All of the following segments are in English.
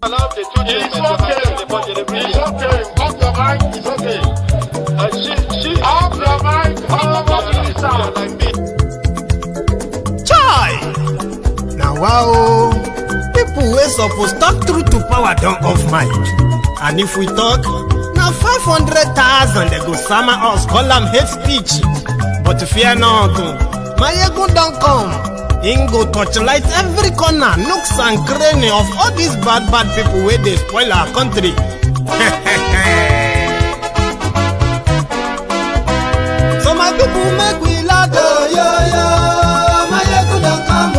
It's okay. Off the mic. It's okay. Off the mic. Chai! Now wow, people wey supposed talk truth to power don't off mic. And if we talk, now 500,000 they go summer us call them hate speech. But fear not, my ego don't come. Ingo touchlight every corner, nooks and cranny of all these bad people where they spoil our country. So my people make we laugh, yo. My ego don't come,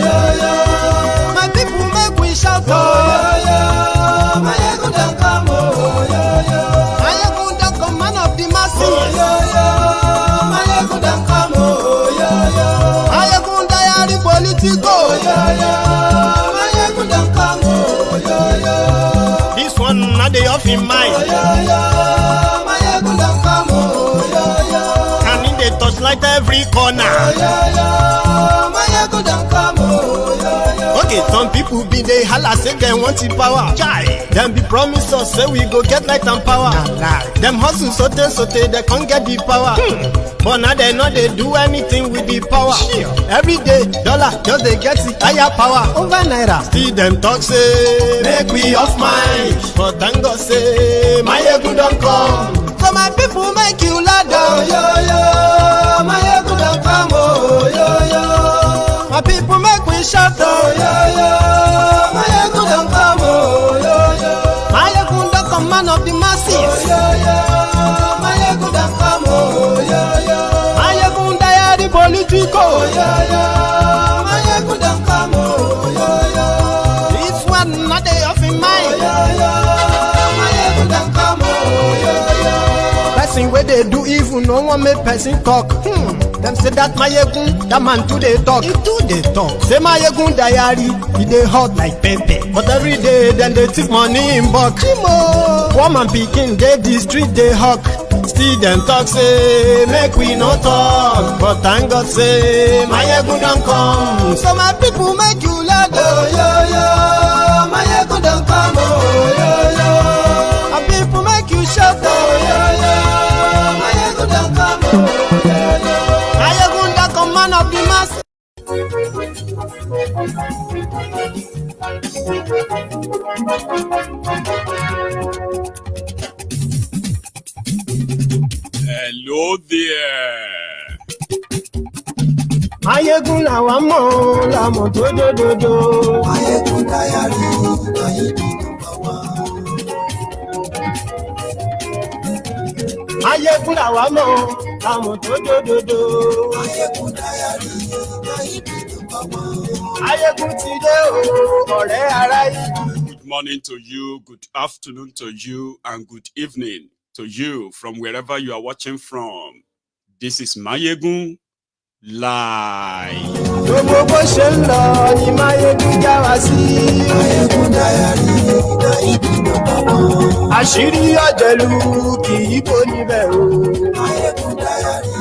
yo. My people make we shout, yo. My ego don't come, yo. My ego don't come, man of the masses, yo. My ego don't come, yo. My ego politico, my ego don't come, yo. This one not the off in mind, my ego don't come, yo. And in the touchlight every corner, my ego don't come, yo. Okay, some people be they holla say they want the power. Chai, them be promise us say we go get light and power. Them hustle so they can't get the power. But now they know they do anything with the power. Every day, dollar just they get the higher power over naira. Still them talk say make we off mic, but thank God say my ego don't come. So my people make you ladder, yo. My ego don't come, yo. My people make we shout, yo. My ego don't come, yo. My ego don't come, man of the masses, yo. My ego don't come, yo. My ego die the politico, yo. My ego don't come, yo. This one not the off in mind, my ego don't come, yo. Person where they do evil, no one make person talk. Them say that my ego, that man too they talk. He too they talk. Say my ego diary, he they hot like pepper. But every day then they take money in bulk. Woman picking, they the street they hawk. Still them talk say make we no talk. But thank God say my ego don't come. So my people make you laugh, yo. My ego don't come, yo. My people make you shout, yo. My ego don't come, yo. My ego don't come, man of the mass. Hello there. Mayegun la wa mo la mo do. Mayegun diary, Mayegun la wa mo la mo do. Mayegun diary, Mayegun ti de o ọ̀rẹ́ ara yìí. Good morning to you, good afternoon to you, and good evening to you from wherever you are watching from. This is Mayegun Live. Gbogbo bó ṣe ń lọ ni Mayegun já wa sí. Mayegun diary, àṣírí ọ̀jẹ̀lú kì í kó níbẹ̀ o. Mayegun diary,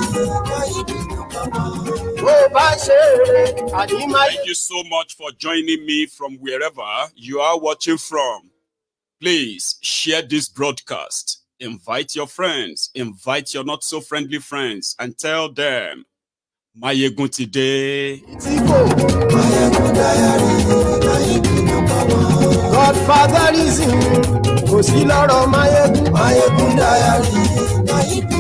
Thank you so much for joining me from wherever you are watching from. Please share this broadcast. Invite your friends, invite your not so friendly friends, and tell them Mayegun today. Godfather is in Mayegun diary.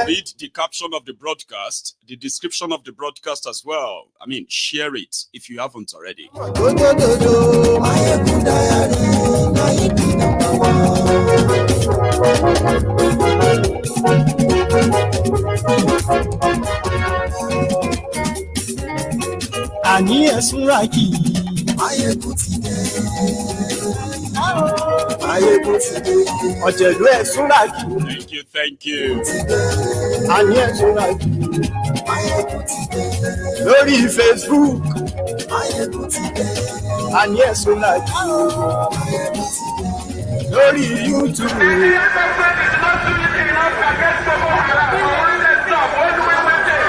Read the caption of the broadcast, the description of the broadcast as well. I mean, share it if you haven't already. Ani esuraki Mayegun ti dé. Mayegun ti dé. Ọ̀jẹ̀lú esuraki. Thank you. Ani esuraki Mayegun ti dé. Lórí Facebook Mayegun ti dé. Ani esuraki Mayegun ti dé. Lórí YouTube.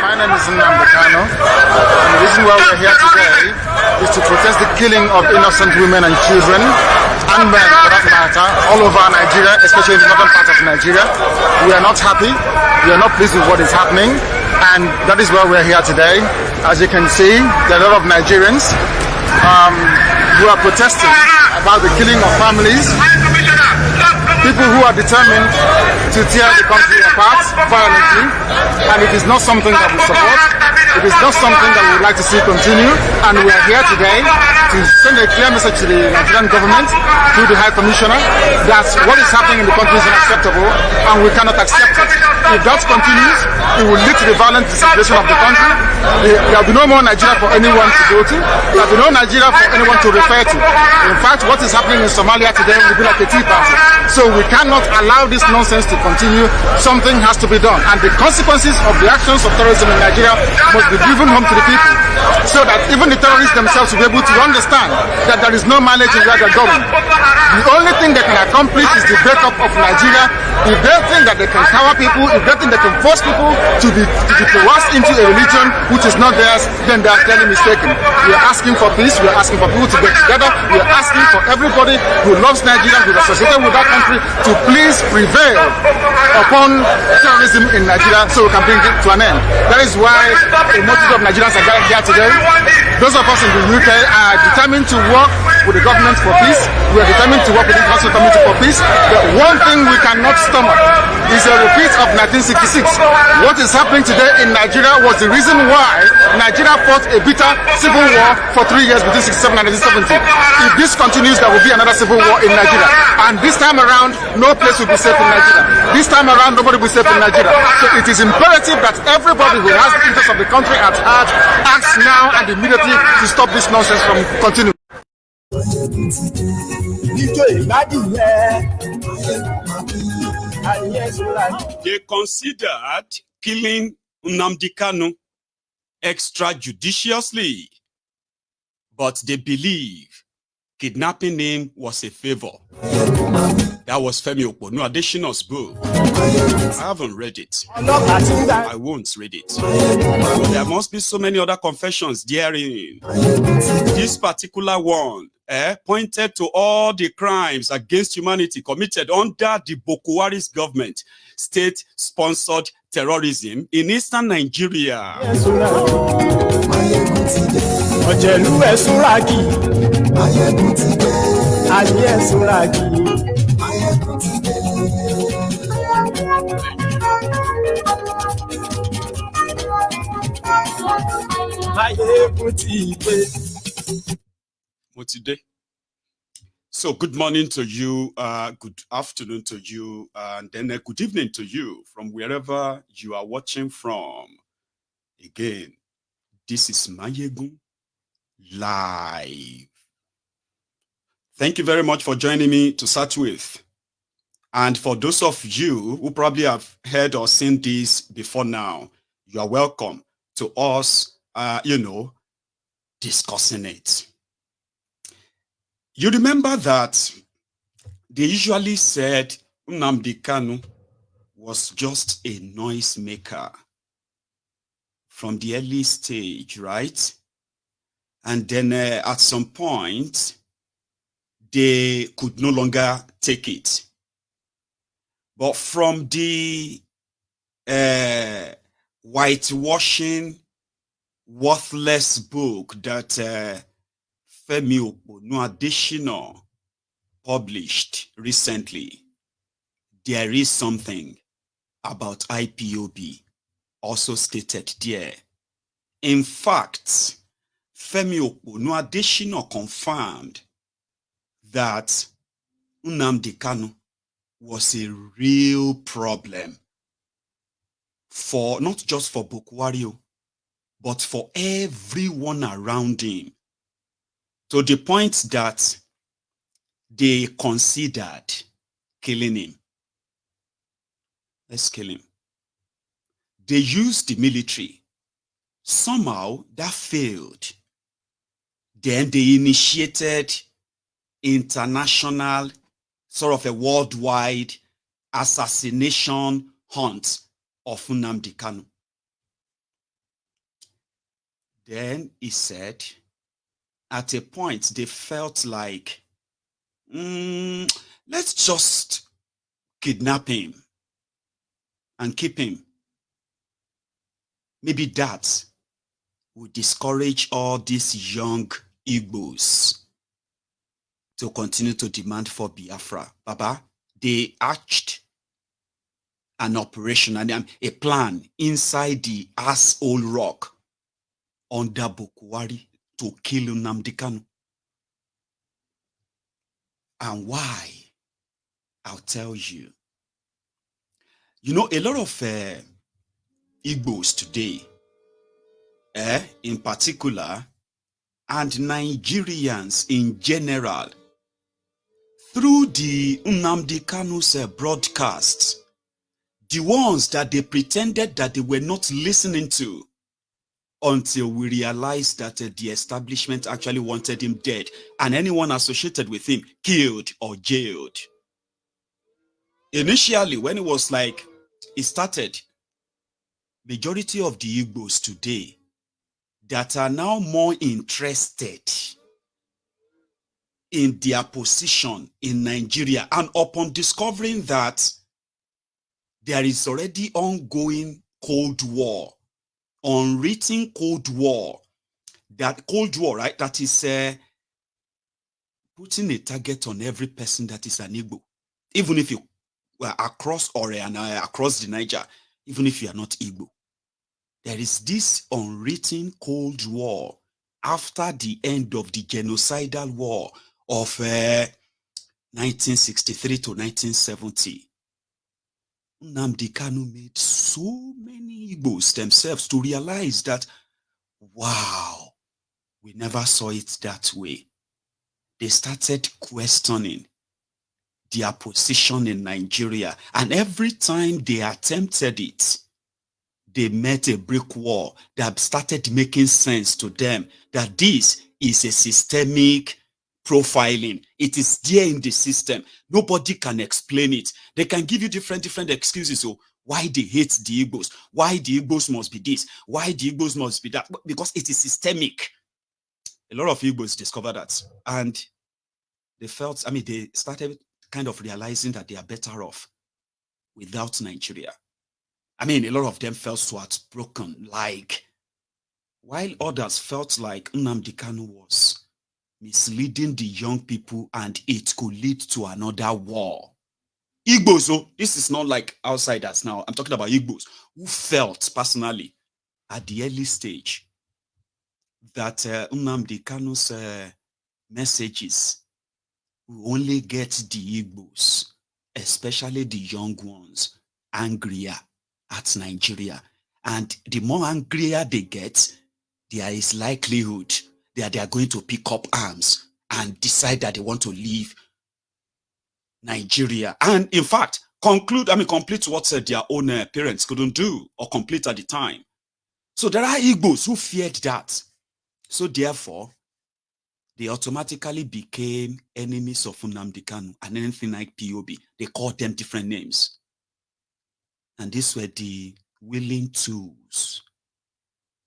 My name is Nnamdi Kanu, and the reason why we're here today is to protest the killing of innocent women and children, and men for that matter, all over Nigeria, especially in the northern part of Nigeria. We are not happy, we are not pleased with what is happening, and that is why we are here today. As you can see, there are a lot of Nigerians who are protesting about the killing of families, people who are determined to tear the country apart violently, and it is not something that we support. It is not something that we would like to see continue, and we are here today to send a clear message to the Nigerian government through the High Commissioner that what is happening in the country is unacceptable and we cannot accept it. If that continues, it will lead to the violent disintegration of the country. There will be no more Nigeria for anyone to go to. There will be no Nigeria for anyone to refer to. In fact, what is happening in Somalia today will be like a tea party. So we cannot allow this nonsense to continue. Something has to be done. And the consequences of the actions of terrorism in Nigeria must be driven home to the people, so that even the terrorists themselves will be able to understand that there is no mileage in where they're going. The only thing they can accomplish is the breakup of Nigeria. If they think that they can cower people, if they think they can force people to be coerced into a religion which is not theirs, then they are clearly mistaken. We are asking for peace. We are asking for people to get together. We are asking for everybody who loves Nigeria, who is associated with that country, to please prevail upon terrorism in Nigeria so we can bring it to an end. That is why a multitude of Nigerians are gathered here today. Those of us in the UK are determined to work with the government for peace. We are determined to work with the international community for peace. But one thing we cannot stomach is a repeat of 1966. What is happening today in Nigeria was the reason why Nigeria fought a bitter civil war for 3 years between 1967 and 1970. If this continues, there will be another civil war in Nigeria. And this time around, no place will be safe in Nigeria. This time around, nobody will be safe in Nigeria. So it is imperative that everybody who has the interest of the country at heart acts now and immediately to stop this nonsense from continuing. They considered killing Nnamdi Kanu extrajudiciously, but they believe kidnapping him was a favor. That was Femi Adesina's book. I haven't read it. I won't read it. But there must be so many other confessions therein. This particular one pointed to all the crimes against humanity committed under the Boko Haram's government, state-sponsored terrorism in eastern Nigeria. So good morning to you, good afternoon to you, and then a good evening to you from wherever you are watching from. Again, this is Mayegun Live. Thank you very much for joining me to start with. And for those of you who probably have heard or seen this before now, you are welcome to us, discussing it. You remember that they usually said Nnamdi Kanu was just a noisemaker from the early stage, right? And then at some point, they could no longer take it. But from the whitewashing, worthless book that Femi Adesina published recently, there is something about IPOB also stated there. In fact, Femi Adesina confirmed that Nnamdi Kanu was a real problem for not just for Boko Haram, but for everyone around him, to the point that they considered killing him. Let's kill him. They used the military. Somehow that failed. Then they initiated international, sort of a worldwide assassination hunt of Nnamdi Kanu. Then he said at a point, they felt like, let's just kidnap him and keep him. Maybe that would discourage all these young Igbos to continue to demand for Biafra. Baba, they hatched an operation and a plan inside the asshole rock under Bokwari to kill Nnamdi Kanu. And why? I'll tell you. You know, a lot of Igbos today, in particular, and Nigerians in general, through the Nnamdi Kanu's broadcasts, the ones that they pretended that they were not listening to, until we realized that the establishment actually wanted him dead and anyone associated with him killed or jailed. Initially, when it was like it started, majority of the Igbos today that are now more interested in their position in Nigeria, and upon discovering that there is already ongoing Cold War, unwritten Cold War, that Cold War, right, that is putting a target on every person that is an Igbo, even if you were across across the Niger, even if you are not Igbo. There is this unwritten Cold War after the end of the genocidal war of 1963 to 1970. Nnamdi Kanu made so many Igbos themselves to realize that, wow, we never saw it that way. They started questioning their position in Nigeria, and every time they attempted it, they met a brick wall that started making sense to them that this is a systemic profiling. It is there in the system. Nobody can explain it. They can give you different excuses. So why they hate the Igbos, why the Igbos must be this, why the Igbos must be that, because it is systemic. A lot of Igbos discovered that, and they felt, they started kind of realizing that they are better off without Nigeria. A lot of them felt so heartbroken, like, while others felt like Nnamdi Kanu was misleading the young people and it could lead to another war. Igbos, so this is not like outsiders now. I'm talking about Igbos who felt personally at the early stage that Nnamdi Kanu's messages will only get the Igbos, especially the young ones, angrier at Nigeria. And the more angrier they get, there is likelihood that they are going to pick up arms and decide that they want to leave Nigeria. And in fact, complete what their own parents couldn't do or complete at the time. So there are Igbos who feared that. So therefore, they automatically became enemies of Nnamdi Kanu and anything like POB. They called them different names. And these were the willing tools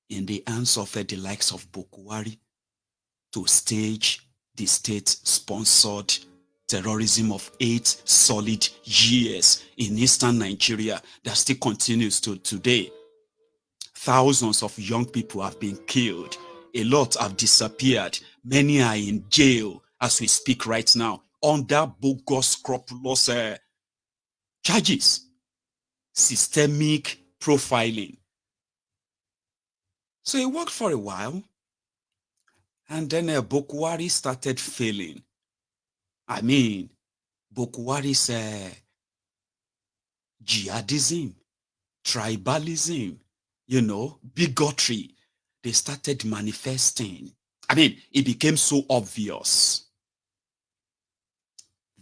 in the hands of the likes of Bokwari to stage the state-sponsored terrorism of 8 solid years in eastern Nigeria that still continues to today. Thousands of young people have been killed. A lot have disappeared. Many are in jail as we speak right now under bogus, scrupulous charges. Systemic profiling. So it worked for a while. And then Bokwari started failing. Bokwari's jihadism, tribalism, bigotry, they started manifesting. It became so obvious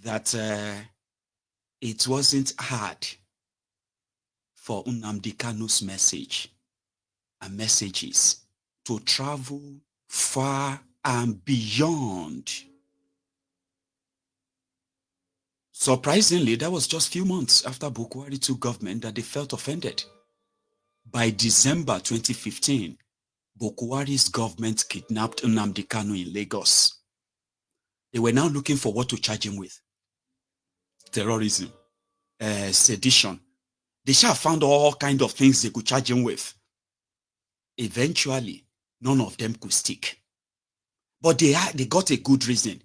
that it wasn't hard for Nnamdi Kanu's message and messages to travel far and beyond. Surprisingly, that was just a few months after Bokwari took government that they felt offended. By December 2015, Bokuwari's government kidnapped Nnamdi Kanu in Lagos. They were now looking for what to charge him with. Terrorism, sedition. They shall found all kinds of things they could charge him with. Eventually, none of them could stick. But they got a good reason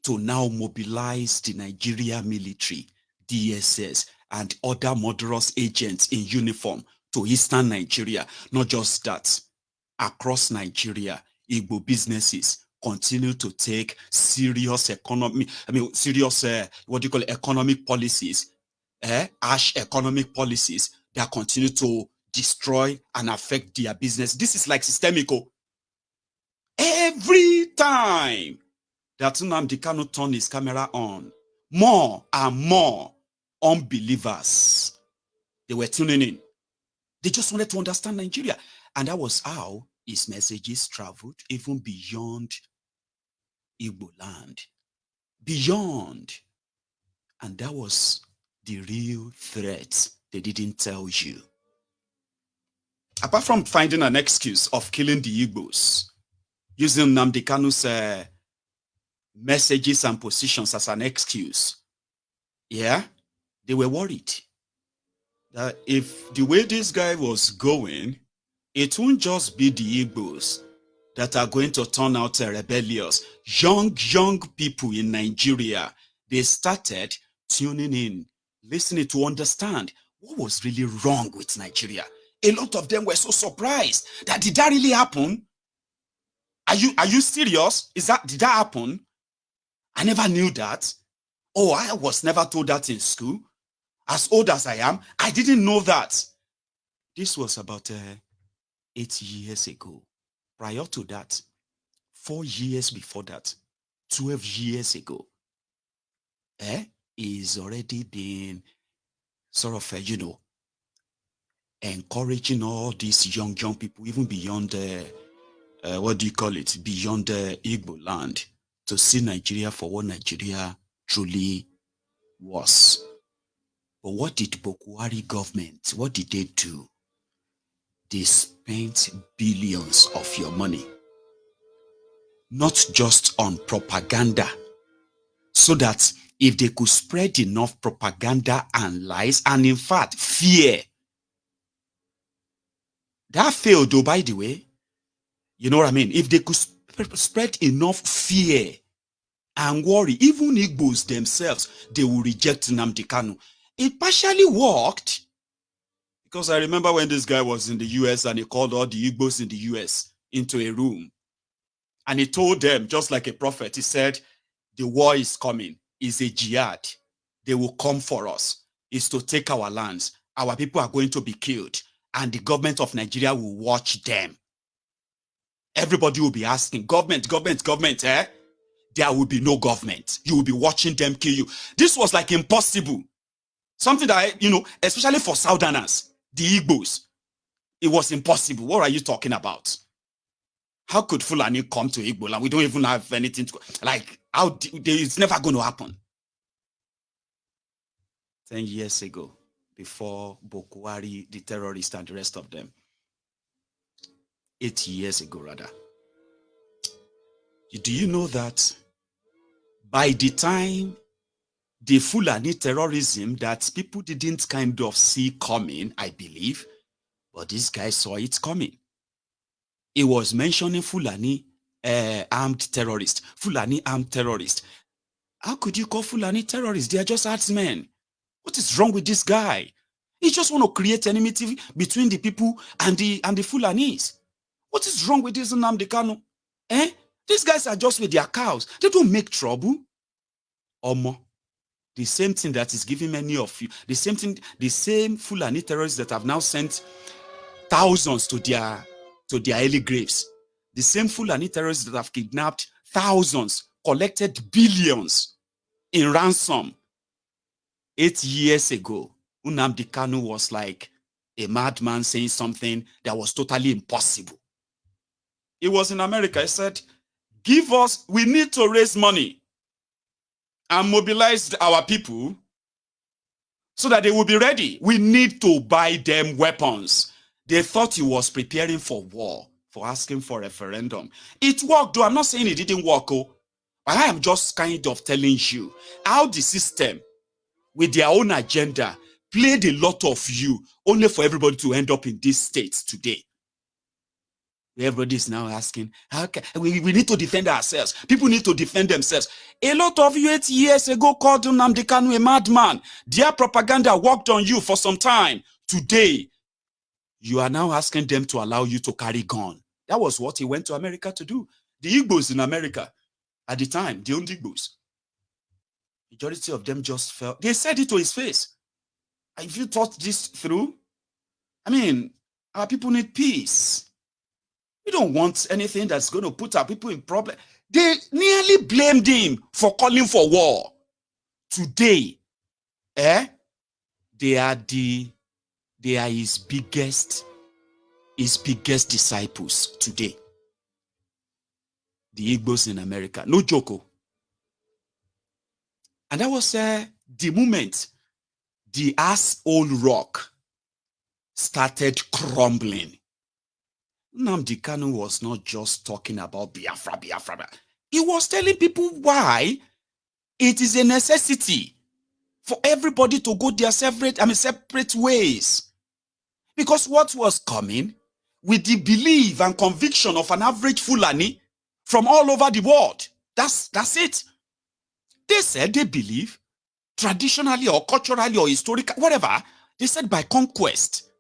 to now mobilize the Nigeria military, DSS, and other murderous agents in uniform to eastern Nigeria. Not just that, across Nigeria, Igbo businesses continue to take serious economic policies, harsh economic policies that continue to destroy and affect their business. This is like systemic. Every time that Nnamdi Kanu turned his camera on, more and more unbelievers, they were tuning in. They just wanted to understand Nigeria. And that was how his messages traveled even beyond Igbo land. Beyond. And that was the real threat they didn't tell you. Apart from finding an excuse of killing the Igbos, using Nnamdi Kanu's messages and positions as an excuse, they were worried that if the way this guy was going, it won't just be the Igbos that are going to turn out rebellious. Young people in Nigeria, they started tuning in, listening to understand what was really wrong with Nigeria. A lot of them were so surprised that did that really happen? Are you serious? Did that happen? I never knew that. Oh, I was never told that in school. As old as I am, I didn't know that. This was about 8 years ago. Prior to that, 4 years before that, 12 years ago, is already been sort of, encouraging all these young people, even beyond beyond Igbo land, to see Nigeria for what Nigeria truly was. But what did Bokuwari government, what did they do? They spent billions of your money, not just on propaganda, so that if they could spread enough propaganda and lies, and in fact, fear. That failed, though, by the way. You know what I mean? If they could spread enough fear and worry, even Igbos themselves, they will reject Nnamdi Kanu. It partially worked, because I remember when this guy was in the US and he called all the Igbos in the US into a room. And he told them, just like a prophet, he said, the war is coming. It's a jihad. They will come for us. It's to take our lands. Our people are going to be killed. And the government of Nigeria will watch them. Everybody will be asking, government, eh? There will be no government. You will be watching them kill you. This was like impossible. Something that, especially for Southerners, the Igbos, it was impossible. What are you talking about? How could Fulani come to Igbo land? We don't even have anything to, it's never going to happen. 10 years ago, before Bokuwari, the terrorist, and the rest of them. 8 years ago, rather. Do you know that by the time the Fulani terrorism that people didn't kind of see coming, I believe, but this guy saw it coming. He was mentioning Fulani armed terrorists. Fulani armed terrorists. How could you call Fulani terrorists? They are just herdsmen. What is wrong with this guy? He just want to create enmity between the people and the Fulanis. What is wrong with this Nnamdi Kanu? These guys are just with their cows. They don't make trouble. Omo. The same thing that is giving many of you, the same Fulani terrorists that have now sent thousands to their early graves. The same Fulani terrorists that have kidnapped thousands, collected billions in ransom. 8 years ago, Nnamdi Kanu was like a madman saying something that was totally impossible. He was in America. He said, we need to raise money and mobilize our people so that they will be ready. We need to buy them weapons. They thought he was preparing for war. for asking for referendum. It worked, though. I'm not saying it didn't work, but I am just kind of telling you how the system, with their own agenda, played a lot of you only for everybody to end up in this state today. Everybody is now asking, how can we need to defend ourselves. People need to defend themselves. A lot of you 8 years ago called Nnamdi Kanu a madman. Their propaganda worked on you for some time. Today, you are now asking them to allow you to carry gun. That was what he went to America to do. The Igbos in America, at the time, the owned Igbos, majority of them just felt, they said it to his face. Have you thought this through? I mean, our people need peace. We don't want anything that's going to put our people in problem. They nearly blamed him for calling for war. Today, they are his biggest disciples today. The Igbos in America. No joke. And that was the moment the asshole rock started crumbling. Nnamdi Kanu was not just talking about Biafra. He was telling people why it is a necessity for everybody to go their separate ways. Because what was coming with the belief and conviction of an average Fulani from all over the world. That's it. They said they believe traditionally or culturally or historically, whatever, they said by conquest.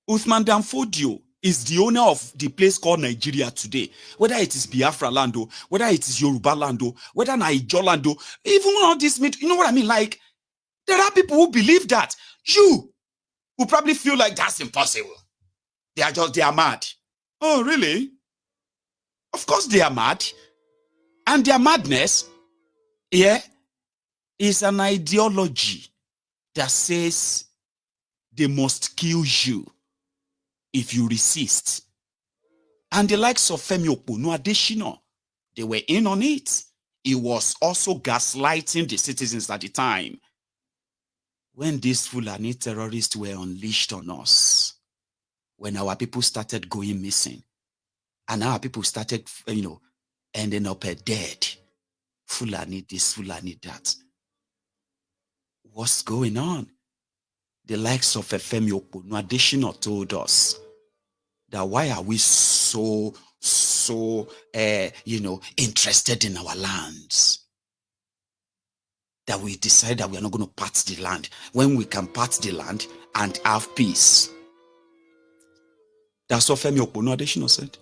Uthman Dan Fodio is the owner of the place called Nigeria today. Whether it is Biafra land, whether it is Yoruba land, whether Niger land, even all this, you know what I mean? Like, there are people who believe that. You will probably feel like that's impossible. They are mad. Oh, really? Of course they are mad. And their madness, is an ideology that says they must kill you if you resist. And the likes of Femi Oponu Adesina, they were in on it. He was also gaslighting the citizens at the time. When these Fulani terrorists were unleashed on us, when our people started going missing, and our people started, ending up dead. Fulani this, Fulani that. What's going on? The likes of Femi Oponu Adesina told us that why are we so interested in our lands? That we decide that we are not going to part the land when we can part the land and have peace. That's what Femi Oponu Adesina said.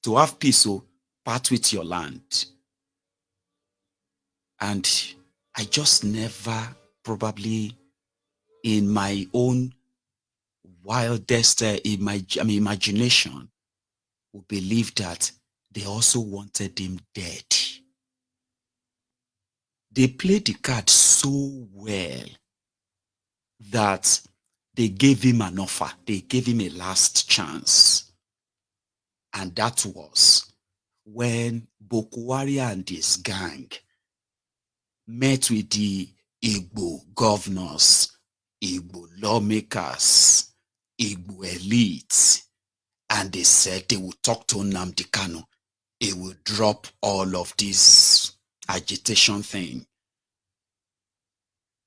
To have peace, so part with your land. And I just never, probably in my own wildest imagination, would believe that they also wanted him dead. They played the card so well that they gave him an offer. They gave him a last chance. And that was when Bokwari and his gang met with the Igbo governors, Igbo lawmakers, Igbo elites, and they said they would talk to Nnamdi Kanu. He will drop all of this agitation thing.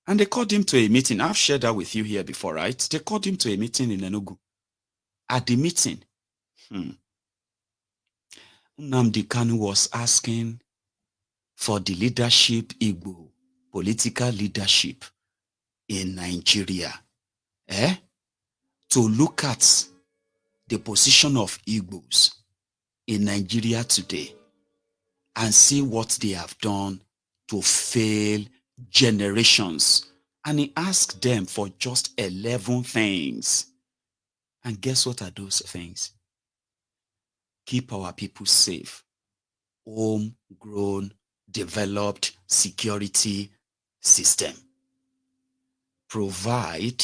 And they called him to a meeting. I've shared that with you here before, right? They called him to a meeting in Enugu. At the meeting, Nnamdi Kanu was asking for the leadership, Igbo political leadership in Nigeria, to look at the position of Igbos in Nigeria today and see what they have done to fail generations. And he asked them for just 11 things. And guess what are those things? Keep our people safe. Homegrown, developed security system. Provide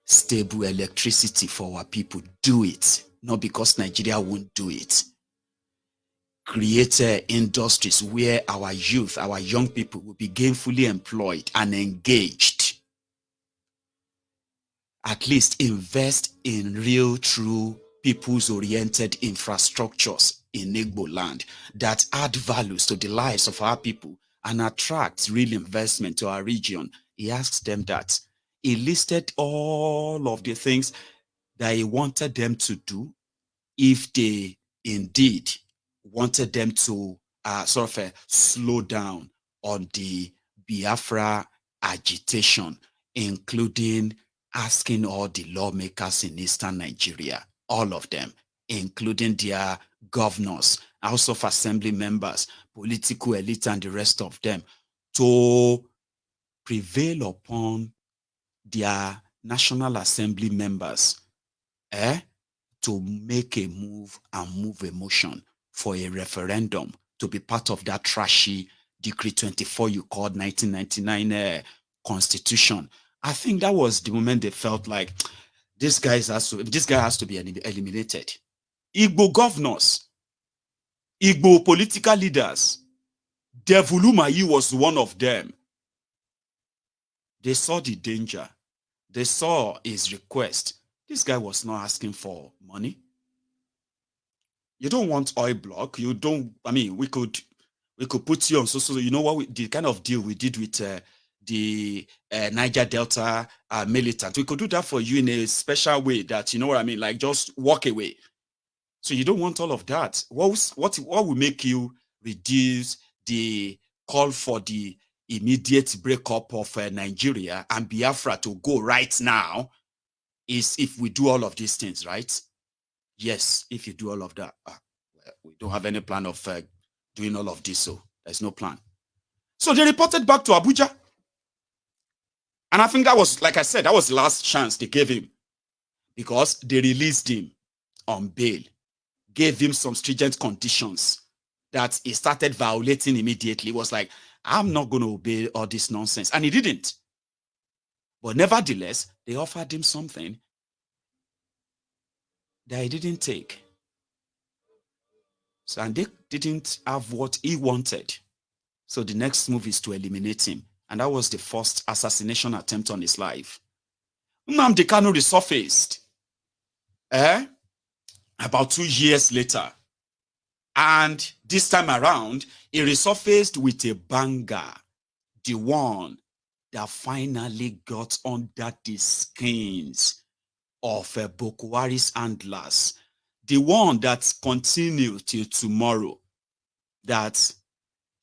stable electricity for our people. Do it. Not because Nigeria won't do it. Create industries where our youth, our young people will be gainfully employed and engaged. At least invest in real, true people's-oriented infrastructures in Igbo land that add values to the lives of our people and attract real investment to our region. He asked them that. He listed all of the things that he wanted them to do if they indeed wanted them to slow down on the Biafra agitation, including asking all the lawmakers in Eastern Nigeria, all of them, including their governors, House of Assembly members, political elite, and the rest of them, to prevail upon their National Assembly members to make a move and move a motion for a referendum to be part of that trashy Decree 24 you called 1999 Constitution. I think that was the moment they felt like this guy has to be eliminated. Igbo governors, Igbo political leaders, Devulumayi was one of them. They saw the danger. They saw his request. This guy was not asking for money. You don't want oil block. You don't, I mean, we could put you on so you know what, the kind of deal we did with the Niger Delta militant. We could do that for you in a special way that, you know what I mean, like just walk away. So you don't want all of that. What will make you reduce the call for the immediate breakup of Nigeria and Biafra to go right now is if we do all of these things, right? Yes, if you do all of that. We don't have any plan of doing all of this, so there's no plan. So they reported back to Abuja. And I think that was, like I said, that was the last chance they gave him, because they released him on bail, gave him some stringent conditions that he started violating immediately. It was like, I'm not going to obey all this nonsense. And he didn't. But nevertheless, they offered him something that he didn't take. So, and they didn't have what he wanted. So the next move is to eliminate him. And that was the first assassination attempt on his life. Nnamdi Kanu resurfaced about 2 years later. And this time around, he resurfaced with a banger. The one that finally got under the skins of Boko Haram's handlers. The one that continues till tomorrow. That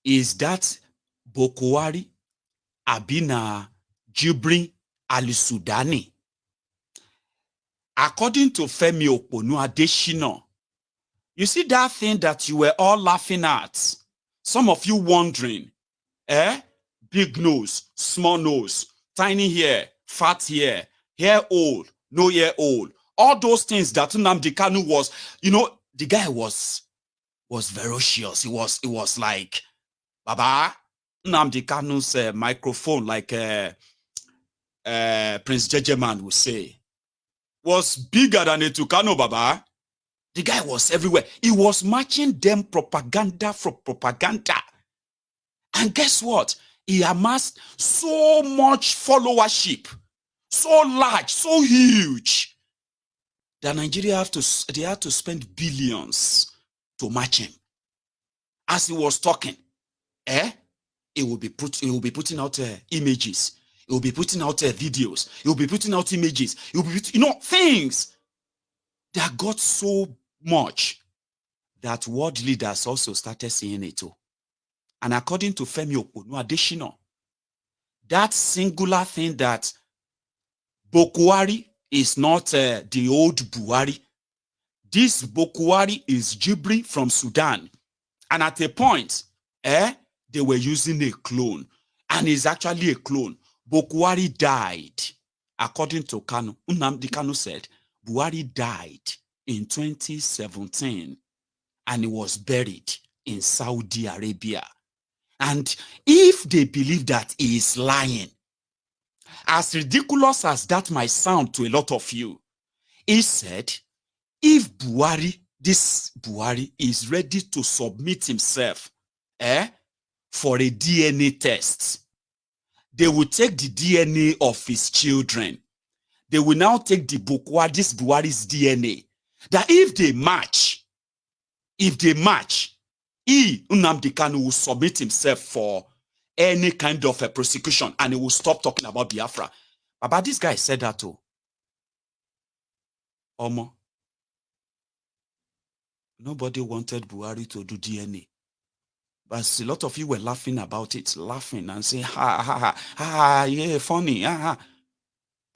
is that Boko Haram Abina Jibrin Ali-Sudani. According to Femi Oponu Adeshina, you see that thing that you were all laughing at? Some of you wondering, big nose, small nose, tiny hair, fat hair old, no hair old. All those things that Nnamdi Kanu was, you know, the guy was ferocious. It was like, Baba, Nnamdi Kanu's microphone, like Prince Jejeman would say, was bigger than a Tukano, Baba. The guy was everywhere. He was matching them propaganda for propaganda. And guess what? He amassed so much followership, so large, so huge, that Nigeria had to spend billions to match him. As he was talking, he will be putting out images. He will be putting out videos. He will be putting out images. He will be, things that got so much that world leaders also started seeing it too. And according to Femi Oponu Adeshina, that singular thing that Boko Haram is not the old Buhari. This Boko Haram is Jibri from Sudan. And at a point, they were using a clone. And it's actually a clone. Boko Haram died. According to Kanu, Nnamdi Kanu said, Buhari died in 2017 and he was buried in Saudi Arabia. And if they believe that he is lying, as ridiculous as that might sound to a lot of you, he said, if this Buhari is ready to submit himself for a DNA test, they will take the DNA of his children. They will now take this Buhari's DNA. that if they match, Nnamdi Kanu will submit himself for any kind of a prosecution and he will stop talking about Biafra. But this guy said that too. Omo. Nobody wanted Buhari to do DNA. But a lot of you were laughing about it, laughing and saying, ha, ha, ha, ha, yeah, funny, ha, ha.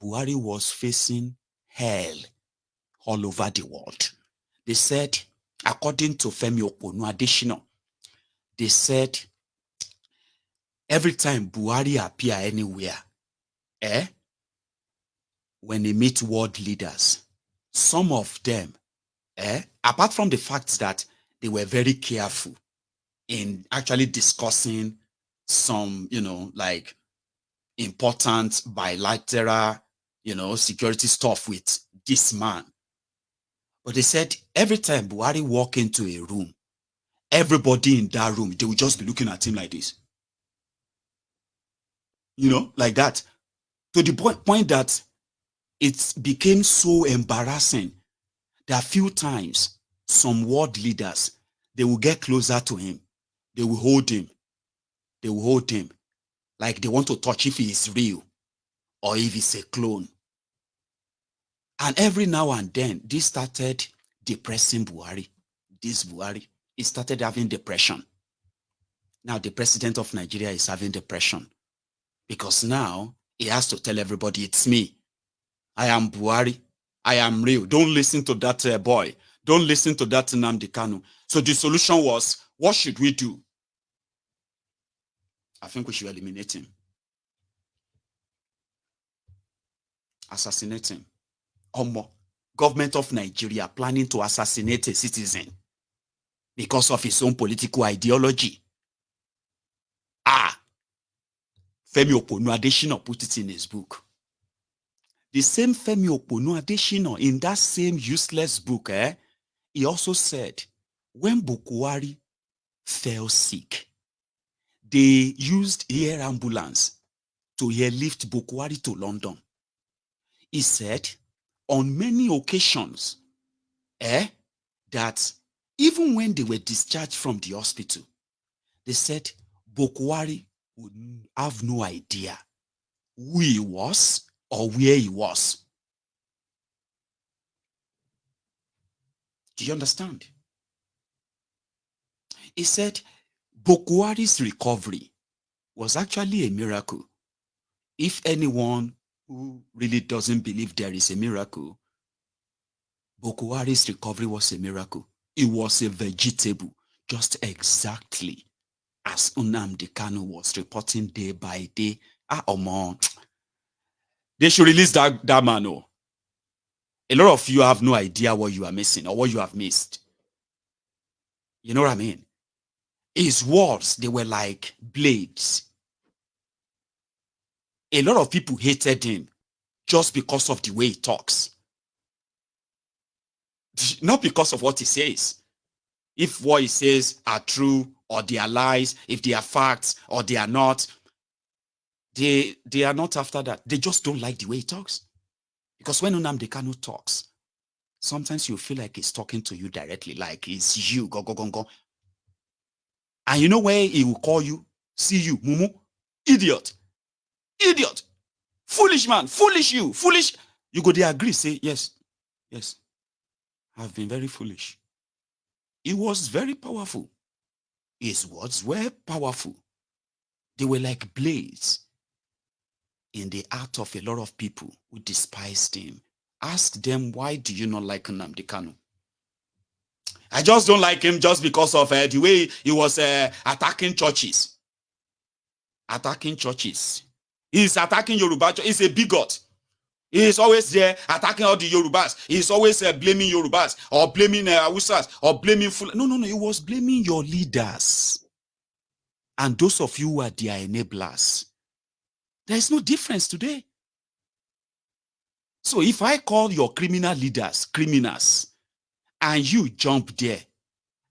Buhari was facing hell all over the world. They said, according to Femi Oponu-Adesina, they said, every time Buhari appear anywhere, when they meet world leaders, some of them, apart from the fact that they were very careful in actually discussing some, like important bilateral, security stuff with this man. But they said every time Buhari walk into a room, everybody in that room, they will just be looking at him like this. Like that. To the point that it became so embarrassing that a few times some world leaders, they will get closer to him. They will hold him. They will hold him like they want to touch if he is real or if he's a clone. And every now and then, this started depressing Buhari. This Buhari, he started having depression. Now the president of Nigeria is having depression because now he has to tell everybody, it's me. I am Buhari. I am real. Don't listen to that boy. Don't listen to that Nnamdi Kanu. So the solution was, what should we do? I think we should eliminate him. Assassinate him. Government of Nigeria planning to assassinate a citizen because of his own political ideology. Femi Oponu-Adesina put it in his book. The same Femi Oponu-Adesina, in that same useless book, he also said, when Buhari fell sick, they used air ambulance to airlift Buhari to London. He said, on many occasions, that even when they were discharged from the hospital, they said Buhari would have no idea who he was or where he was. Do you understand? He said Buhari's recovery was actually a miracle. If anyone who really doesn't believe there is a miracle, Buhari's recovery was a miracle. It was a vegetable, just exactly as Nnamdi Kanu was reporting day by day. They should release that man. A lot of you have no idea what you are missing or what you have missed. You know what I mean? His words, they were like blades. A lot of people hated him just because of the way he talks. Not because of what he says. If what he says are true or they are lies, if they are facts or they are not, they are not after that. They just don't like the way he talks. Because when Nnamdi Kanu talks, sometimes you feel like he's talking to you directly, like it's you, go, go, go, go. And you know where he will call you? See you, mumu, idiot, idiot, foolish man, foolish you, foolish. You go there, agree, say, yes, yes, I've been very foolish. He was very powerful. His words were powerful. They were like blades in the heart of a lot of people who despised him. Ask them, why do you not like Nnamdi Kanu? I just don't like him just because of the way he was attacking churches. Attacking churches. He's attacking Yoruba. He's a bigot. He's always there attacking all the Yorubas. He's always blaming Yorubas or blaming Hausas or blaming No. He was blaming your leaders and those of you who are their enablers. There is no difference today. So if I call your criminal leaders criminals and you jump there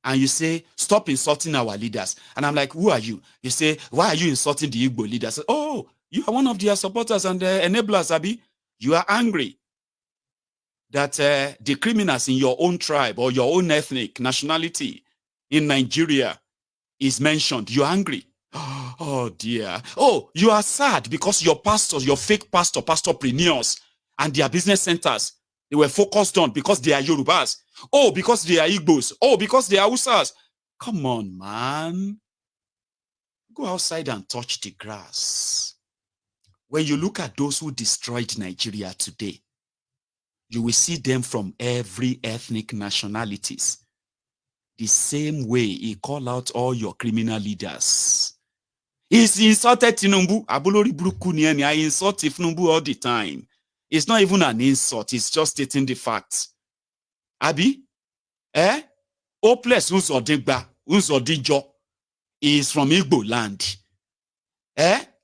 and you say, stop insulting our leaders, and I'm like, who are you? You say, why are you insulting the Igbo leaders? Oh, you are one of their supporters and enablers, Abi. You are angry. that the criminals in your own tribe or your own ethnic nationality in Nigeria is mentioned, you're angry. Oh dear. Oh, you are sad because your pastors, your fake pastorpreneurs, and their business centers, they were focused on because they are Yorubas. Oh, because they are Igbos. Oh, because they are Hausas. Come on, man. Go outside and touch the grass. When you look at those who destroyed Nigeria today, you will see them from every ethnic nationalities. The same way he called out all your criminal leaders. He's insulted Tinubu. Abulori Brukuni, I insult Tinubu all the time. It's not even an insult. It's just stating the facts. Abi? Hopeless Uzodijo is from Igbo land.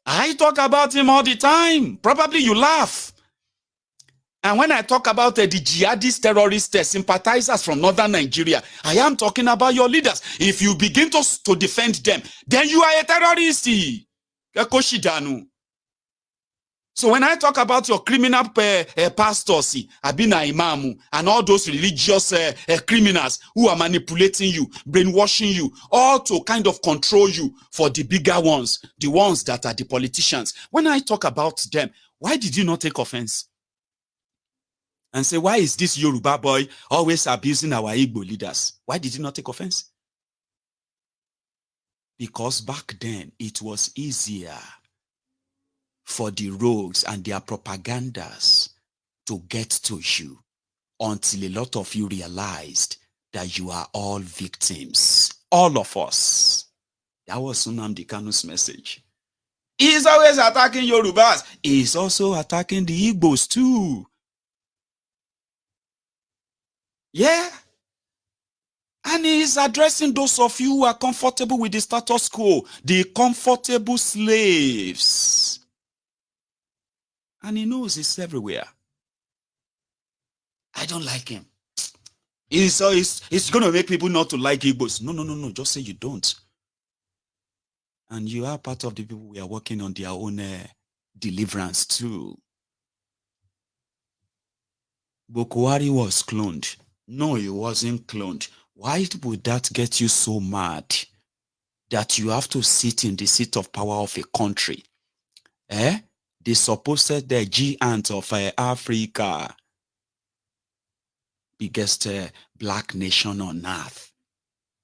I talk about him all the time. Probably you laugh. And when I talk about the jihadist terrorist sympathizers from northern Nigeria, I am talking about your leaders. If you begin to defend them, then you are a terrorist. So when I talk about your criminal pastors, Abina Imamu, and all those religious criminals who are manipulating you, brainwashing you, all to kind of control you for the bigger ones, the ones that are the politicians. When I talk about them, why did you not take offense? And say, why is this Yoruba boy always abusing our Igbo leaders? Why did you not take offense? Because back then, it was easier for the rogues and their propagandas to get to you until a lot of you realized that you are all victims. All of us. That was Nnamdi Kanu's message. He's always attacking Yorubas. He's also attacking the Igbos too. Yeah. And he's addressing those of you who are comfortable with the status quo, the comfortable slaves. And he knows it's everywhere. I don't like him. It's going to make people not to like Igbos. No. Just say you don't. And you are part of the people who are working on their own deliverance too. Bokwari was cloned. No, he wasn't cloned. Why would that get you so mad that you have to sit in the seat of power of a country? The supposed giant of Africa, biggest black nation on earth,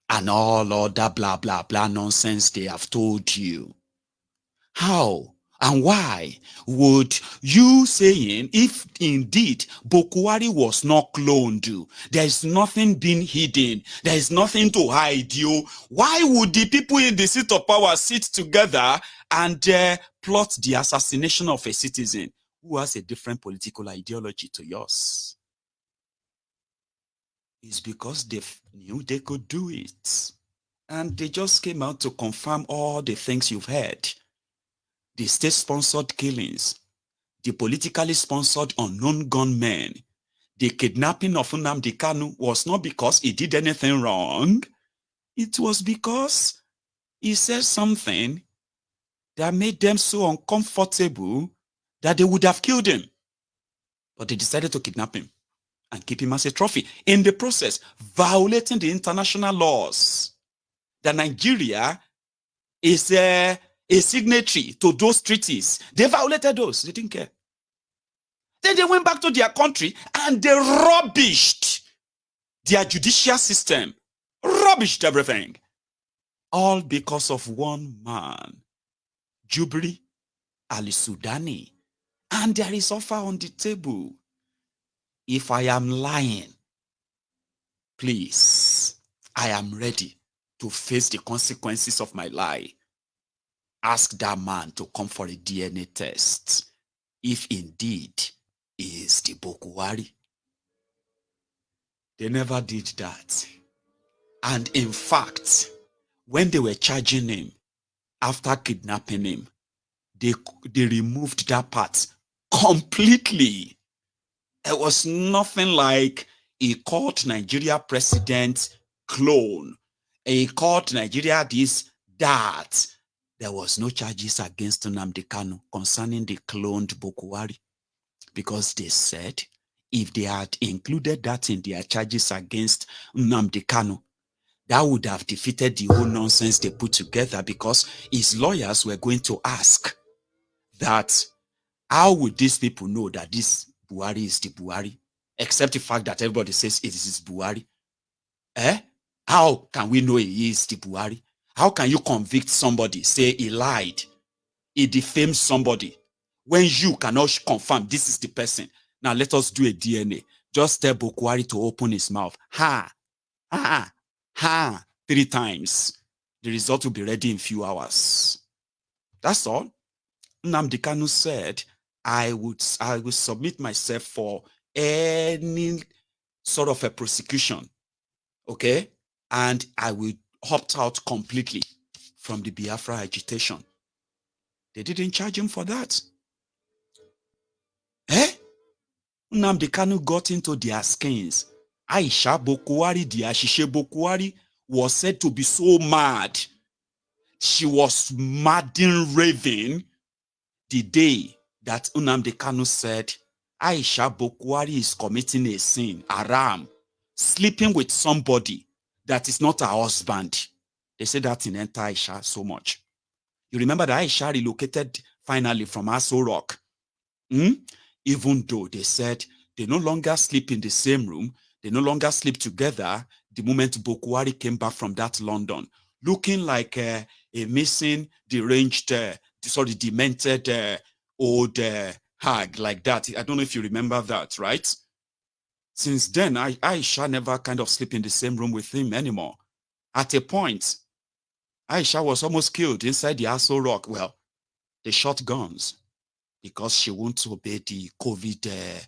and all other blah, blah, blah nonsense they have told you. How and why would you saying, if indeed Bokwari was not cloned, there is nothing being hidden, there is nothing to hide you, why would the people in the seat of power sit together and plot the assassination of a citizen who has a different political ideology to yours? It's because they knew they could do it. And they just came out to confirm all the things you've heard. The state-sponsored killings, the politically sponsored unknown gunmen, the kidnapping of Nnamdi Kanu was not because he did anything wrong. It was because he said something that made them so uncomfortable that they would have killed him. But they decided to kidnap him and keep him as a trophy. In the process, violating the international laws. That Nigeria is a signatory to those treaties. They violated those. They didn't care. Then they went back to their country and they rubbished their judicial system. Rubbished everything. All because of one man, Jubri Ali-Sudani. And there is offer on the table. If I am lying, please, I am ready to face the consequences of my lie. Ask that man to come for a DNA test, if indeed he is the Bokwari. They never did that. And in fact, when they were charging him, after kidnapping him, they removed that part completely. It was nothing like he called Nigeria president clone. He called Nigeria this, that. There was no charges against Nnamdi Kanu concerning the cloned Bokwari, because they said if they had included that in their charges against Nnamdi Kanu, that would have defeated the whole nonsense they put together, because his lawyers were going to ask that how would these people know that this Buhari is the Buhari, except the fact that everybody says it is Buhari. How can we know he is the Buhari? How can you convict somebody, say he lied, he defamed somebody, when you cannot confirm this is the person? Now let us do a DNA. Just tell Buhari to open his mouth. 3 times. The result will be ready in few hours. That's all. Nnamdi Kanu said, I will submit myself for any sort of a prosecution, okay? And I will opt out completely from the Biafra agitation. They didn't charge him for that. Nnamdi Kanu got into their skins. Aisha Bokwari, the Ashishe Bokwari, was said to be so mad. She was mad and raving the day that Nnamdi Kanu said Aisha Bokwari is committing a sin, haram, sleeping with somebody that is not her husband. They said that in Enter Aisha so much. You remember that Aisha relocated finally from Aso Rock. Even though they said they no longer sleep in the same room, they no longer sleep together the moment Bokwari came back from that London, looking like a missing, deranged, demented old hag like that. I don't know if you remember that, right? Since then, Aisha never kind of sleep in the same room with him anymore. At a point, Aisha was almost killed inside the Aso Rock. Well, they shot guns because she won't obey the COVID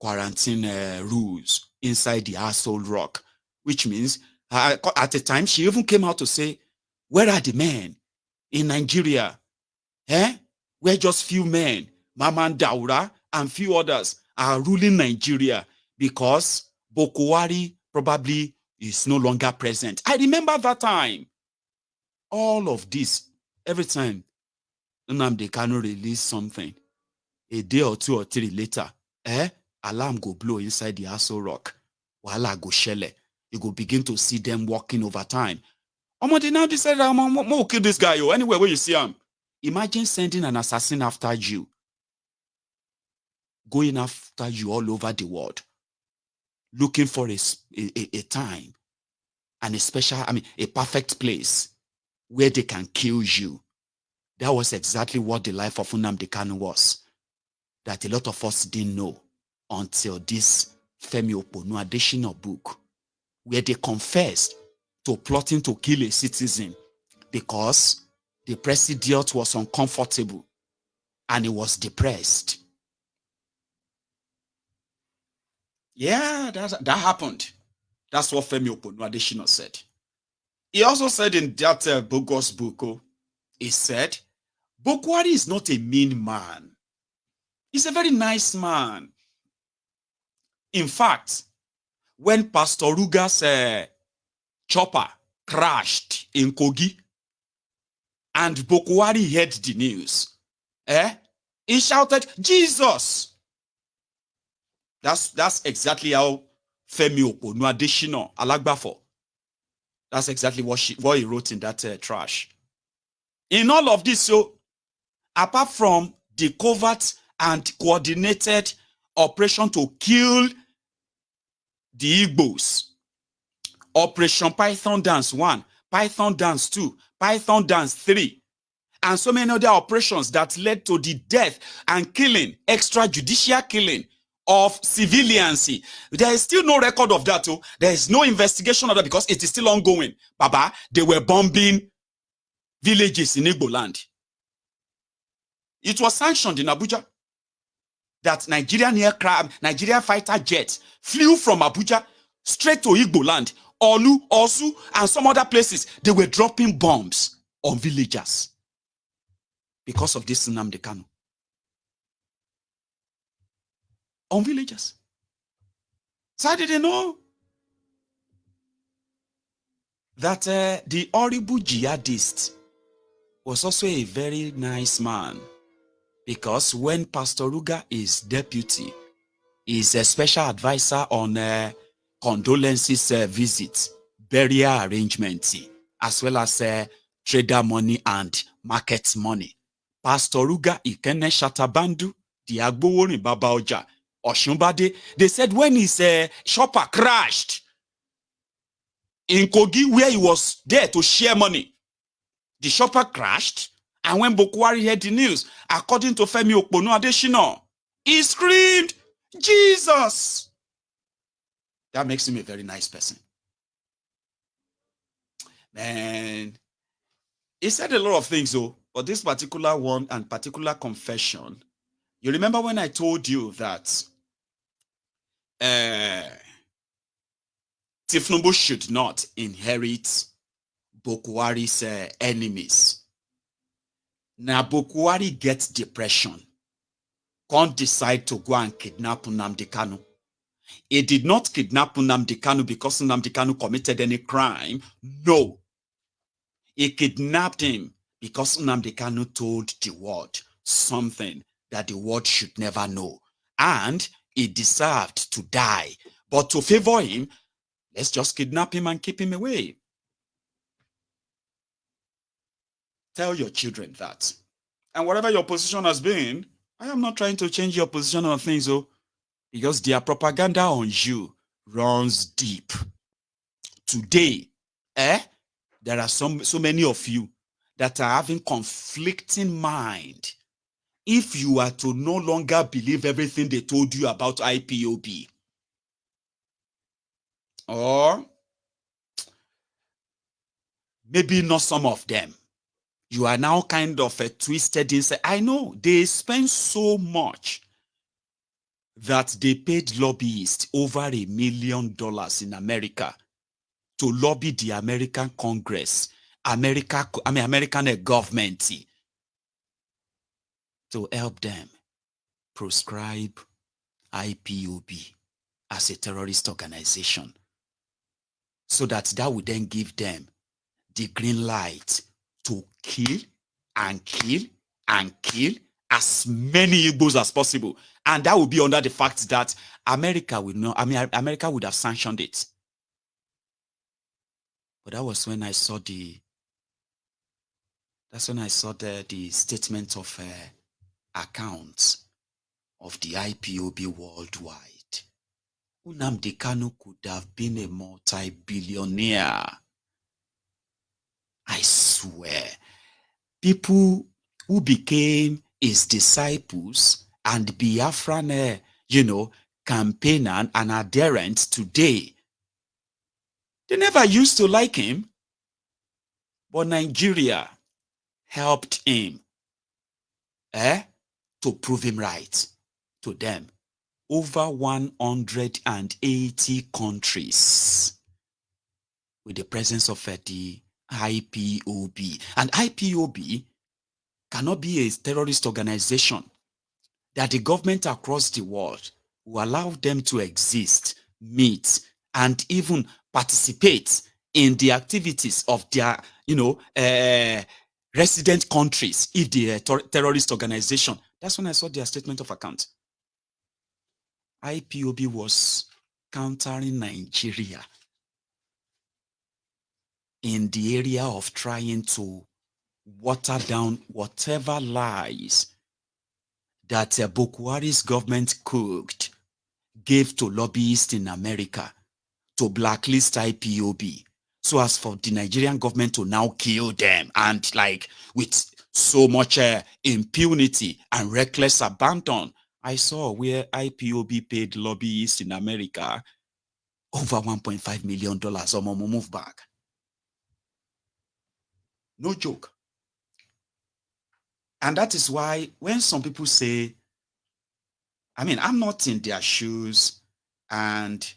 quarantine rules inside the Aso Rock, which means at the time she even came out to say, where are the men in Nigeria? Where just few men, Maman Daura and few others are ruling Nigeria because Bokwari probably is no longer present. I remember that time. All of this, every time Nnamdi Kanu release something, a day or 2 or 3 later, alarm go blow inside the Aso Rock. Wahala go shele. You go begin to see them walking over time. They now decided, I'm going to kill this guy. Anywhere where you see him. Imagine sending an assassin after you. Going after you all over the world. Looking for a time and a perfect place where they can kill you. That was exactly what the life of Nnamdi Kanu was. That a lot of us didn't know until this Femi Oponu Adesina book, where they confessed to plotting to kill a citizen because the president was uncomfortable and he was depressed. Yeah, that happened. That's what Femi Oponu Adesina said. He also said in that bogus book, he said, Bokwari is not a mean man. He's a very nice man. In fact, when Pastor Ruga's chopper crashed in Kogi and Bokwari heard the news, he shouted, Jesus! That's exactly how Femi Oponu Adesina Alagbafo. That's exactly what he wrote in that trash. In all of this, so apart from the covert and coordinated operation to kill the Igbos, Operation Python Dance 1, Python Dance 2, Python Dance 3, and so many other operations that led to the death and killing, extrajudicial killing of civilians. There is still no record of that. There is no investigation of that because it is still ongoing. Baba, they were bombing villages in Igbo land. It was sanctioned in Abuja that Nigerian fighter jets flew from Abuja straight to Igbo land, Olu, Osu, and some other places. They were dropping bombs on villagers because of this Nnamdi Kanu. On villagers. So I didn't know that the horrible jihadist was also a very nice man, because when Pastor Ruga is deputy is a special advisor on condolences visits, burial arrangements, as well as trader money and market money. Pastor Ruga Ikene Shatabandu, the Agboworin Baba Oja, Oshunbade, they said when his shopper crashed in Kogi, where he was there to share money, the shopper crashed, and when Bokwari heard the news, according to Femi Okpono Adesina, he screamed, Jesus! That makes him a very nice person. Man, he said a lot of things though, but this particular one and particular confession, you remember when I told you that Tifnumbu should not inherit Bokwari's enemies. Now Bokwari gets depression, can't decide to go and kidnap Nnamdi Kanu. He did not kidnap Nnamdi Kanu because Nnamdi Kanu committed any crime. No. He kidnapped him because Nnamdi Kanu told the world something that the world should never know. And he deserved to die. But to favor him, let's just kidnap him and keep him away. Tell your children that. And whatever your position has been, I am not trying to change your position on things, because their propaganda on you runs deep. Today, there are so many of you that are having conflicting mind. If you are to no longer believe everything they told you about IPOB, or maybe not some of them, you are now kind of twisted inside. I know they spend so much that they paid lobbyists over $1 million in America to lobby the American Congress, American government, to help them proscribe IPOB as a terrorist organization, so that would then give them the green light to kill and kill and kill as many Igbos as possible. And that would be under the fact that America would know, America would have sanctioned it. But that was when I saw the statement of accounts of the IPOB worldwide. Nnamdi Kanu could have been a multi-billionaire. I swear. People who became his disciples and Biafran, campaigner and adherent today, they never used to like him. But Nigeria helped him to prove him right to them. Over 180 countries with the presence of the IPOB. And IPOB cannot be a terrorist organization that the government across the world will allow them to exist, meet, and even participate in the activities of their, resident countries if they are a terrorist organization. That's when I saw their statement of account. IPOB was countering Nigeria in the area of trying to water down whatever lies that Bokwari's government cooked, gave to lobbyists in America to blacklist IPOB, so as for the Nigerian government to now kill them, and with so much impunity and reckless abandon. I saw where IPOB paid lobbyists in America over $1.5 million or more move back. No joke. And that is why when some people say, I'm not in their shoes and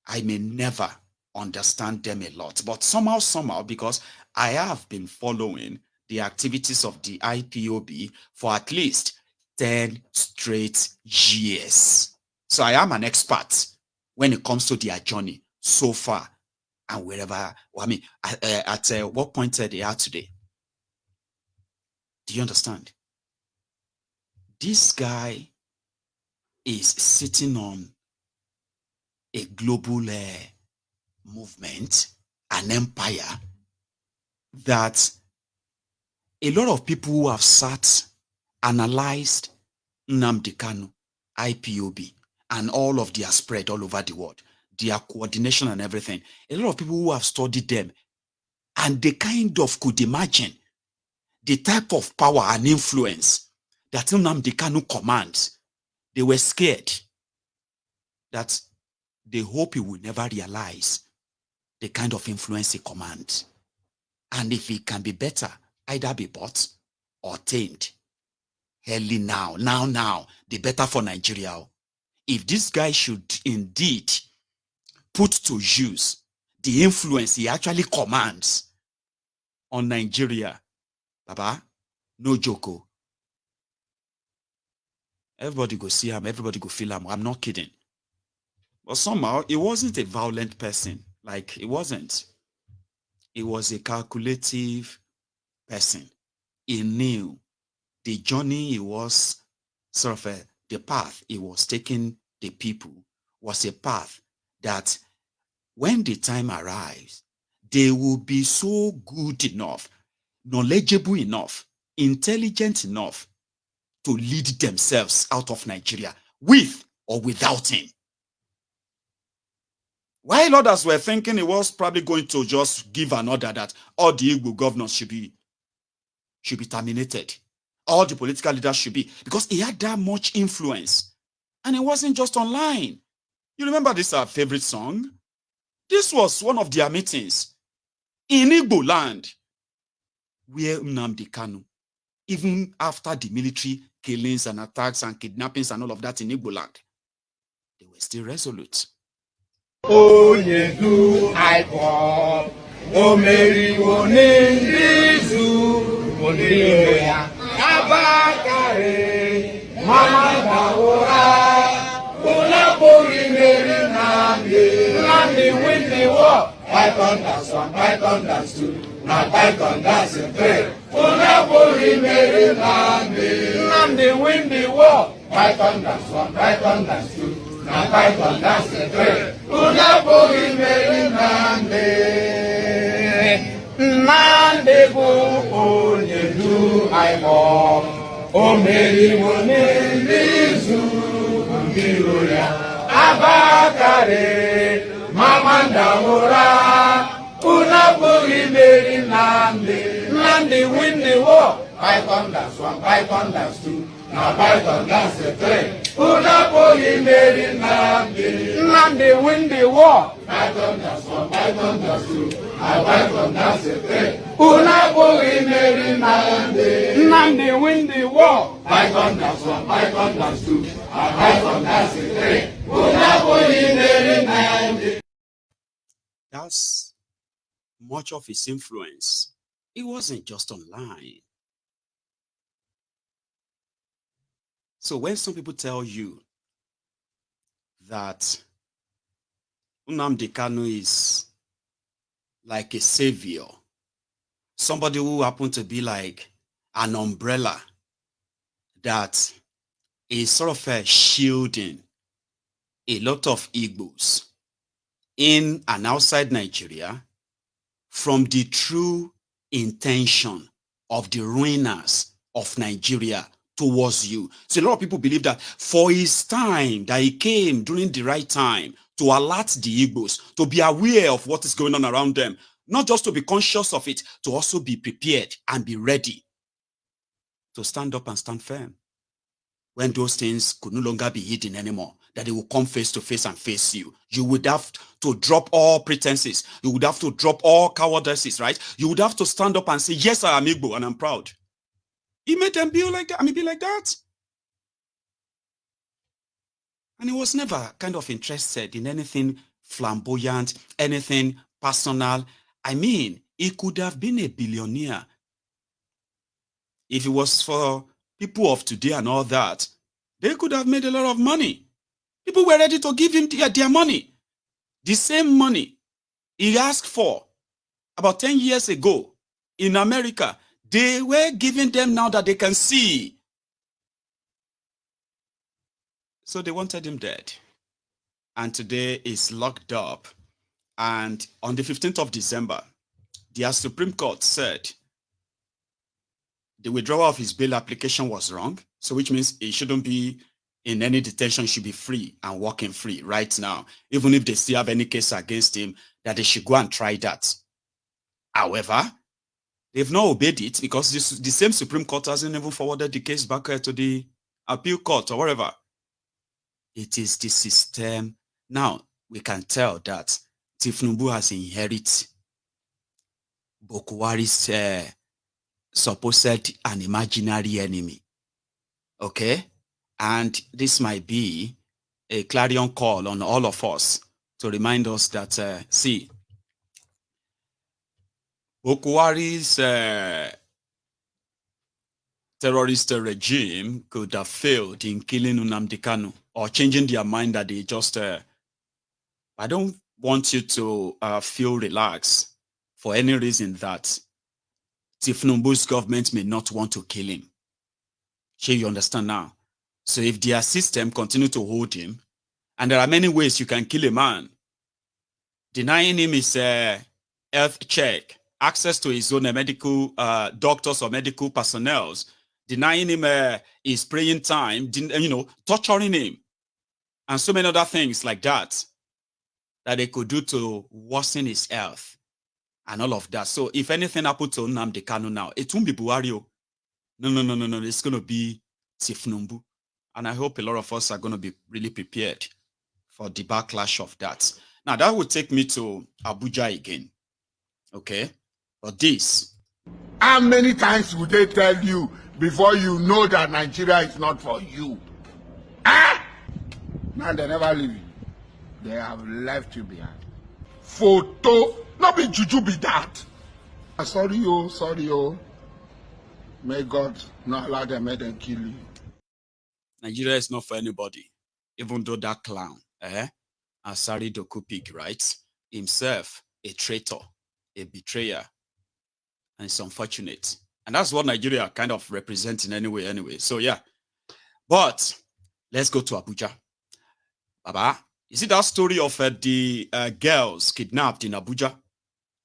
I may never understand them a lot, but somehow, because I have been following the activities of the IPOB for at least 10 straight years. So I am an expert when it comes to their journey so far and wherever, at what point they are today. Do you understand? This guy is sitting on a global movement, an empire that a lot of people who have sat, analyzed Nnamdi Kanu, IPOB, and all of their spread all over the world, their coordination and everything, a lot of people who have studied them, and they kind of could imagine the type of power and influence that Nnamdi Kanu commands. They were scared that they hope he will never realize the kind of influence he commands. And if he can be better, either be bought or tamed. Early now, the better for Nigeria. If this guy should indeed put to use the influence he actually commands on Nigeria, Baba, no joke. Everybody go see him, everybody go feel him. I'm not kidding. But somehow, he wasn't a violent person. Like, he wasn't. He was a calculative person. He knew the journey he was, the path he was taking the people was a path that when the time arrives, they will be so good enough, knowledgeable enough, intelligent enough to lead themselves out of Nigeria with or without him. While others were thinking he was probably going to just give an order that all the Igbo governors should be terminated. All the political leaders should be, because he had that much influence. And it wasn't just online. You remember this our favorite song? This was one of their meetings in Igbo land, where Nnamdi Kanu, even after the military killings and attacks and kidnappings and all of that in Igbo land, they were still resolute. Onye du aịkpọ o meriwo n'izu onye ya abakarị mama dawụra ụlọ pụrụ imeri Nnamdi win the war. Python that's one, Python that's two, now Python that's three. Ụlọ pụrụ imeri Nnamdi win the war. Python that's one, Python that's two, now Python that's three. Nnamdi bụ onye du aịkpọ o meriwo n'izu mbiro ya abakarị mama ndawụra unu abụghị imeri Nnamdi win the war. Python that's one, Python that's two, now Python that's three. Unu abụghị imeri Nnamdi win the war. Python that's one, Python that's two, now Python that's three. Unu abụghị imeri Nnamdi win the war. Python that's one, Python that's two, now Python that's three. Unu abụghị imeri Nnamdi. That's much of his influence. It wasn't just online. So when some people tell you that Nnamdi Kanu is like a savior, somebody who happened to be like an umbrella that is sort of shielding a lot of Igbos in and outside Nigeria from the true intention of the ruiners of Nigeria towards you. So a lot of people believe that for his time, that he came during the right time to alert the Igbos, to be aware of what is going on around them, not just to be conscious of it, to also be prepared and be ready to stand up and stand firm when those things could no longer be hidden anymore, that they will come face to face and face you. You would have to drop all pretenses. You would have to drop all cowardices, right? You would have to stand up and say, yes, I am Igbo and I'm proud. He made them be like that. I mean, be like that. And he was never kind of interested in anything flamboyant, anything personal. I mean, he could have been a billionaire if it was for people of today and all that. They could have made a lot of money. People were ready to give him their money. The same money he asked for about 10 years ago in America, they were giving them now that they can see. So they wanted him dead. And today is locked up. And on the 15th of December, the Supreme Court said the withdrawal of his bail application was wrong. So which means he shouldn't be in any detention, should be free and walking free right now. Even if they still have any case against him, that they should go and try that. However, they've not obeyed it because the same Supreme Court hasn't even forwarded the case back to the appeal court or whatever. It is the system. Now, we can tell that Tifnubu has inherited Bokwari's supposed an imaginary enemy. Okay? And this might be a clarion call on all of us to remind us that, see, Bokwari's terrorist regime could have failed in killing Nnamdi Kanu or changing their mind that they just, I don't want you to feel relaxed for any reason that Tifnubu's government may not want to kill him. Sure, you understand now? So if their system continue to hold him, and there are many ways you can kill a man, denying him his health check, access to his own medical doctors or medical personnel, denying him his praying time, torturing him, and so many other things like that they could do to worsen his health and all of that. So if anything happened to Nnamdi Kanu now, it won't be Buhari. No. It's going to be Tifnubu. And I hope a lot of us are going to be really prepared for the backlash of that. Now, that would take me to Abuja again. Okay? But this. How many times would they tell you before you know that Nigeria is not for you? Ah! Now they never leave you. They have left you behind. Photo. Not be juju be that. Sorry, oh. May God not allow them, make them kill you. Nigeria is not for anybody. Even though that clown, Asari Dokupik, right? Himself, a traitor, a betrayer. And it's unfortunate. And that's what Nigeria kind of represents in any way anyway. So yeah. But let's go to Abuja. Baba, you see that story of the girls kidnapped in Abuja?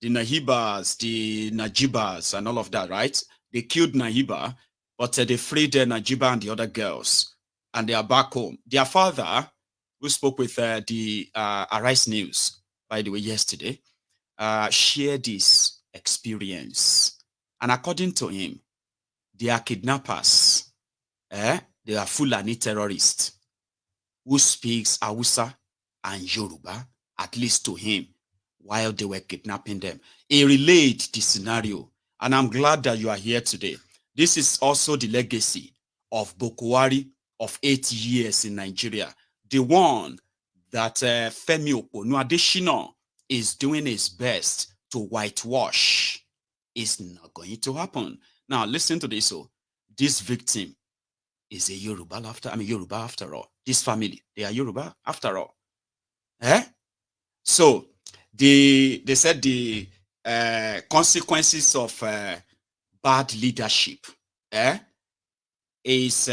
The Nahibas, the Najibas, and all of that, right? They killed Nahiba, but they freed Najiba and the other girls. And they are back home. Their father, who spoke with the Arise News, by the way, yesterday, shared this experience. And according to him, they are kidnappers. They are Fulani terrorists who speaks Hausa and Yoruba, at least to him, while they were kidnapping them. He relayed the scenario, and I'm glad that you are here today. This is also the legacy of Bokwari of 8 years in Nigeria. The one that Femi Oponu-Adeshina is doing his best to whitewash. Is not going to happen. Now, listen to this. So, this victim is a Yoruba after all. This family, they are Yoruba after all. So, they said the consequences of bad leadership is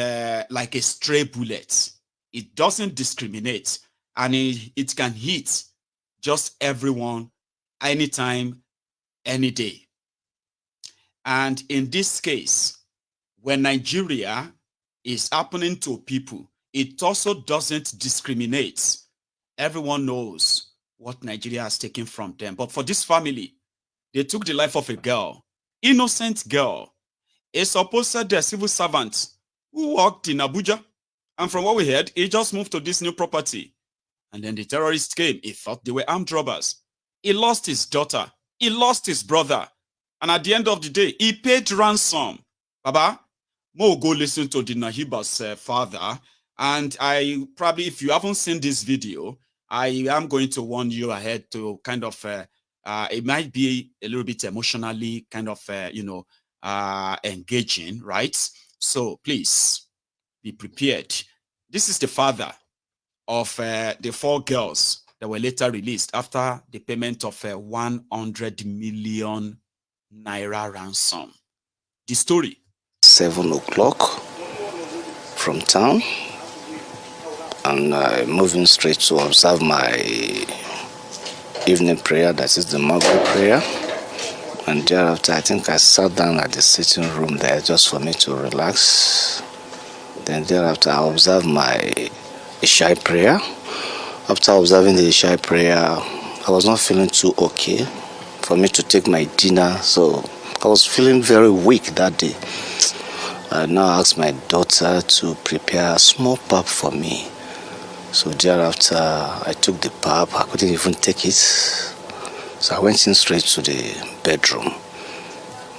like a stray bullet. It doesn't discriminate, and it can hit just everyone, anytime, any day. And in this case, when Nigeria is happening to people, it also doesn't discriminate. Everyone knows what Nigeria has taken from them. But for this family, they took the life of a girl, innocent girl, a supposed civil servant who worked in Abuja. And from what we heard, he just moved to this new property. And then the terrorists came. He thought they were armed robbers. He lost his daughter. He lost his brother. And at the end of the day, he paid ransom. Baba, Mo, go listen to the Nahiba's father. And I probably, if you haven't seen this video, I am going to warn you ahead to kind of, it might be a little bit emotionally kind of, engaging, right? So please be prepared. This is the father of the 4 girls that were later released after the payment of 100 million naira ransom. The story. 7 o'clock from town. and moving straight to observe my evening prayer, that is the Maghrib prayer. And thereafter, I think I sat down at the sitting room there just for me to relax. Then thereafter, I observed my Isha prayer. After observing the Isha prayer, I was not feeling too okay for me to take my dinner, so I was feeling very weak that day. I now asked my daughter to prepare a small pap for me. So thereafter, I took the pap. I couldn't even take it. So I went in straight to the bedroom.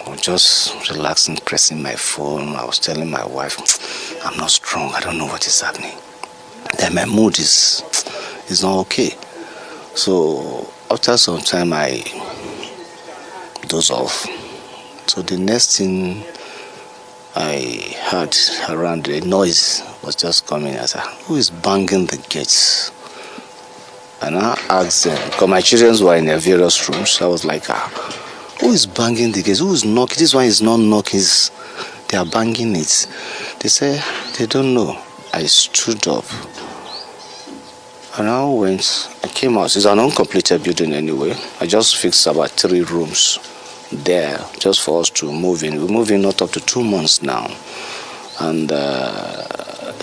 I was just relaxing, pressing my phone. I was telling my wife, I'm not strong. I don't know what is happening. Then my mood is not okay. So after some time, I dozed off. So the next thing I heard around, the noise was just coming. I said, who is banging the gates? And I asked them, because my children were in their various rooms. I was like, who is banging the gates? Who is knocking? This one is not knocking, they are banging it. They said, they don't know. I stood up. And I came out. It's an uncompleted building anyway. I just fixed about 3 rooms there just for us to move in. We're moving not up to 2 months now. And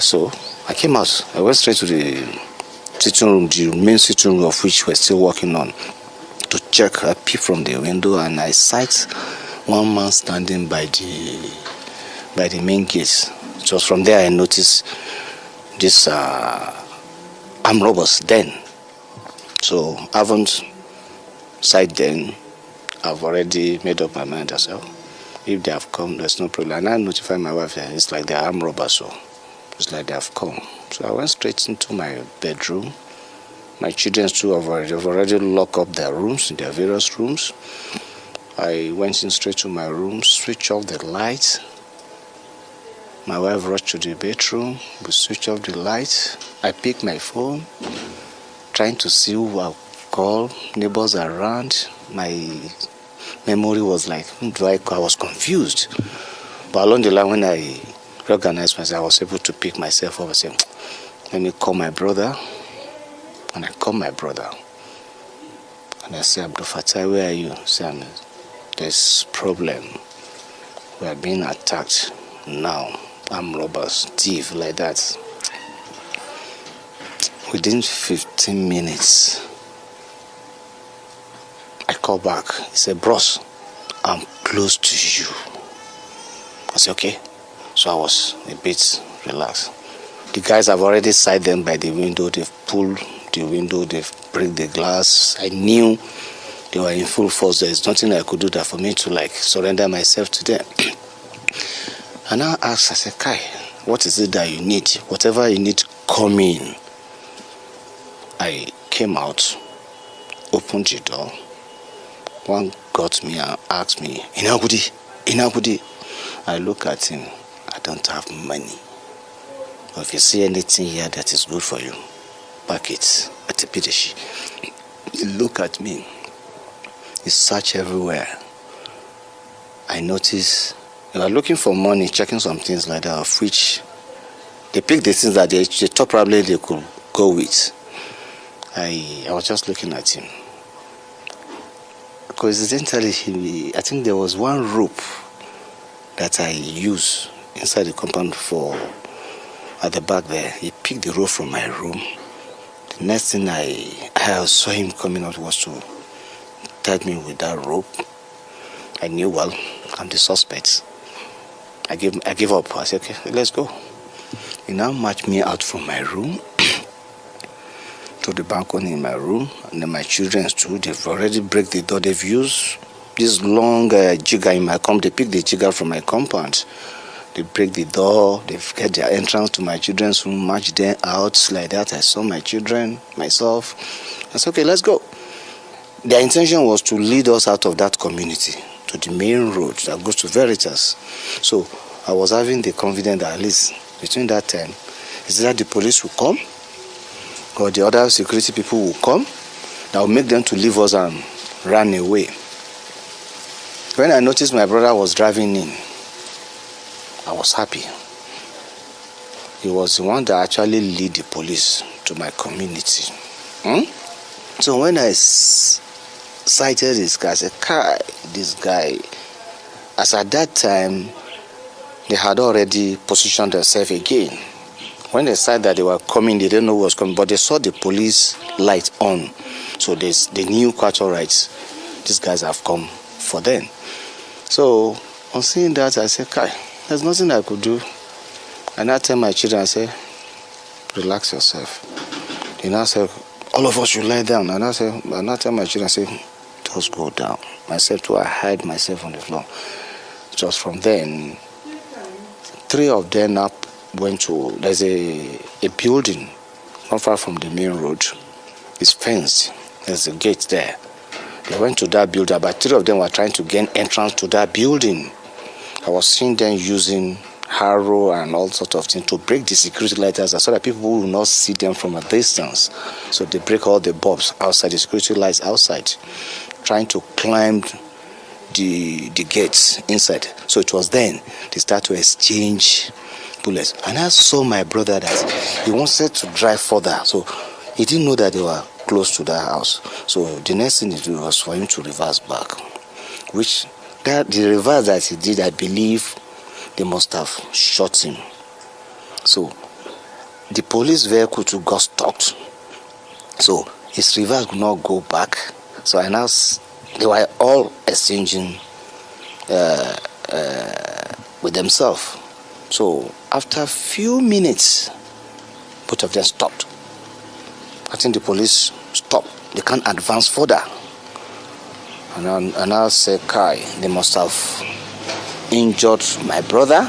so I came out. I went straight to the sitting room, the main sitting room of which we're still working on, to check. I peep from the window and I sight one man standing by the main gate. Just from there I noticed this armed robbers then. So I haven't sight then. I've already made up my mind as well. If they have come, there's no problem. And I notify my wife that it's like they're armed robbers, so it's like they have come. So I went straight into my bedroom. My children too have already locked up their rooms, in their various rooms. I went in straight to my room, switched off the lights. My wife rushed to the bedroom, we switched off the lights. I picked my phone, trying to see who I call, neighbors around. My memory was like, who do I call? I was confused. But along the line, when I reorganized myself, I was able to pick myself up and say, let me call my brother. And I called my brother. And I said, Abdul Fattah, where are you? I said, there's problem. We are being attacked now. I'm robbers, thief, like that. Within 15 minutes, I called back. He said, bros, I'm close to you. I said, okay. So I was a bit relaxed. The guys have already sighted them by the window. They've pulled the window, they've break the glass. I knew they were in full force. There's nothing I could do that for me to surrender myself to them. And I asked, I said, Kai, what is it that you need? Whatever you need, come in. I came out, opened the door. One got me and asked me, Inagudi. I look at him, I don't have money. But if you see anything here that is good for you, pack it at a Pideshi. He look at me. He search everywhere. I notice they were looking for money, checking some things like that, of which they picked the things that they thought probably they could go with. I was just looking at him. Coincidentally, I think there was one rope that I use inside the compound at the back there. He picked the rope from my room. The next thing I saw him coming out was to tie me with that rope. I knew, well, I'm the suspect. I gave up. I said, okay, let's go. He now marched me out from my room to the balcony in my room, and then my children too. They've already break the door. They've used this long jigger in my compound. They pick the jigger from my compound. They break the door. They've get their entrance to my children's room, march them out like that. I saw my children, myself. I said, okay, let's go. Their intention was to lead us out of that community to the main road that goes to Veritas. So I was having the confidence that at least between that time, is that the police will come or the other security people will come that will make them to leave us and run away. When I noticed my brother was driving in, I was happy. He was the one that actually lead the police to my community. So when I sighted this guy, I said, Kai, this guy, as at that time, they had already positioned themselves again. When they said that they were coming, they didn't know who was coming, but they saw the police light on. So they knew quite all right, these guys have come for them. So on seeing that, I said, Kai, there's nothing I could do. And I tell my children, I say, relax yourself. You know, I said, all of us should lie down. And I tell my children, I say, just go down. Myself too, I hide myself on the floor. Just from then, 3 of them up went to, there's a building not far from the main road. It's fenced. There's a gate there. They went to that building. About 3 of them were trying to gain entrance to that building. I was seeing them using harrow and all sorts of things to break the security lights so that people will not see them from a distance. So they break all the bulbs outside, the security lights outside, trying to climb the gates inside. So it was then they start to exchange bullets. And I saw my brother that he wanted to drive further. So he didn't know that they were close to that house. So the next thing he did was for him to reverse back, which the reverse that he did, I believe they must have shot him. So the police vehicle too got stopped. So his reverse could not go back. So they were all exchanging with themselves. So after a few minutes, both of them stopped. I think the police stopped. They can't advance further. And I said, Kai, they must have injured my brother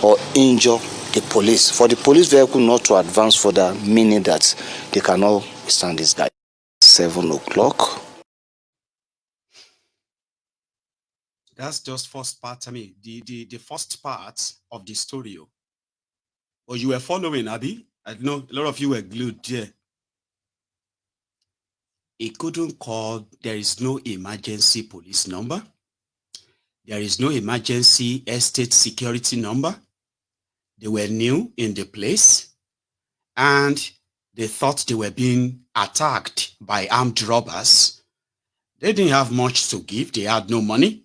or injured the police. For the police vehicle not to advance further, meaning that they cannot withstand this guy. 7 o'clock. That's just first part. I mean, the first part of the story. Or you were following, Abby? I know a lot of you were glued there. He couldn't call. There is no emergency police number. There is no emergency estate security number. They were new in the place and they thought they were being attacked by armed robbers. They didn't have much to give. They had no money,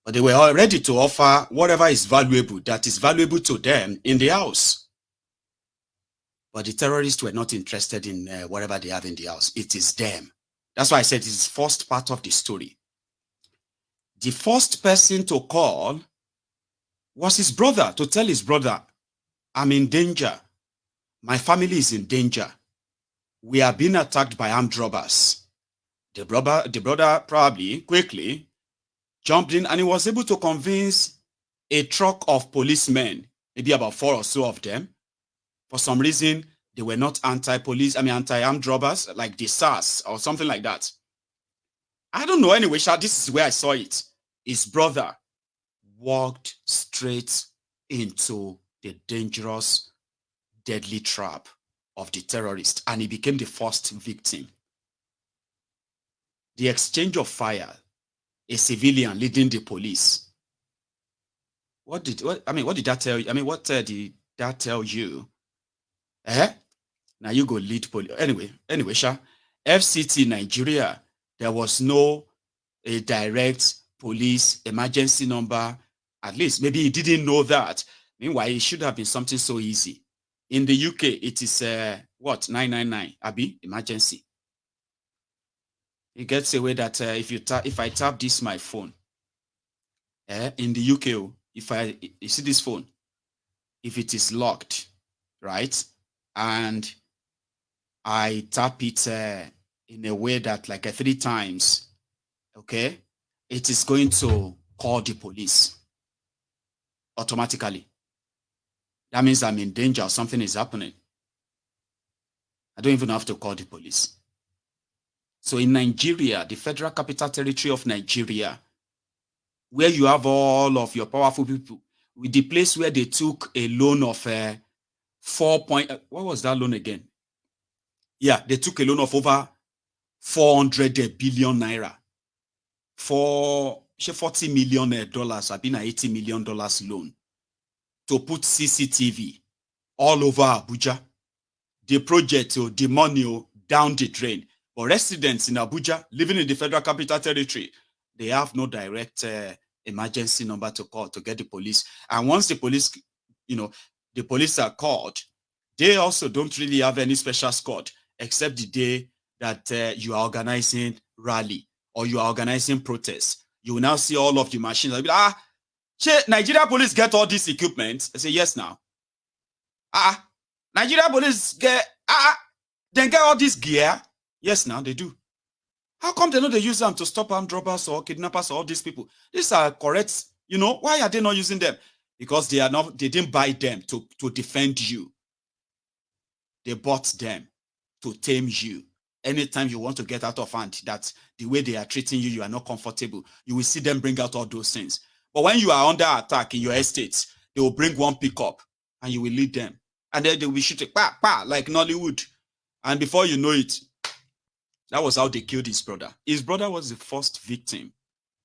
but they were all ready to offer whatever is valuable, that is valuable to them in the house. But the terrorists were not interested in whatever they have in the house. It is them. That's why I said it's the first part of the story. The first person to call was his brother, to tell his brother, I'm in danger. My family is in danger. We are being attacked by armed robbers. The brother probably quickly jumped in and he was able to convince a truck of policemen, maybe about 4 or so of them. For some reason, they were not anti-armed robbers, like the SARS or something like that. I don't know. Anyway, this is where I saw it. His brother walked straight into the dangerous, deadly trap of the terrorist, and he became the first victim. The exchange of fire, a civilian leading the police. What did that tell you? What did that tell you? Now you go lead police. Anyway, FCT Nigeria, there was no a direct police emergency number. At least maybe he didn't know that. Meanwhile, it should have been something so easy. In the UK, it is 999, Abi, emergency. It gets away that if I tap this my phone, in the UK, you see this phone, if it is locked, right, and I tap it in a way that like 3 times, okay, it is going to call the police automatically. That means I'm in danger or something is happening. I don't even have to call the police. So in Nigeria, the Federal Capital Territory of Nigeria, where you have all of your powerful people, with the place where they took a loan of what was that loan again? Yeah, they took a loan of over 400 billion naira for $40 million, I've been an $80 million loan to put CCTV all over Abuja. The project, the money down the drain. But residents in Abuja, living in the Federal Capital Territory, they have no direct emergency number to call to get the police. And once the police, the police are called, they also don't really have any special squad except the day that you are organizing rally or you are organizing protests. You will now see all of the machines. I'll be like, Nigeria police get all this equipment. I say, yes, now. Nigeria police get, then get all this gear. Yes, now they do. How come they use them to stop armed robbers or kidnappers or all these people? These are correct. Why are they not using them? Because they didn't buy them to defend you. They bought them to tame you. Anytime you want to get out of hand, that the way they are treating you, you are not comfortable. You will see them bring out all those things. But when you are under attack in your estates, they will bring one pickup and you will lead them. And then they will shoot it, like Nollywood. And before you know it, that was how they killed his brother. His brother was the first victim.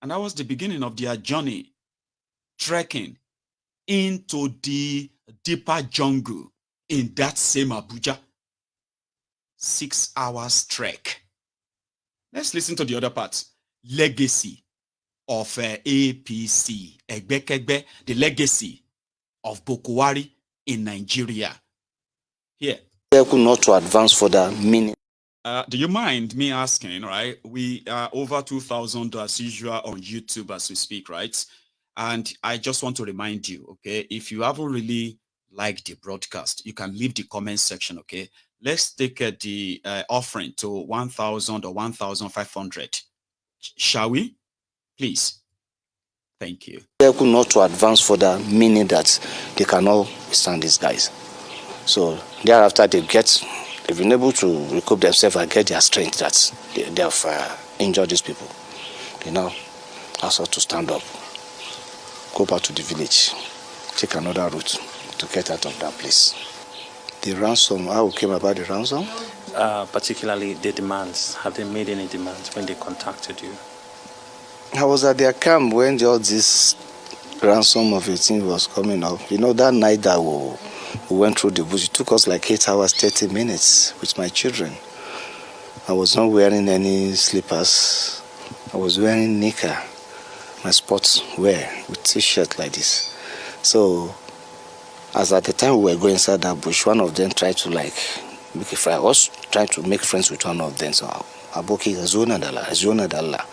And that was the beginning of their journey, trekking into the deeper jungle in that same Abuja. 6 hours trek. Let's listen to the other part. Legacy of APC. Egbekegbe, the legacy of Boko Haram in Nigeria. Here. Not to advance for the minute. Do you mind me asking, right? We are over 2,000 as usual on YouTube as we speak, right? And I just want to remind you, okay, if you haven't really liked the broadcast, you can leave the comment section, okay? Let's take the offering to 1,000 or 1,500. Shall we? Please. Thank you. Not to advance for the meaning that they cannot stand these guys. So thereafter they've been able to recoup themselves and get their strength that they have injured these people. They now ask us to stand up, go back to the village, take another route to get out of that place. The ransom, how came about the ransom? Particularly the demands. Have they made any demands when they contacted you? I was at their camp when all this ransom of a thing was coming up. That night that we went through the bush, it took us like 8 hours, 30 minutes with my children. I was not wearing any slippers. I was wearing knicker, my sports wear with t-shirt like this. So, as at the time we were going inside that bush, one of them tried to make a friend. I was trying to make friends with one of them. So, Aboki, Zona Dalla.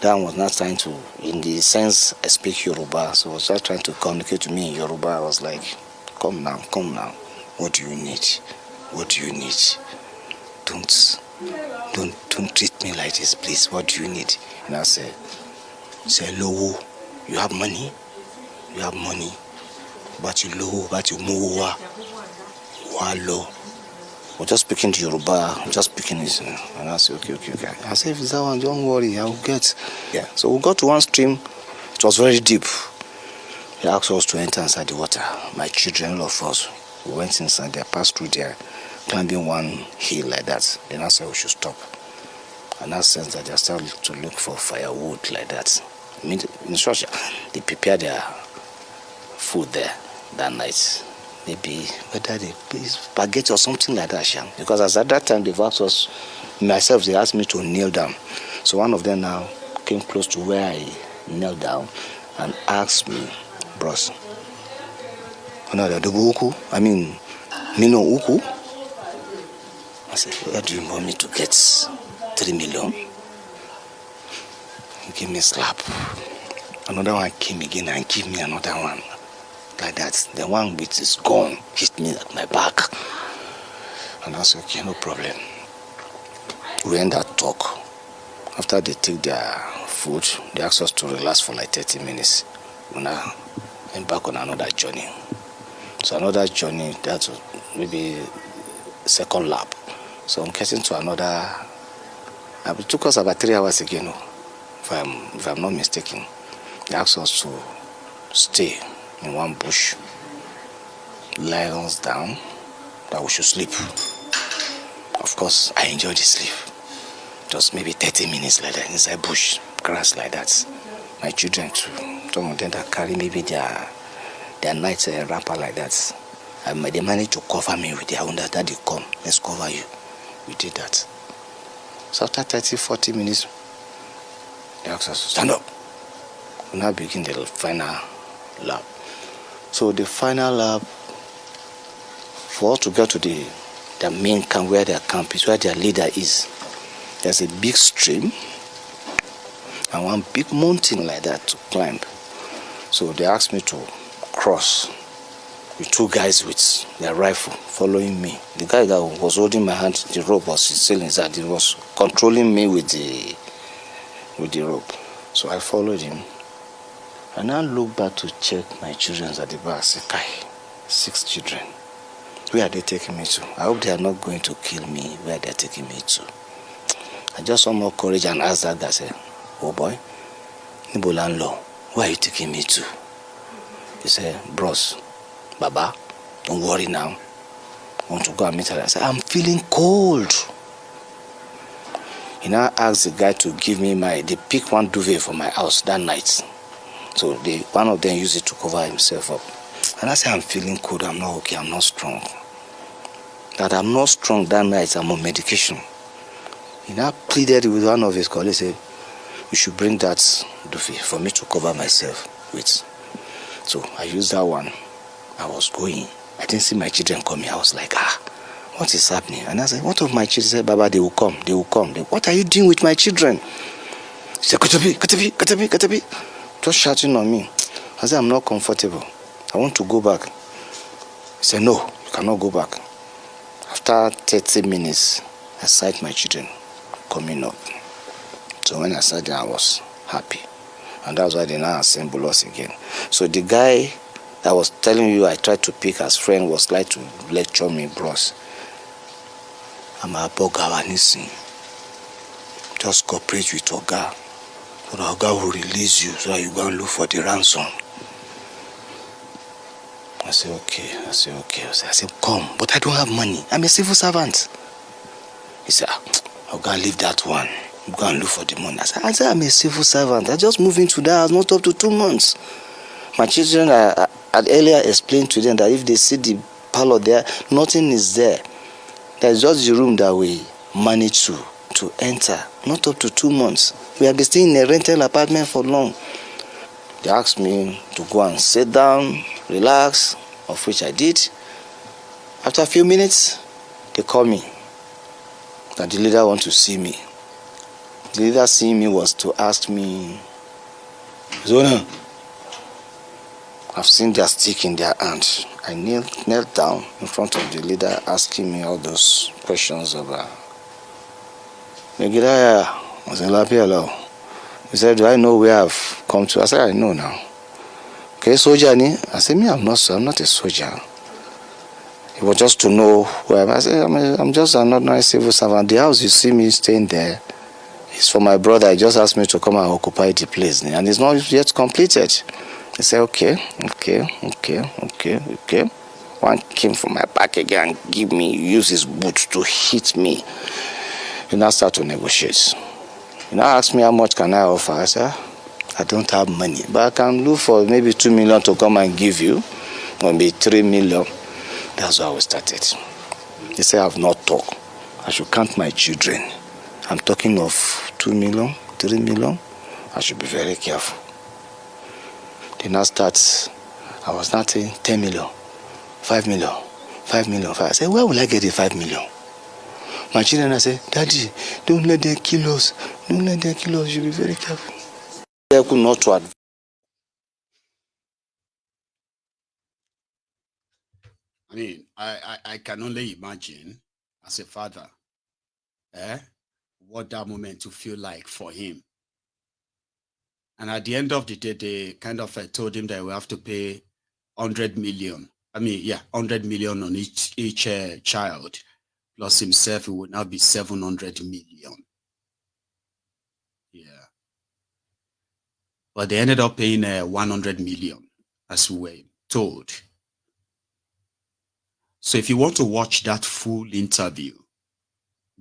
That one was not trying to, in the sense, I speak Yoruba. So, I was just trying to communicate to me in Yoruba. I was like, come now. What do you need? What do you need? Don't treat me like this, please. What do you need? And I said, Lowo, you have money? You have money. But you low, but you move. Wallow. We're just speaking to Yoruba. I'm just speaking this. And I said, okay. I said, if it's that one, don't worry, I'll get. Yeah. So we got to one stream. It was very deep. He asked us to enter inside the water. My children, all of us, we went inside there, passed through there, climbing one hill like that. Then I said we should stop. And I sensed that they started to look for firewood like that. I mean, in short, they prepared their food there that night. Maybe whether they spaghetti or something like that, Sham. Because as at that time they've asked us, myself, they asked me to kneel down. So one of them now came close to where I knelt down and asked me, bros, I mean, Mino Uku? I said, where do you want me to get 3 million? He gave me a slap. Another one came again and gave me another one. Like that. The one with his gun hit me at my back. And I said, okay, no problem. We end that talk. After they take their food, they asked us to relax for like 30 minutes. We now went back on another journey. So another journey, that's maybe second lap. So I'm getting to another. It took us about 3 hours again, if I'm not mistaken. They asked us to stay in one bush, lie us down, that we should sleep. Of course, I enjoyed the sleep. Just maybe 30 minutes like that, inside bush, grass like that. My children too, some of them that carry maybe their night wrapper like that. They managed to cover me with their own. Daddy, come, let's cover you. We did that. So after 30, 40 minutes, they asked us to stand up. We now begin the final lap. So the final lap, for us to get to the main camp, where their camp is, where their leader is, there's a big stream and one big mountain like that to climb. So they asked me to cross with two guys with their rifle following me. The guy that was holding my hand, the rope was still inside. He was controlling me with the rope. So I followed him. And I looked back to check my children at the back. I said, Kai, 6 children. Where are they taking me to? I hope they are not going to kill me where they are taking me to. I just saw more courage and asked that guy, I said, oh boy, Nibolanlo, where are you taking me to? He said, bros, Baba, don't worry now. I want to go and meet her. I said, I'm feeling cold. He now asked the guy to give me they picked one duvet for my house that night. So one of them used it to cover himself up. And I said, I'm feeling cold, I'm not okay, I'm not strong. That I'm not strong that night, I'm on medication. He now pleaded with one of his colleagues, said, you should bring that duvet for me to cover myself with. So I used that one. I was going. I didn't see my children coming. I was like, what is happening? And I said, what of my children? He said, Baba, they will come. They will come. What are you doing with my children? He said, Katabi. Just shouting on me. I said, I'm not comfortable. I want to go back. He said, no, you cannot go back. After 30 minutes, I sight my children coming up. So when I sat there, I was happy. And that's why they now assemble us again. So the guy that was telling you I tried to pick as friend was like to lecture me, bros. I'm a Bogawanisi. Just cooperate with Oga. So Oga will release you so that you go and look for the ransom. I said, okay. I said, come, but I don't have money. I'm a civil servant. He said, I'll go and leave that one. Go and look for the money. I said, I'm a civil servant. I just moved into that house not up to 2 months. My children, I had earlier explained to them that if they see the parlor there, nothing is there. There's just the room that we managed to enter. Not up to 2 months. We have been staying in a rental apartment for long. They asked me to go and sit down, relax, of which I did. After a few minutes, they called me that the leader wants to see me. The leader seeing me was to ask me, Zona, I've seen their stick in their hand. I knelt down in front of the leader asking me all those questions about Megidaya. I said, Lapialo. He said, do I know where I've come to? I said, I know now. Okay, soldier ni? I said, me, I'm not a soldier. It was just to know where I said, I'm just an ordinary civil servant. The house you see me staying there is for my brother. He just asked me to come and occupy the place. And it's not yet completed. He said, okay. One came from my back again and use his boots to hit me. He now started to negotiate. He now asked me how much can I offer. I said, I don't have money, but I can look for maybe 2 million to come and give you, or maybe 3 million. That's how we started. He said, I have not talked. I should count my children. I'm talking of 2 million, 3 million. I should be very careful. They now start, I was not saying 10 million, 5 million, 5 million. I said, where will I get the 5 million? My children, I said, Daddy, don't let them kill us. Don't let them kill us. You be very careful. They could not to advance. I mean, I can only imagine as a father, what that moment to feel like for him. And at the end of the day, they kind of told him that we have to pay 100 million. 100 million on each child. Plus himself, it would now be 700 million. Yeah. But they ended up paying 100 million, as we were told. So if you want to watch that full interview,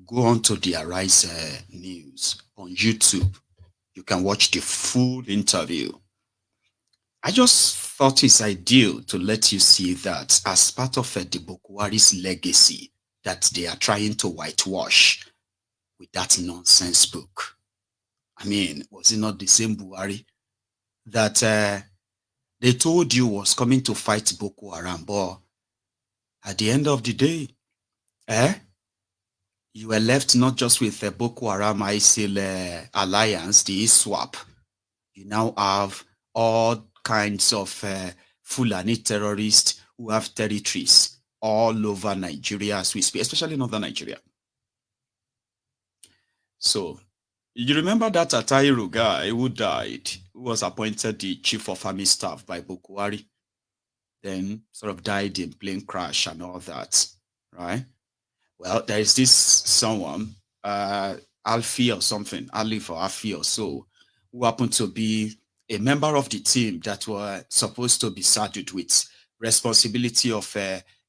go on to the Arise News on YouTube. You can watch the full interview. I just thought it's ideal to let you see that as part of the Boko Haram's legacy that they are trying to whitewash with that nonsense book. I mean, was it not the same Buhari that they told you was coming to fight Boko Haram, but at the end of the day, you were left not just with the Boko Haram ISIL alliance, the ISWAP. You now have all kinds of Fulani terrorists who have territories all over Nigeria as we speak, especially northern Nigeria. So, you remember that Atairu guy who died, who was appointed the chief of army staff by Boko Haram, then sort of died in plane crash and all that, right? Well, there is this someone, Alfie or something, Alif or Alfie or so, who happened to be a member of the team that were supposed to be saddled with responsibility of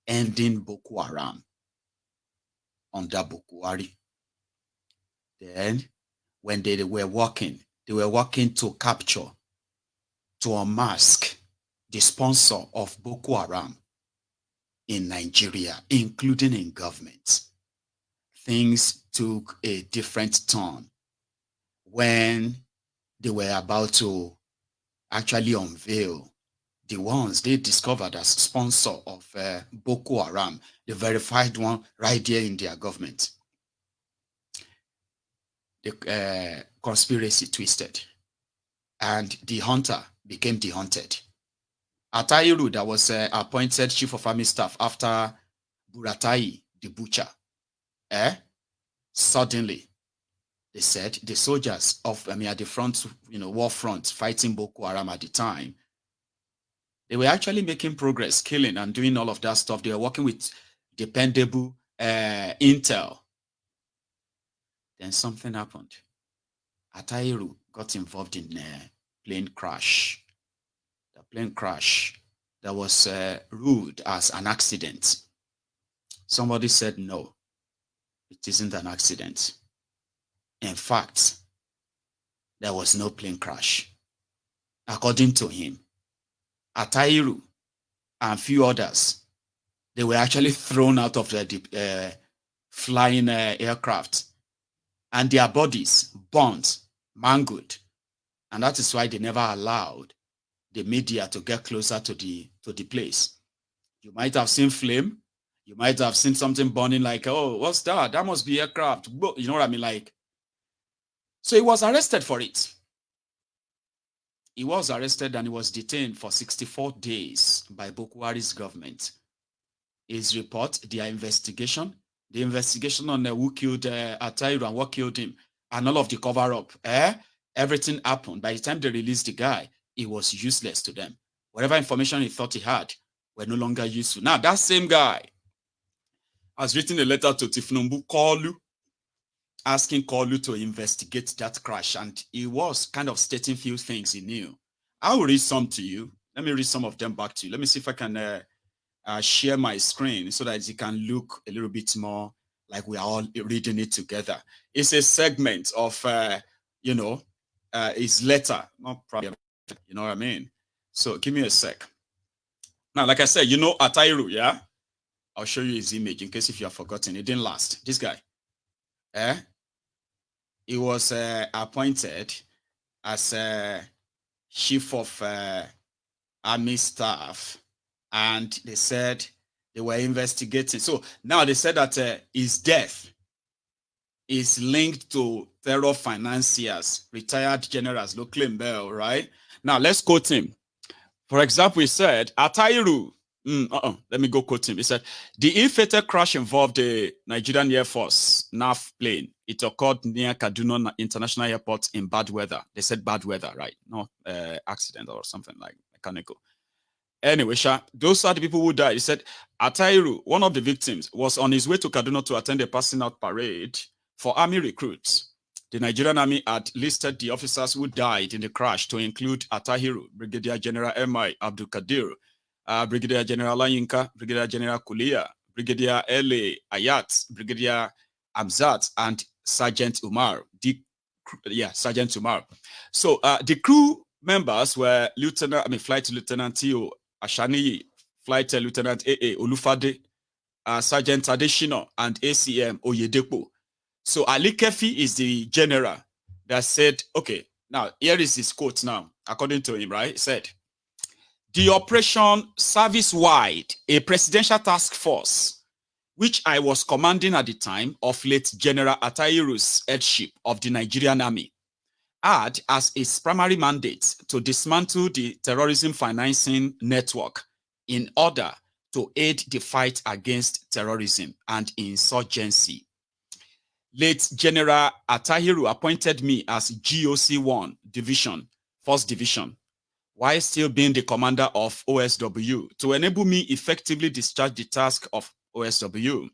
ending Boko Haram under Boko Haram. Then, when they were working to capture, to unmask the sponsor of Boko Haram in Nigeria, including in government. Things took a different turn when they were about to actually unveil the ones they discovered as sponsor of Boko Haram, the verified one right there in their government. The conspiracy twisted, and the hunter became the hunted. Atairu, that was appointed chief of army staff after Buratai, the butcher, suddenly, they said the soldiers of, at the front, war front, fighting Boko Haram at the time, they were actually making progress, killing and doing all of that stuff. They were working with dependable intel. Then something happened. Atairu got involved in a plane crash. The plane crash that was ruled as an accident. Somebody said, no, it isn't an accident. In fact, there was no plane crash. According to him, Atairu and few others, they were actually thrown out of the flying aircraft, and their bodies burnt, mangled. And that is why they never allowed the media to get closer to the place. You might have seen flame. You might have seen something burning, like, oh, what's that? That must be aircraft. You know what I mean? Like, so he was arrested for it. He was arrested and he was detained for 64 days by Boko Haram's government. His report, their investigation, the investigation on who killed Atairu and what killed him, and all of the cover-up, everything happened. By the time they released the guy, he was useless to them. Whatever information he thought he had were no longer useful. Now, that same guy has written a letter to Tifnumbu Kolu, asking Kolu to investigate that crash, and he was kind of stating few things he knew. I will read some to you. Let me read some of them back to you. Let me see if I can share my screen so that it can look a little bit more like we are all reading it together. It's a segment of, his letter, not problem, you know what I mean? So give me a sec. Now, like I said, Atairu, yeah? I'll show you his image in case if you have forgotten. It didn't last. This guy, he was appointed as chief of army staff, and they said they were investigating. So now they said that his death is linked to terror financiers, retired generals, Locklin Bell, right? Now let's quote him. For example, he said, Atairu, let me go quote him. He said, the ill-fated crash involved the Nigerian Air Force NAF plane. It occurred near Kaduna International Airport in bad weather. They said bad weather, right? Not accident or something like mechanical. Anyway, those are the people who died. He said, Atairu, one of the victims, was on his way to Kaduna to attend a passing out parade for army recruits. The Nigerian Army had listed the officers who died in the crash to include Atairu, Brigadier General M.I. Abdul Kadir, Brigadier General Alayinka, Brigadier General Kulia, Brigadier L.A. Ayat, Brigadier Amzat, and Sergeant Umar. Sergeant Umar. So the crew Members were Flight Lieutenant Tio Ashani, Flight Lieutenant AA Olufade, Sergeant Adeshino, and ACM Oyedepo. So Ali Kefi is the general that said, okay, now here is his quote now, according to him, right? He said, the operation service-wide, a presidential task force, which I was commanding at the time of late General Atahiru's headship of the Nigerian Army, had as its primary mandate to dismantle the terrorism financing network in order to aid the fight against terrorism and insurgency. Late General Atahiru appointed me as GOC 1 Division, 1st Division, while still being the commander of OSW, to enable me effectively discharge the task of OSW.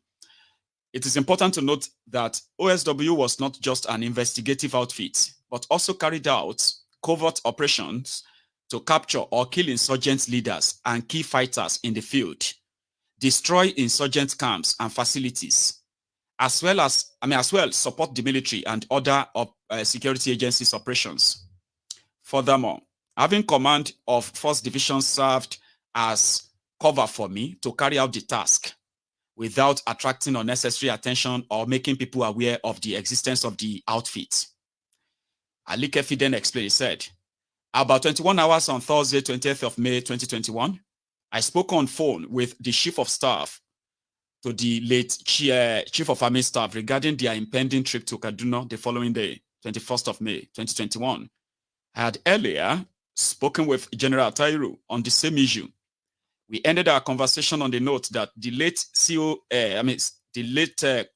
It is important to note that OSW was not just an investigative outfit, but also carried out covert operations to capture or kill insurgent leaders and key fighters in the field, destroy insurgent camps and facilities, as well support the military and other security agencies' operations. Furthermore, having command of 1st Division served as cover for me to carry out the task without attracting unnecessary attention or making people aware of the existence of the outfit. Ali Kefi then explained, he said, about 21 hours on Thursday, 20th of May, 2021, I spoke on phone with the Chief of Staff to the late Chief of Army Staff regarding their impending trip to Kaduna the following day, 21st of May, 2021. I had earlier spoken with General Atahiru on the same issue. We ended our conversation on the note that the late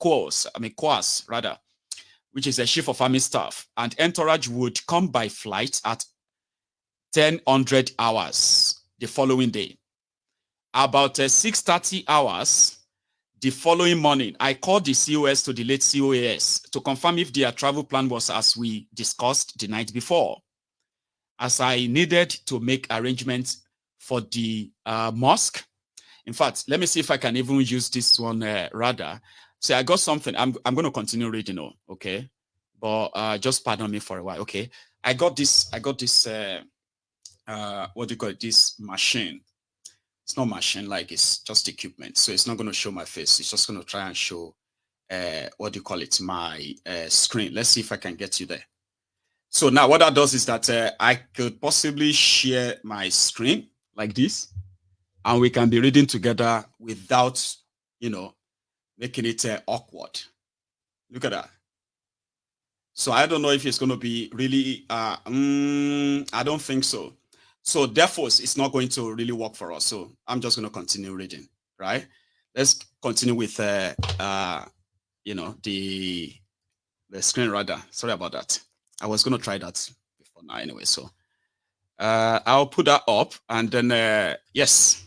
Kwas, which is the Chief of Army Staff, and entourage would come by flight at 10:00 hours the following day. About 6:30 hours the following morning, I called the COS to the late COAS to confirm if their travel plan was as we discussed the night before, as I needed to make arrangements for the mosque. In fact, let me see if I can even use this one rather. So I got something. I'm going to continue reading, okay? But just pardon me for a while, okay? I got this, what do you call it? This machine. It's not machine, like it's just equipment. So it's not going to show my face. It's just going to try and show, my screen. Let's see if I can get you there. So now what that does is that I could possibly share my screen like this, and we can be reading together without, making it awkward. Look at that. So I don't know if it's going to be really, I don't think so. So therefore, it's not going to really work for us. So I'm just going to continue reading, right? Let's continue with, the screen rather. Sorry about that. I was going to try that before now anyway. So I'll put that up and then, yes.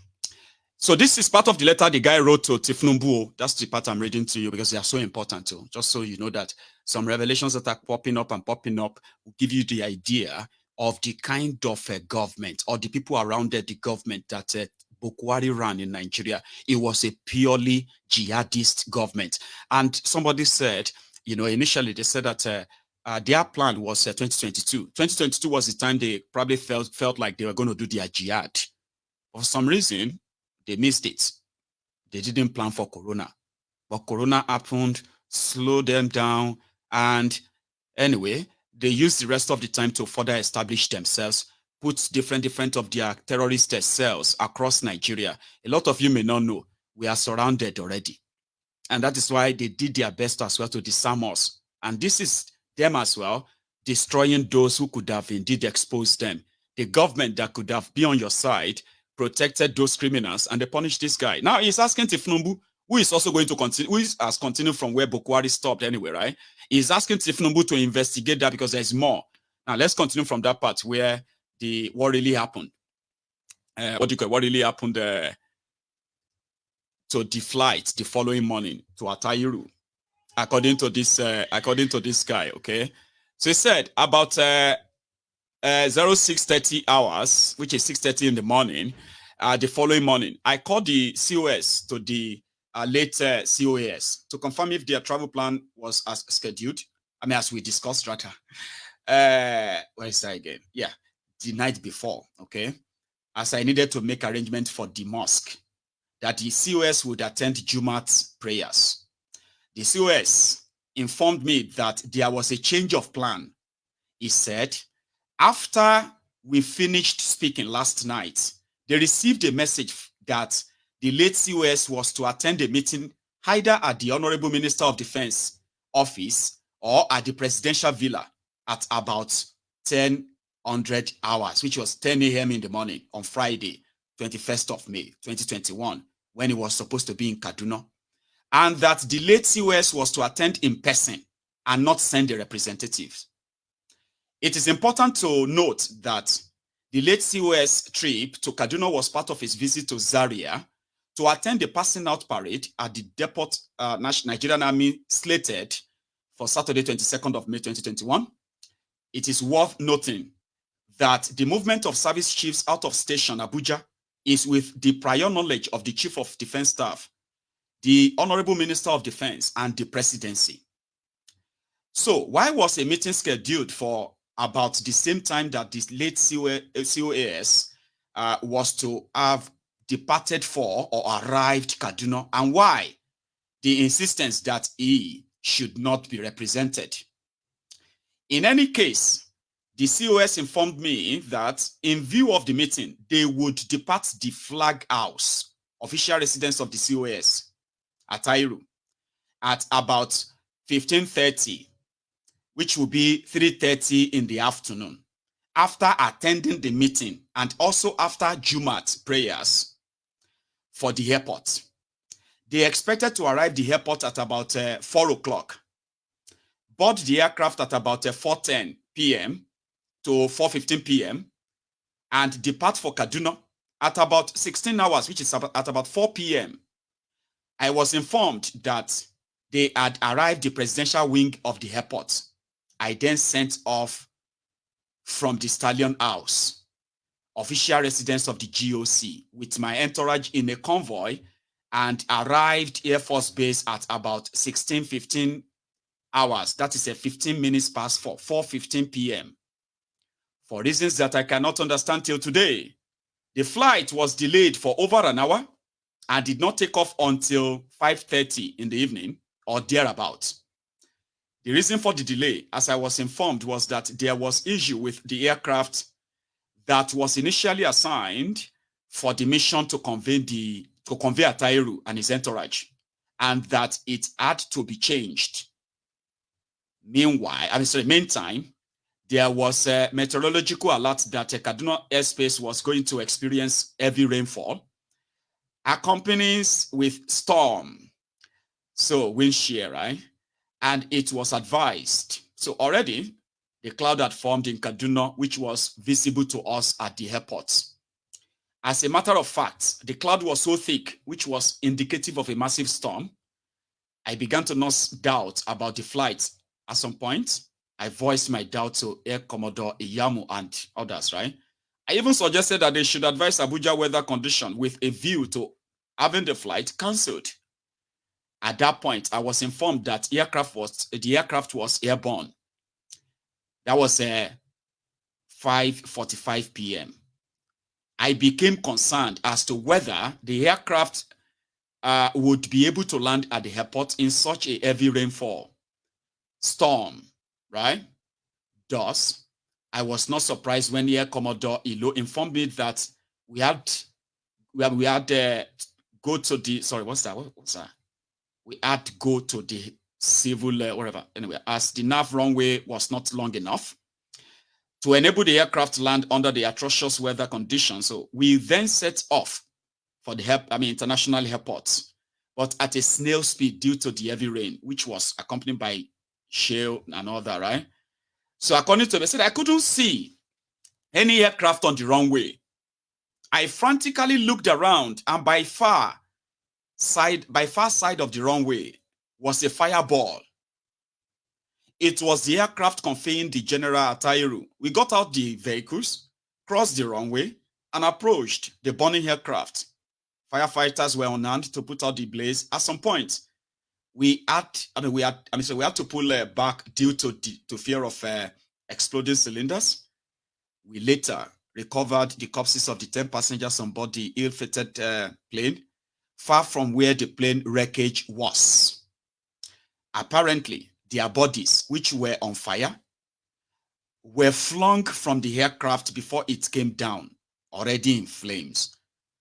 So this is part of the letter the guy wrote to Tifnumbu. That's the part I'm reading to you because they are so important too. Just so you know that some revelations that are popping up will give you the idea of the kind of government or the people around the government that Bukwari ran in Nigeria. It was a purely jihadist government. And somebody said, initially they said that their plan was 2022. 2022 was the time they probably felt like they were going to do their jihad. For some reason, they missed it. They didn't plan for Corona. But Corona happened, slowed them down, and anyway, they used the rest of the time to further establish themselves, put different of their terrorist cells across Nigeria. A lot of you may not know, we are surrounded already. And that is why they did their best as well to disarm us. And this is them as well, destroying those who could have indeed exposed them. The government that could have been on your side protected those criminals, and they punished this guy. Now he's asking Tifnumbu, who is also going to continue, has continued from where Bukwari stopped anyway, right? He's asking Tifnumbu to investigate that because there's more. Now let's continue from that part where what really happened. What really happened to the flight the following morning to Atahiru, according to this guy, okay? So he said about 06:30 hours, which is 6:30 in the morning, the following morning, I called the COS to the late COAS to confirm if their travel plan was as scheduled. As we discussed, rather. Where is that again? Yeah. the night before, okay, as I needed to make arrangements for the mosque, that the COS would attend Jumat prayers. The COS informed me that there was a change of plan. He said, after we finished speaking last night, they received a message that the late COS was to attend a meeting either at the Honorable Minister of Defense office or at the Presidential Villa at about 10:00 hours, which was 10 a.m. in the morning on Friday, 21st of May, 2021, when he was supposed to be in Kaduna. And that the late COS was to attend in person and not send a representative. It is important to note that the late COS trip to Kaduna was part of his visit to Zaria to attend the passing out parade at the depot Nigerian Army slated for Saturday, 22nd of May, 2021. It is worth noting that the movement of service chiefs out of station Abuja is with the prior knowledge of the Chief of Defense Staff, the Honorable Minister of Defense, and the Presidency. So why was a meeting scheduled for about the same time that this late COAS was to have departed for or arrived Kaduna, and why the insistence that he should not be represented? In any case, the COS informed me that in view of the meeting, they would depart the flag house, official residence of the COS at Airu, at about 15:30, which will be 3:30 in the afternoon, after attending the meeting and also after Jumat prayers for the airport. They expected to arrive the airport at about 4 o'clock, board the aircraft at about 4:10 p.m. to 4:15 p.m. and depart for Kaduna at about 16 hours, which is at about 4 p.m. I was informed that they had arrived the presidential wing of the airport. I then sent off from the Stallion House, official residence of the GOC, with my entourage in a convoy, and arrived Air Force Base at about 16:15 hours. That is 15 minutes past 4:15 p.m. For reasons that I cannot understand till today, the flight was delayed for over an hour and did not take off until 5:30 in the evening or thereabout. The reason for the delay, as I was informed, was that there was issue with the aircraft that was initially assigned for the mission to convey Atairu and his entourage, and that it had to be changed. Meantime, there was a meteorological alert that Kaduna airspace was going to experience heavy rainfall, accompanied with storm, so wind shear, right? And it was advised. So already the cloud had formed in Kaduna, which was visible to us at the airport. As a matter of fact, the cloud was so thick, which was indicative of a massive storm. I began to nurse doubt about the flight. At some point, I voiced my doubt to Air Commodore Iyamu and others, right? I even suggested that they should advise Abuja weather condition with a view to having the flight cancelled. At that point, I was informed that the aircraft was airborne. That was 5:45 p.m. I became concerned as to whether the aircraft would be able to land at the airport in such a heavy rainfall storm, right? Thus, I was not surprised when Air Commodore Ilo informed me that we had go to the, sorry, what's that? We had to go to the civil, whatever. Anyway, as the nav runway was not long enough to enable the aircraft to land under the atrocious weather conditions. So we then set off for the international airports, but at a snail speed due to the heavy rain, which was accompanied by shale and all that, right? So according to me, I said I couldn't see any aircraft on the runway. I frantically looked around, and by far side of the runway was a fireball. It was the aircraft conveying the General Atairu. We got out the vehicles, crossed the runway, and approached the burning aircraft. Firefighters were on hand to put out the blaze. At some point, we had to pull back due to fear of exploding cylinders. We later recovered the corpses of the 10 passengers on board the ill-fated plane, far from where the plane wreckage was. Apparently, their bodies, which were on fire, were flung from the aircraft before it came down, already in flames.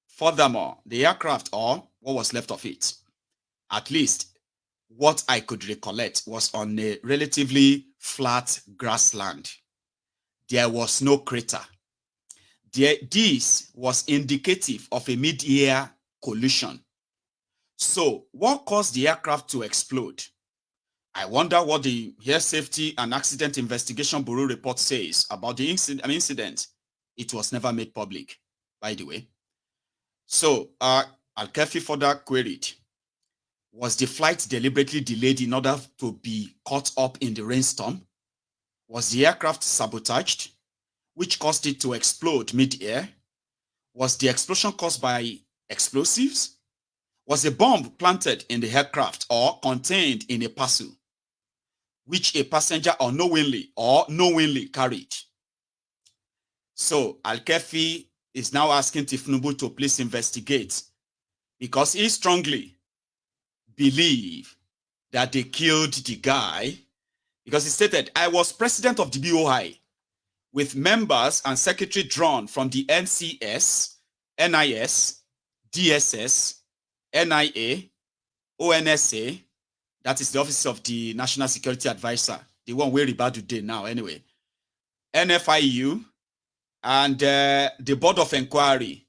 Furthermore, the aircraft, or what was left of it, at least what I could recollect, was on a relatively flat grassland. There was no crater. This was indicative of a mid-air collision. So, what caused the aircraft to explode? I wonder what the Air Safety and Accident Investigation Bureau report says about the incident. It was never made public, by the way. So, Al-Kafi further queried, was the flight deliberately delayed in order to be caught up in the rainstorm? Was the aircraft sabotaged, which caused it to explode mid-air? Was the explosion caused by explosives? Was a bomb planted in the aircraft or contained in a parcel, which a passenger knowingly carried? So Al-Kafi is now asking Tinubu to please investigate, because he strongly believes that they killed the guy, because he stated, I was president of the BOI with members and secretary drawn from the NCS, NIS, DSS, NIA, ONSA, that is the Office of the National Security Advisor, the one where Ribadu did now anyway, NFIU, and the Board of Inquiry,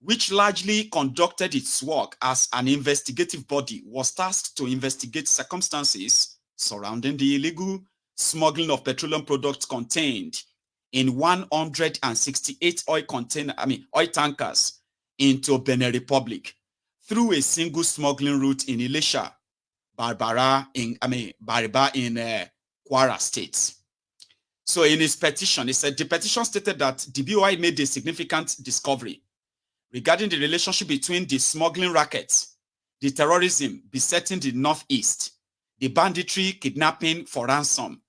which largely conducted its work as an investigative body, was tasked to investigate circumstances surrounding the illegal smuggling of petroleum products contained in 168 oil tankers into Benin Republic through a single smuggling route in Ilesha, Bariba in Kwara State. So in his petition, he said the petition stated that the BOI made a significant discovery regarding the relationship between the smuggling rackets, the terrorism besetting the Northeast, the banditry kidnapping for ransom,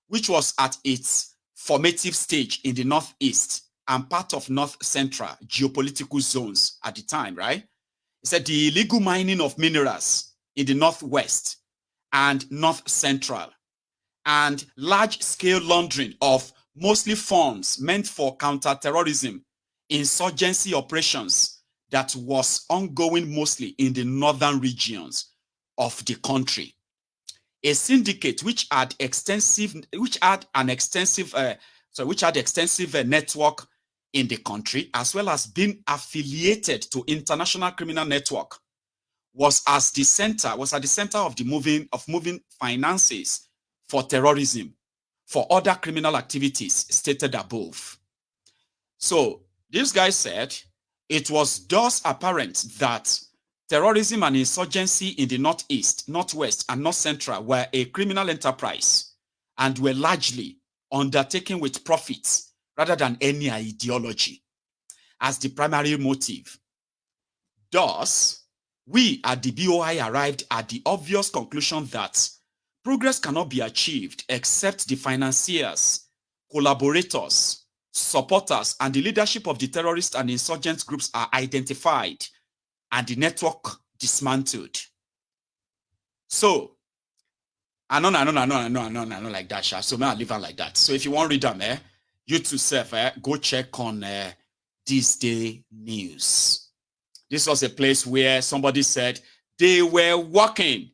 which was at its formative stage in the Northeast and part of North Central geopolitical zones at the time, right? He said the illegal mining of minerals in the Northwest and North Central, and large-scale laundering of mostly funds meant for counter-terrorism insurgency operations that was ongoing mostly in the northern regions of the country. A syndicate which had extensive network in the country, as well as being affiliated to international criminal network, was at the center of the moving finances for terrorism, for other criminal activities stated above. So this guy said it was thus apparent that terrorism and insurgency in the Northeast, Northwest, and North Central were a criminal enterprise and were largely undertaken with profits rather than any ideology as the primary motive. Thus, we at the BOI arrived at the obvious conclusion that progress cannot be achieved except the financiers, collaborators, supporters, and the leadership of the terrorist and insurgent groups are identified and the network dismantled. So, I know like that, so may I leave it like that. So if you want to read them, you too self, go check on This Day News. This was a place where somebody said they were working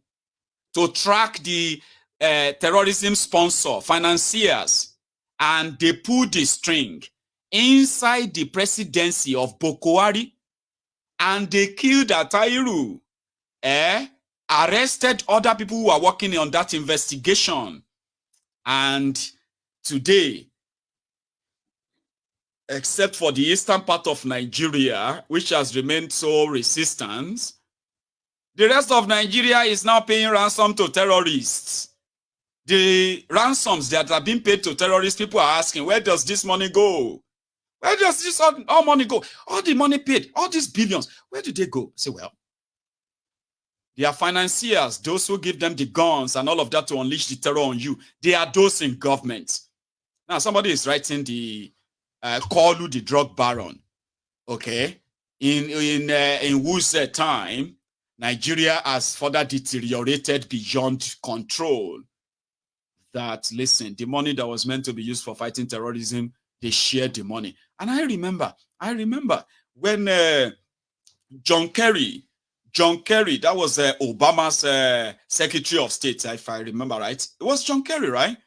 to track the terrorism sponsor, financiers, and they pulled the string inside the presidency of Boko Haram, and they killed Atairu, arrested other people who are working on that investigation. And today, except for the eastern part of Nigeria, which has remained so resistant, the rest of Nigeria is now paying ransom to terrorists. The ransoms that are being paid to terrorists, people are asking, where does this money go? Where does this all money go? All the money paid, all these billions, where do they go? Say, well, they are financiers, those who give them the guns and all of that to unleash the terror on you. They are those in government. Now, somebody is writing the Kolu the drug baron. Okay, in whose time Nigeria has further deteriorated beyond control. That, listen, the money that was meant to be used for fighting terrorism, they shared the money. And I remember when John Kerry, that was Obama's Secretary of State, if I remember right. It was John Kerry, right?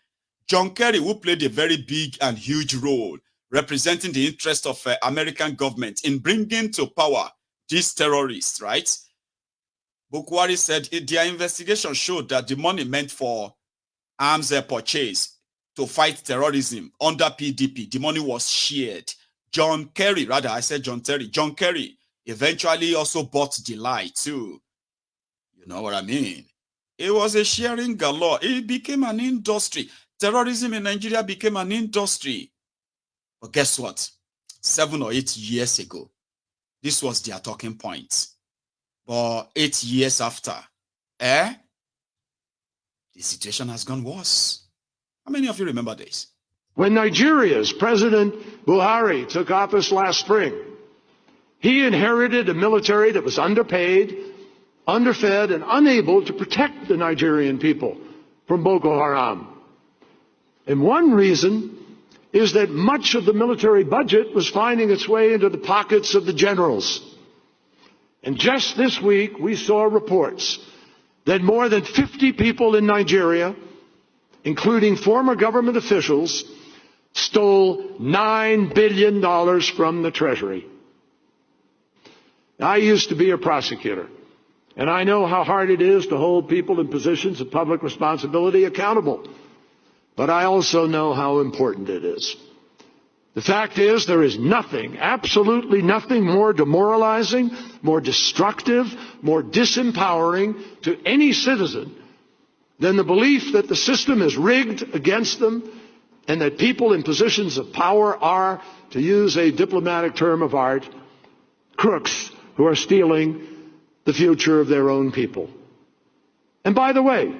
John Kerry, who played a very big and huge role representing the interest of American government in bringing to power these terrorists, right? Bukwari said their investigation showed that the money meant for arms purchase to fight terrorism under PDP, the money was shared. John Kerry eventually also bought the lie too. You know what I mean? It was a sharing galore. It became an industry. Terrorism in Nigeria became an industry. But guess what? 7 or 8 years ago, this was their talking point. But 8 years after, the situation has gone worse. How many of you remember this? When Nigeria's President Buhari took office last spring, he inherited a military that was underpaid, underfed, and unable to protect the Nigerian people from Boko Haram. And one reason is that much of the military budget was finding its way into the pockets of the generals. And just this week, we saw reports that more than 50 people in Nigeria, including former government officials, stole $9 billion from the Treasury. I used to be a prosecutor, and I know how hard it is to hold people in positions of public responsibility accountable. But I also know how important it is. The fact is, there is nothing, absolutely nothing more demoralizing, more destructive, more disempowering to any citizen than the belief that the system is rigged against them and that people in positions of power are, to use a diplomatic term of art, crooks who are stealing the future of their own people. And by the way,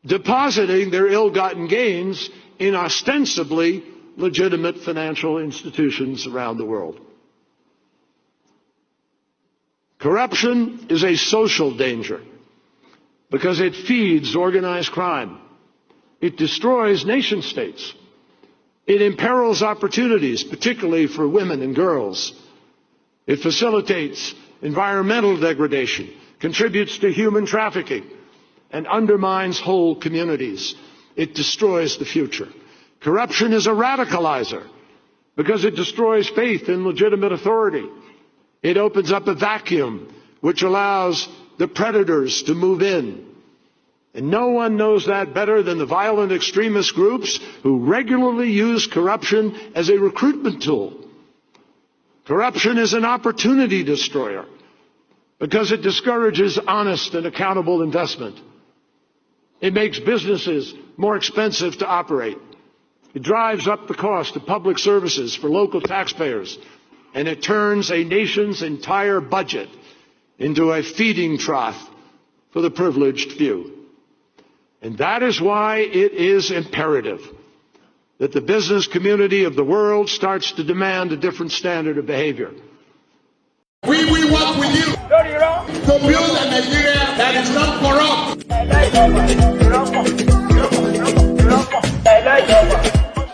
depositing their ill-gotten gains in ostensibly legitimate financial institutions around the world. Corruption is a social danger because it feeds organized crime. It destroys nation states. It imperils opportunities, particularly for women and girls. It facilitates environmental degradation, contributes to human trafficking, and undermines whole communities. It destroys the future. Corruption is a radicalizer because it destroys faith in legitimate authority. It opens up a vacuum which allows the predators to move in. And no one knows that better than the violent extremist groups who regularly use corruption as a recruitment tool. Corruption is an opportunity destroyer because it discourages honest and accountable investment. It makes businesses more expensive to operate. It drives up the cost of public services for local taxpayers, and it turns a nation's entire budget into a feeding trough for the privileged few. And that is why it is imperative that the business community of the world starts to demand a different standard of behavior. We will work with you to build a Nigeria that is not corrupt.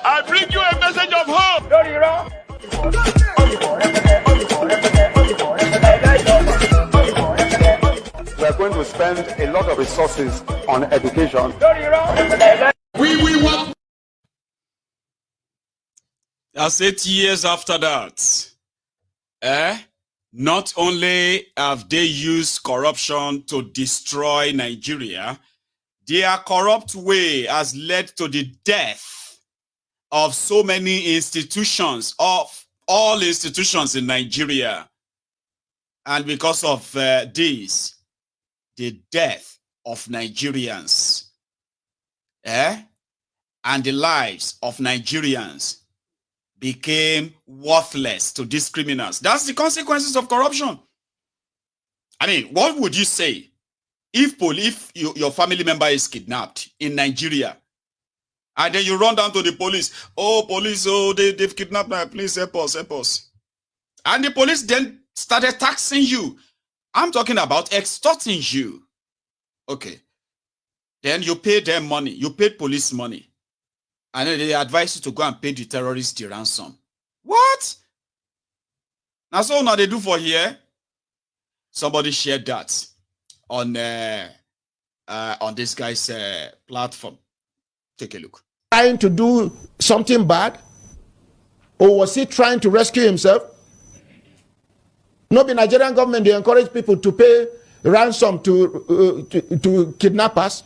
I bring you a message of hope. We are going to spend a lot of resources on education. We will work. As 8 years after that, not only have they used corruption to destroy Nigeria, their corrupt way has led to the death of so many institutions, of all institutions in Nigeria. And because of this, the death of Nigerians, and the lives of Nigerians became worthless to these criminals. That's the consequences of corruption. I mean, what would you say if your family member is kidnapped in Nigeria And then you run down to the police. Oh, police, oh, they've kidnapped my, please help us, help us. And the police then started taxing you. I'm talking about extorting you. Okay. Then you pay them money. You paid police money. And then they advise you to go and pay the terrorists the ransom. What? Now, so now they do for here. Somebody shared that on this guy's platform. Take a look. Trying to do something bad? Or was he trying to rescue himself? No, the Nigerian government, they encourage people to pay ransom to kidnappers.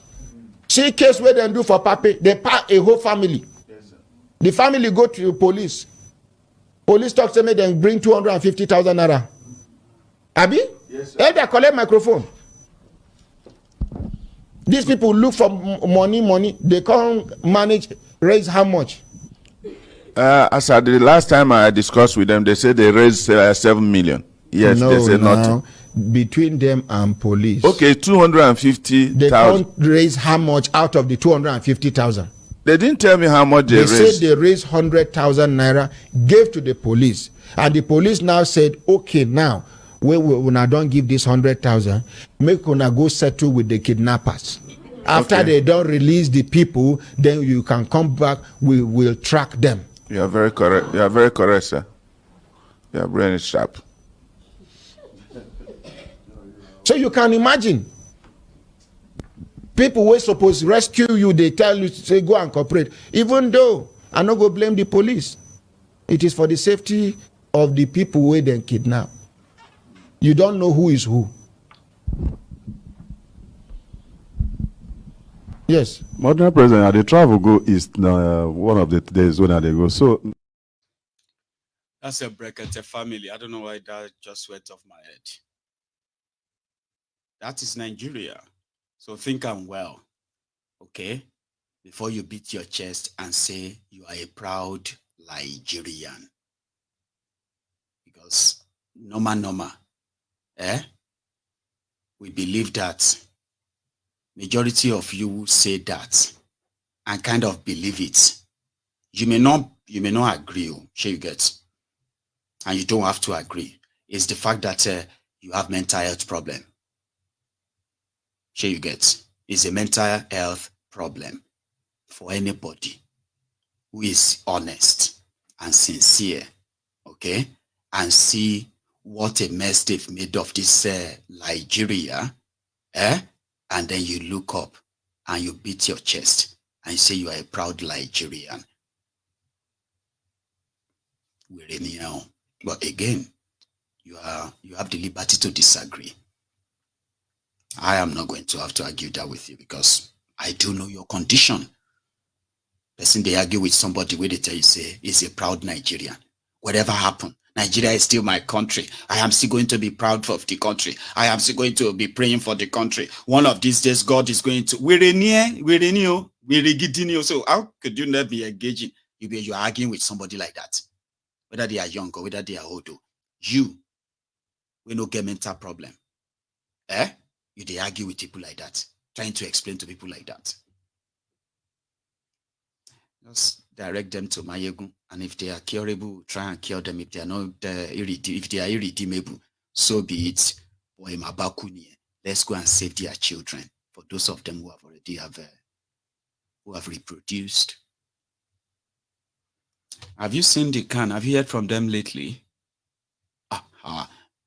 See case where they do for papi, they pay a whole family. Yes, the family go to police. Police talk to me, then bring 250,000 naira. Abi? Yes, sir. They collect microphone. These people look for money. They can't manage, raise how much? As at the last time I discussed with them, they said they raised 7 million. Yes, no, they said no. not. Between them and police. Okay, 250,000. They can't raise how much out of the 250,000? They didn't tell me how much they raised. They said they raised 100,000 naira, gave to the police. And the police now said, okay, now, when I don't give this 100,000, make una go settle with the kidnappers. After they don't release the people, then you can come back, we will track them. You are very correct. You are very correct, sir. Your brain is sharp. So you can imagine, people were supposed to rescue you, they tell you to say go and cooperate. Even though I not go blame the police. It is for the safety of the people where they kidnap. You don't know who is who. Yes. Madam President, the travel go east now, one of the days when they go. So that's a Brekete family. I don't know why that just went off my head. That is Nigeria. So think I'm well, okay? Before you beat your chest and say you are a proud Nigerian. Because normal, we believe that majority of you say that and kind of believe it. You may not agree, sure you get. And you don't have to agree. It's the fact that you have mental health problem. Sure you get. It's a mental health problem for anybody who is honest and sincere, okay? And see what a mess they've made of this Nigeria, and then you look up and you beat your chest and you say you are a proud Nigerian. We're in here. But again, you have the liberty to disagree. I am not going to have to argue that with you because I do know your condition. Person they argue with somebody where they tell you say is a proud Nigerian. Whatever happened, Nigeria is still my country. I am still going to be proud of the country. I am still going to be praying for the country. One of these days, God is going to. So how could you not be engaging? You're arguing with somebody like that, whether they are young or whether they are old. You will not get mental problem. They argue with people like that, trying to explain to people like that. Just direct them to Mayegun, and if they are curable, try and cure them. If they are not, if they are irredeemable, so be it. Let's go and save their children. For those of them who have already who have reproduced. Have you seen the can? Have you heard from them lately?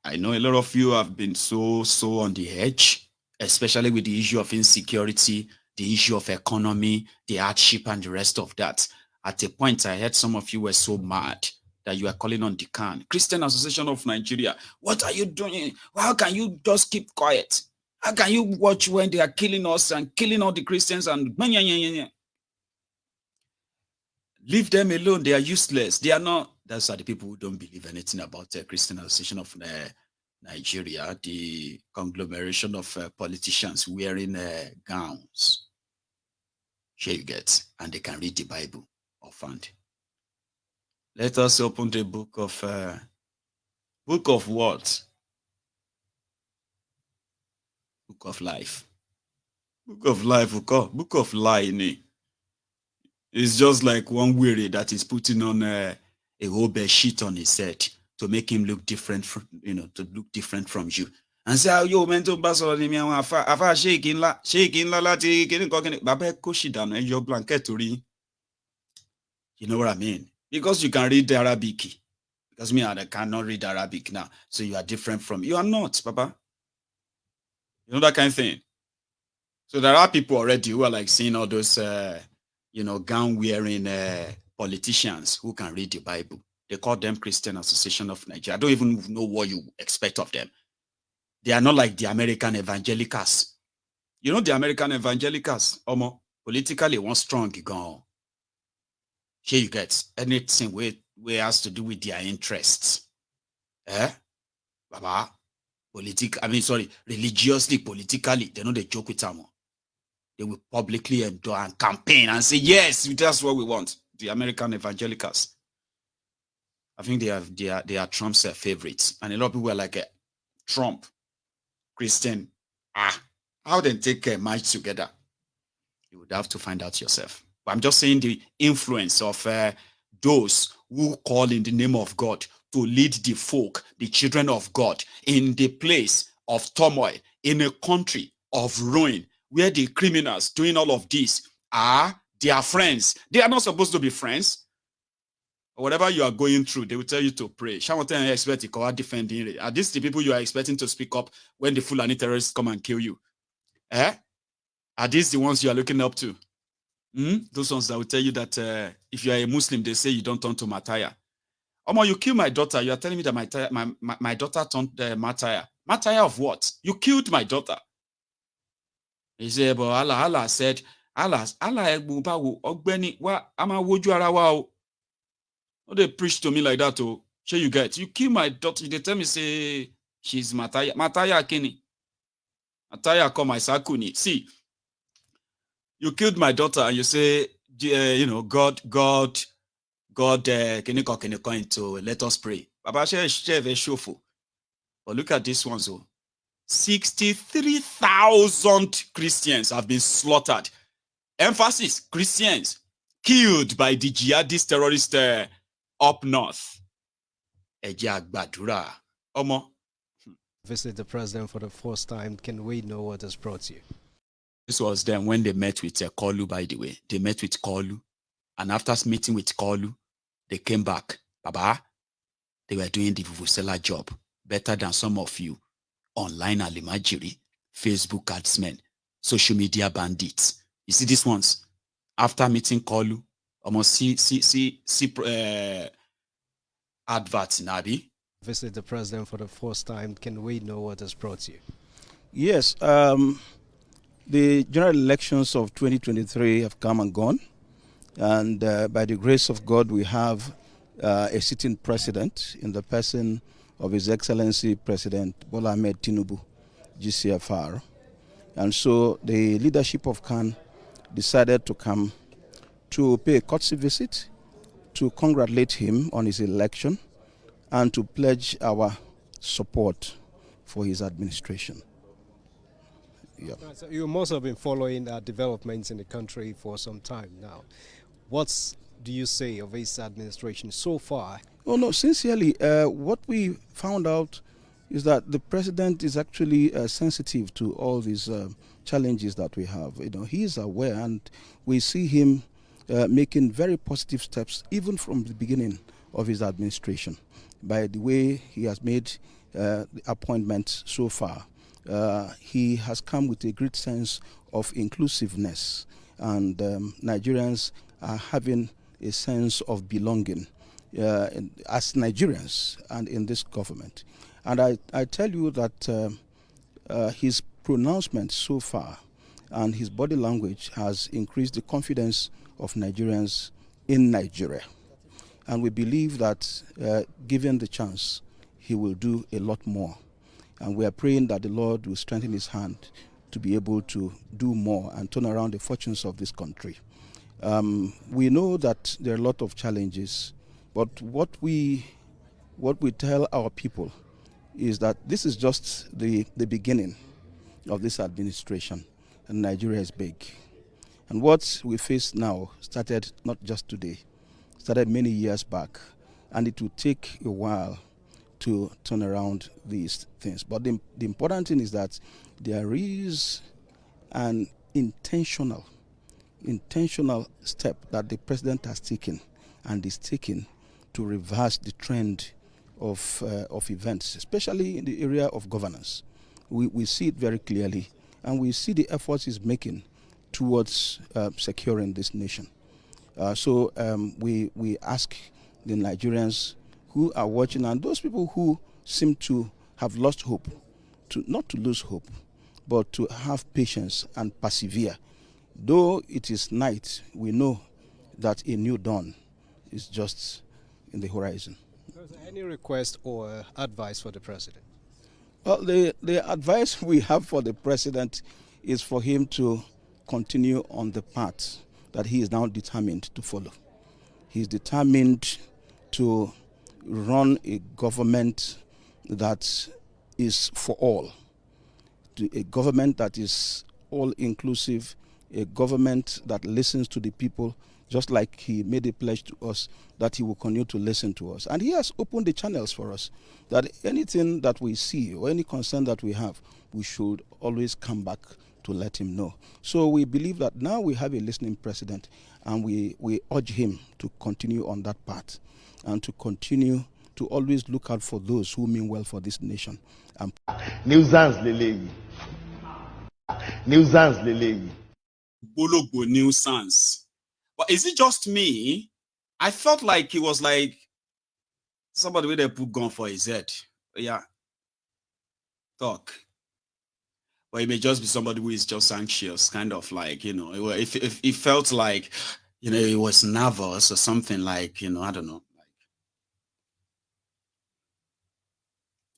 I know a lot of you have been so on the edge, especially with the issue of insecurity, the issue of economy, the hardship, and the rest of that. At a point, I heard some of you were so mad that you are calling on the CAN, Christian Association of Nigeria. What are you doing? How can you just keep quiet? How can you watch when they are killing us and killing all the Christians and leave them alone? They are useless. They are not. Those are the people who don't believe anything about the Christian Association of Nigeria, the conglomeration of politicians wearing gowns. Here you get, and they can read the Bible offhand. Let us open the book of what? Book of life. Book of life, book of lie. It's just like one weary that is putting on a whole bed sheet on his head to make him look different from, to look different from you. And say, yo, mental basel ni mi àwọn afa shake ńlá láti kini kan kini. Baba kó shit down and your blanket to read. You know what I mean? Because you can read Arabic. Because me, I cannot read Arabic now. So you are different from, you are not, Papa. You know that kind of thing. So there are people already who are like seeing all those, gown wearing politicians who can read the Bible. They call them Christian Association of Nigeria. I don't even know what you expect of them. They are not like the American evangelicals. You know the American evangelicals, politically one strong gone. Here you get anything where has to do with their interests. Baba, religiously, politically, they know they joke with them. They will publicly endure and campaign and say, yes, that's what we want. The American evangelicals. I think they are Trump's favorites. And a lot of people are like, Trump, Christian, how they take a match together? You would have to find out yourself. But I'm just saying the influence of those who call in the name of God to lead the folk, the children of God, in the place of turmoil, in a country of ruin, where the criminals doing all of this are their friends. They are not supposed to be friends. Whatever you are going through, they will tell you to pray. Defending. Are these the people you are expecting to speak up when the Fulani terrorists come and kill you? Are these the ones you are looking up to? Those ones that will tell you that if you are a Muslim, they say you don't turn to Mataya. You kill my daughter. You are telling me that my daughter turned Mataya. Mataya of what? You killed my daughter. He said, but Allah said, Allah Ogbeni, ama woju ara wa o. No, they preach to me like that, oh. Sure you get. You kill my daughter, they tell me, say, she's Mataya. Mataya Kini. Mataya come my sakuni. See, you killed my daughter and you say, God, can you to let us pray. Baba showful. But look at this one, so 63,000 Christians have been slaughtered. Emphasis, Christians killed by the jihadist terrorists up north. Visit the president for the first time. Can we know what has brought you? This was them when they met with Kolu, by the way. They met with Kolu. And after meeting with Kolu, they came back. Baba, they were doing the Vuvuzela job better than some of you. Online alimajiri, Facebook adsmen, social media bandits. You see these ones? After meeting Kolu, almost see adverts, Nabi. Visit the president for the first time. Can we know what has brought you? Yes, the general elections of 2023 have come and gone, and by the grace of God, we have a sitting president in the person of His Excellency President Bola Ahmed Tinubu, GCFR. And so the leadership of CAN decided to come to pay a courtesy visit, to congratulate him on his election, and to pledge our support for his administration. Yeah. So you must have been following developments in the country for some time now. What do you say of his administration so far? Oh no, sincerely, what we found out is that the president is actually sensitive to all these challenges that we have. He is aware, and we see him making very positive steps even from the beginning of his administration. By the way he has made the appointments so far, he has come with a great sense of inclusiveness, and Nigerians are having a sense of belonging as Nigerians and in this government. And I tell you that his pronouncement so far and his body language has increased the confidence of Nigerians in Nigeria. And we believe that given the chance, he will do a lot more. And we are praying that the Lord will strengthen his hand to be able to do more and turn around the fortunes of this country. We know that there are a lot of challenges, but what we tell our people is that this is just the beginning of this administration, and Nigeria is big. And what we face now started not just today, started many years back, and it will take a while to turn around these things. But the important thing is that there is an intentional step that the president has taken and is taking to reverse the trend of events, especially in the area of governance. We see it very clearly, and we see the efforts he's making towards securing this nation. So we ask the Nigerians who are watching, and those people who seem to have lost hope, to not to lose hope, but to have patience and persevere. Though it is night, we know that a new dawn is just in the horizon. Is there any request or advice for the president? Well, the advice we have for the president is for him to continue on the path that he is now determined to follow. He is determined to run a government that is for all, a government that is all-inclusive, a government that listens to the people, just like he made a pledge to us that he will continue to listen to us. And he has opened the channels for us, that anything that we see or any concern that we have, we should always come back to let him know. So we believe that now we have a listening president, and we urge him to continue on that path and to continue to always look out for those who mean well for this nation. Nuisance Lele. Nuisance Lele. Bologbo nuisance. But is it just me? I felt like it was like somebody with a put gun for his head. Yeah. Talk. But it may just be somebody who is just anxious, kind of like, you know, if it felt like, you know, he was nervous or something like, you know, I don't know.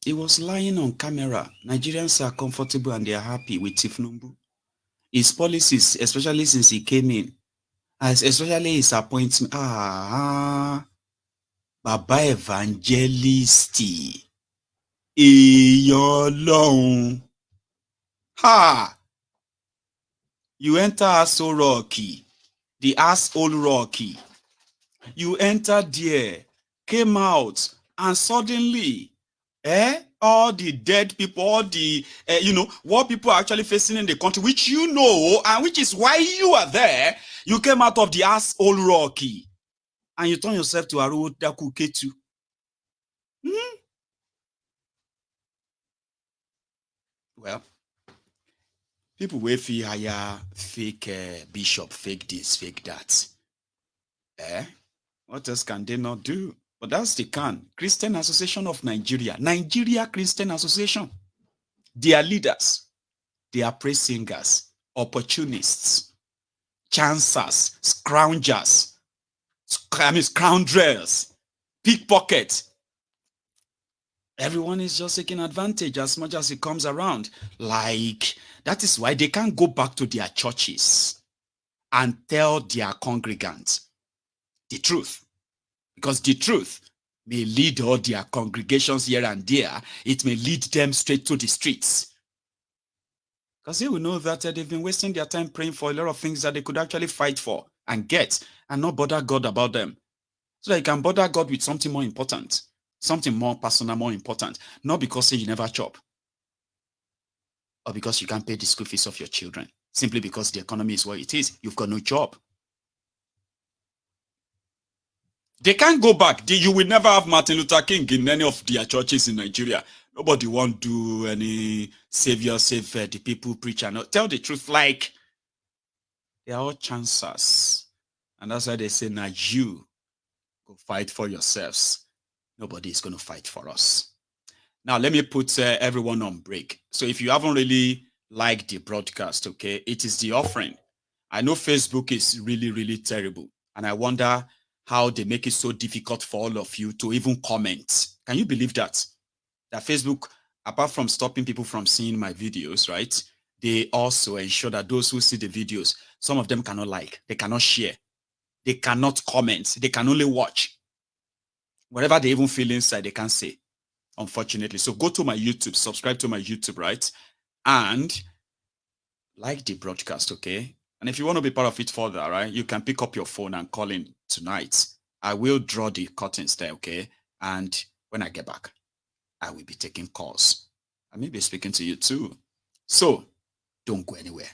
He was lying on camera. Nigerians are comfortable and they are happy with Tifnumbu. His policies, especially since he came in, especially his appointment, Baba Evangelisti, Iyolong. Ha! You enter Aso Rocky, the asshole Rocky. You entered there, came out, and suddenly, all the dead people, all the, you know, what people are actually facing in the country, which you know, and which is why you are there, you came out of the asshole Rocky, and you turn yourself to Arudaku Ketu. Well, people will feel hire fake bishop, fake this, fake that. What else can they not do? But that's the Christian Association of Nigeria, Nigeria Christian Association. They are leaders. They are praise singers, opportunists, chancers, scroungers, scoundrels, pickpockets. Everyone is just taking advantage as much as it comes around. Like, that is why they can't go back to their churches and tell their congregants the truth. Because the truth may lead all their congregations here and there. It may lead them straight to the streets. Because they will know that they've been wasting their time praying for a lot of things that they could actually fight for and get and not bother God about them. So that you can bother God with something more important, something more personal, more important. Not because you never chop or because you can't pay the school fees of your children. Simply because the economy is what it is. You've got no job. They can't go back. You will never have Martin Luther King in any of their churches in Nigeria. Nobody won't do any savior, save the people, preacher. No, tell the truth, like, they are all chancers. And that's why they say, now you go fight for yourselves. Nobody is going to fight for us. Now, let me put everyone on break. So if you haven't really liked the broadcast, okay, it is the offering. I know Facebook is really, really terrible. And I wonder how they make it so difficult for all of you to even comment. Can you believe that? That Facebook, apart from stopping people from seeing my videos, right, they also ensure that those who see the videos, some of them cannot like, they cannot share, they cannot comment, they can only watch. Whatever they even feel inside, they can't say, unfortunately. So go to my YouTube, subscribe to my YouTube, right, and like the broadcast, okay? And if you want to be part of it further, right, you can pick up your phone and call in tonight. I will draw the curtains there, okay? And when I get back, I will be taking calls. I may be speaking to you too. So don't go anywhere.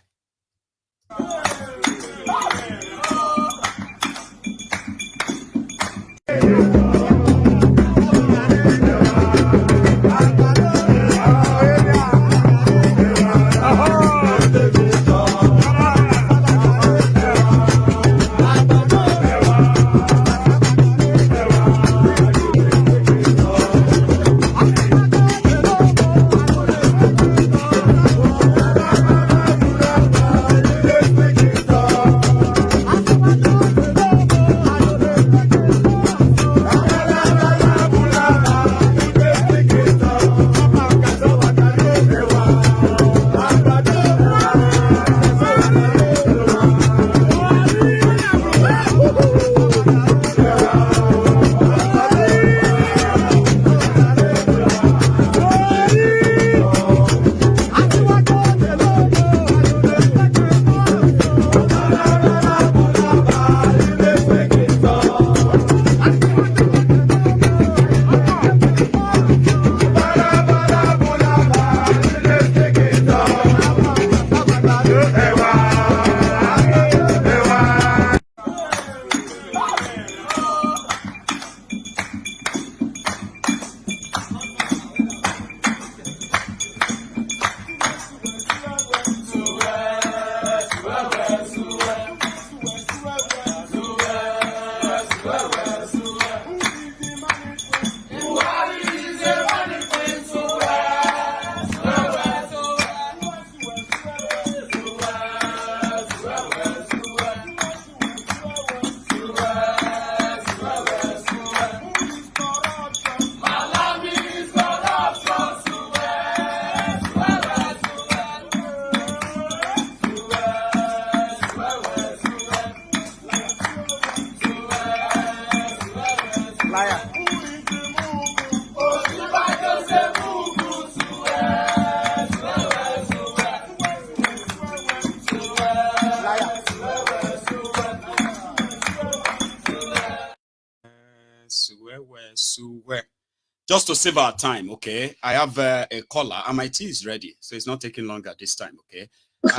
Just to save our time, okay? I have a caller and my tea is ready, so it's not taking longer this time, okay? Yes,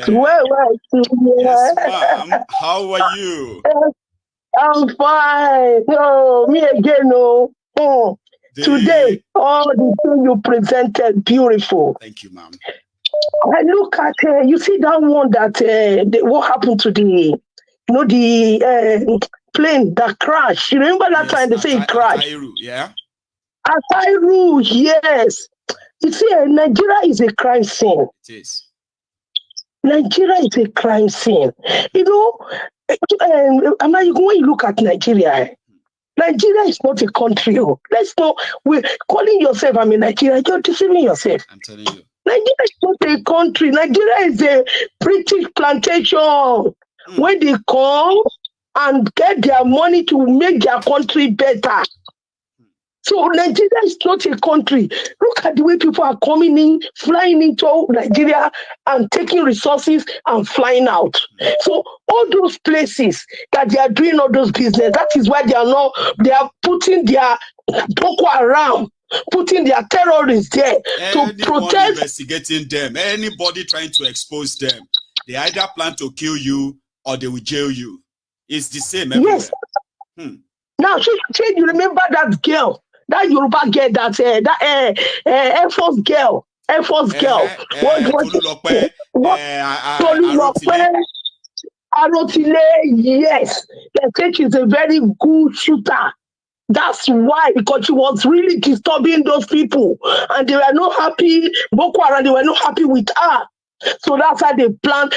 ma'am. How are you? I'm fine. Oh, me again, no. Oh. Today, all the things you presented, beautiful. Thank you, ma'am. I look at, you see that one that, what happened to the plane that crashed. You remember that time they say it crashed? Yeah. Atairu, yes. You see, Nigeria is a crime scene. It is. Nigeria is a crime scene. You know, when you look at Nigeria, Nigeria is not a country. Let's not, we're calling yourself, I'm in Nigeria, you're deceiving yourself. I'm telling you. Nigeria is not a country. Nigeria is a British plantation where they come and get their money to make their country better. So Nigeria is not a country. Look at the way people are coming in, flying into Nigeria and taking resources and flying out. So all those places that they are doing all those business, that is why they are putting their Boko Haram, putting their terrorists there to protect. Investigating them, anybody trying to expose them, they either plan to kill you or they will jail you. It's the same everywhere. Yes. Now, you remember that girl, that Yoruba girl, that Air Force girl, Arotile, yes. They think she's a very good shooter. That's why, because she was really disturbing those people. And they were not happy, Boko Haram, they were not happy with her. So that's how they planned.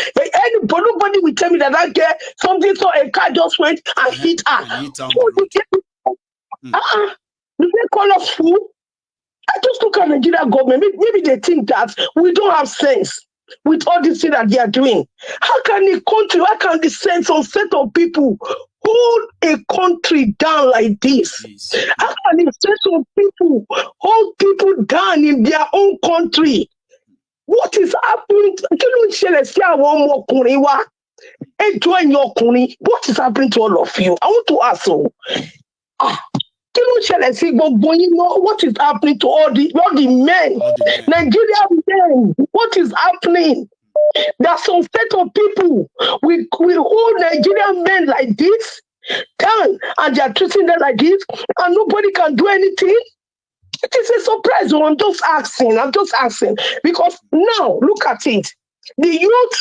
Nobody will tell me that girl, something, so a car just went and hit her. Do they call us fool? I just look at Nigeria government. Maybe they think that we don't have sense with all this thing that they are doing. How can the sense of set of people hold a country down like this? How can the sense of people hold people down in their own country? What is happening? What is happening to all of you? I want to ask you. What is happening to all the men? Nigerian men, what is happening? There are some set of people we hold Nigerian men like this down, and they are treating them like this, and nobody can do anything. It is a surprise. I'm just asking because now look at it. The youth,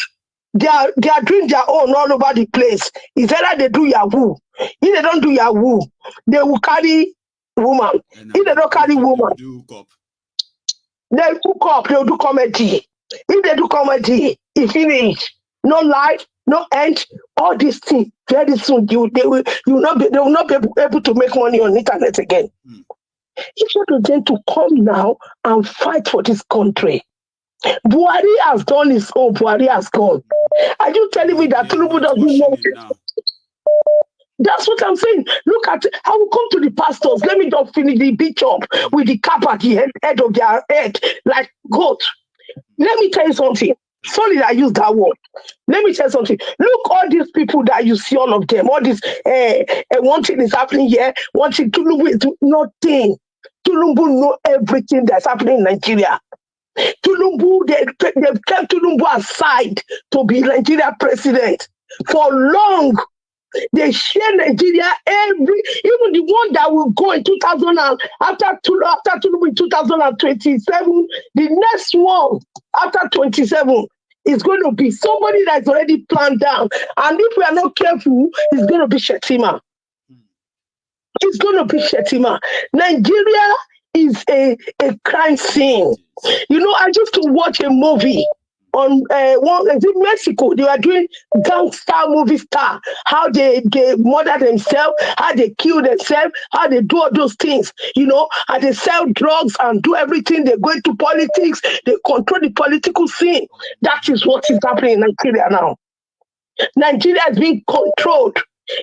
they are doing their own all over the place. It's either they do Yahoo. If they don't do Yahoo, they will carry woman. If they don't carry woman, they hook up. They'll do comedy. If they do comedy, it finish. No life, no end. All these things very soon they will not be able to make money on the internet again. It's not them to come now and fight for this country. Buhari has done his own. Buhari has gone. Are you telling me that Tinubu doesn't know? That's what I'm saying. Look at it. I will come to the pastors. Let me just finish the bishop with the cap at the head of their head, like goat. Let me tell you something. Sorry that I use that word. Let me tell you something. Look, all these people that you see, all of them, all this, one thing is happening here, one thing, Tinubu is nothing. Tinubu know everything that's happening in Nigeria. Tinubu, they've kept Tinubu aside to be Nigeria president for long. They share Nigeria even the one that will go in 2000 after Tinubu in 2027, the next one after 27 is going to be somebody that's already planned down. And if we are not careful, it's going to be Shetima. It's going to be Shetima. Nigeria is a crime scene. You know, I used to watch a movie on is it Mexico? They were doing gangster movie star, how they murder themselves, how they kill themselves, how they do all those things, you know, how they sell drugs and do everything. They go into politics, they control the political scene. That is what is happening in Nigeria now. Nigeria is being controlled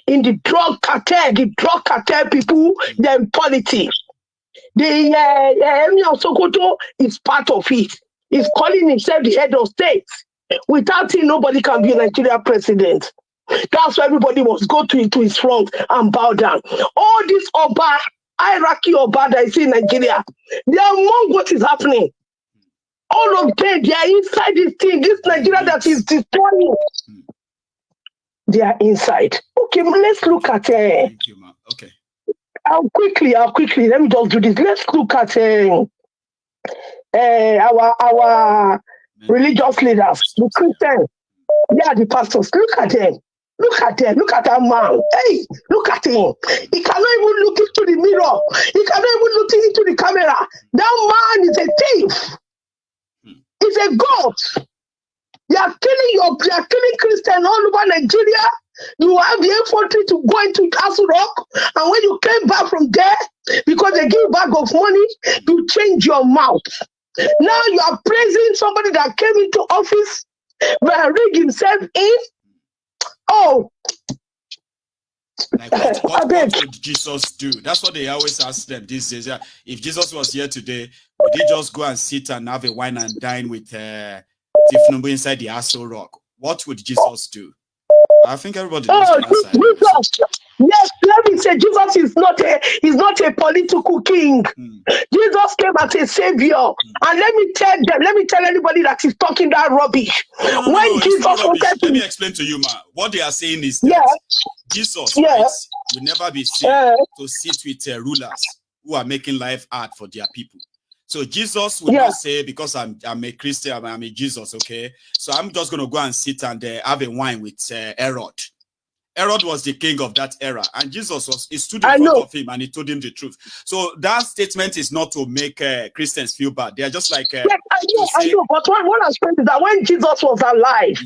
in the drug cartel. The drug cartel people, they're in politics. The Emir of Sokoto is part of it. He's calling himself the head of state. Without him, nobody can be a Nigeria president. That's why everybody must go to his front and bow down. All this Oba, hierarchy Oba that is in Nigeria, they are among what is happening. All of them, they are inside this thing. This Nigeria that is destroying. They are inside. Okay, let's look at Thank you, ma. Okay. I'll quickly, let me just do this. Let's look at our religious leaders, the Christians. They are the pastors. Look at them. Look at that man. Hey, look at him. He cannot even look into the mirror. He cannot even look into the camera. That man is a thief. He's a god. They are killing Christians all over Nigeria. You have the infantry to go into Castle Rock, and when you came back from there, because they give bag of money, you change your mouth. Now you are praising somebody that came into office, but rig himself in. Oh, like what would Jesus do? That's what they always ask them these days. Yeah, if Jesus was here today, would he just go and sit and have a wine and dine with Tinubu inside the Castle Rock? What would Jesus do? I think everybody knows the answer. Jesus. Yes, let me say Jesus is not a political king. Jesus came as a savior. And let me tell anybody that is talking that rubbish. No, Jesus wanted to... Let me explain to you, ma. What they are saying is that Jesus Christ will never be seen to sit with rulers who are making life hard for their people. So Jesus will not say, because I'm a Christian, I'm a Jesus, okay? So I'm just going to go and sit and have a wine with Herod. Herod was the king of that era, and Jesus he stood in front of him and he told him the truth. So that statement is not to make Christians feel bad. They are just like... I know, but what I'm saying is that when Jesus was alive,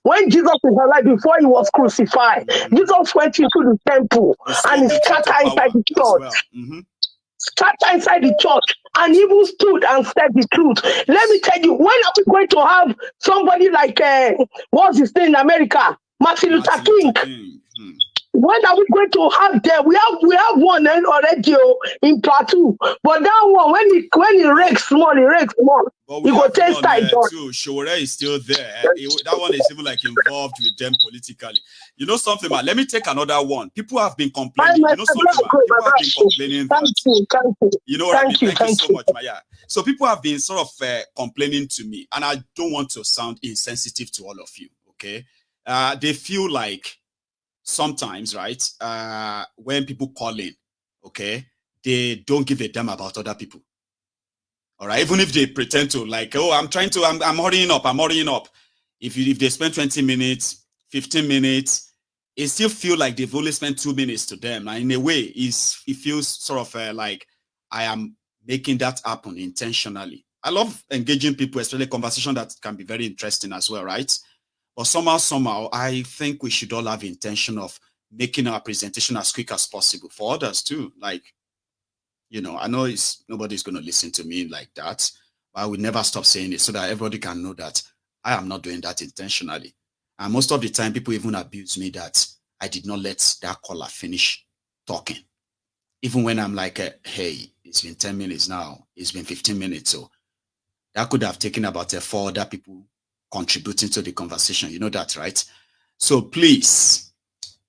when Jesus was alive before he was crucified, Jesus went into the temple and he scattered inside the church. Scatter inside the church and even stood and said the truth. Let me tell you, when are we going to have somebody like what's his name in America? Martin Luther King. When are we going to have them? We have one already in Plateau, but that one when it rakes small, But we we go have taste one like John. too. Showore is still there. That one is even like involved with them politically. You know something, man? Let me take another one. People have been complaining. You know something, man? People have been complaining that. You know what I mean? Thank you so much, Maya. So people have been sort of complaining to me, and I don't want to sound insensitive to all of you. Okay, they feel like sometimes, right? When people call in, okay, they don't give a damn about other people. All right, even if they pretend to, like, oh, I'm hurrying up. If they spend 20 minutes, 15 minutes, it still feel like they've only spent 2 minutes to them. And in a way, it feels sort of like I am making that happen intentionally. I love engaging people, especially conversation that can be very interesting as well, right? But somehow, I think we should all have intention of making our presentation as quick as possible for others too. Like, you know, I know nobody's going to listen to me like that, but I will never stop saying it so that everybody can know that I am not doing that intentionally. And most of the time, people even abuse me that I did not let that caller finish talking. Even when I'm like, hey, it's been 10 minutes now, it's been 15 minutes. So that could have taken about 4 other people contributing to the conversation. You know that, right? So please,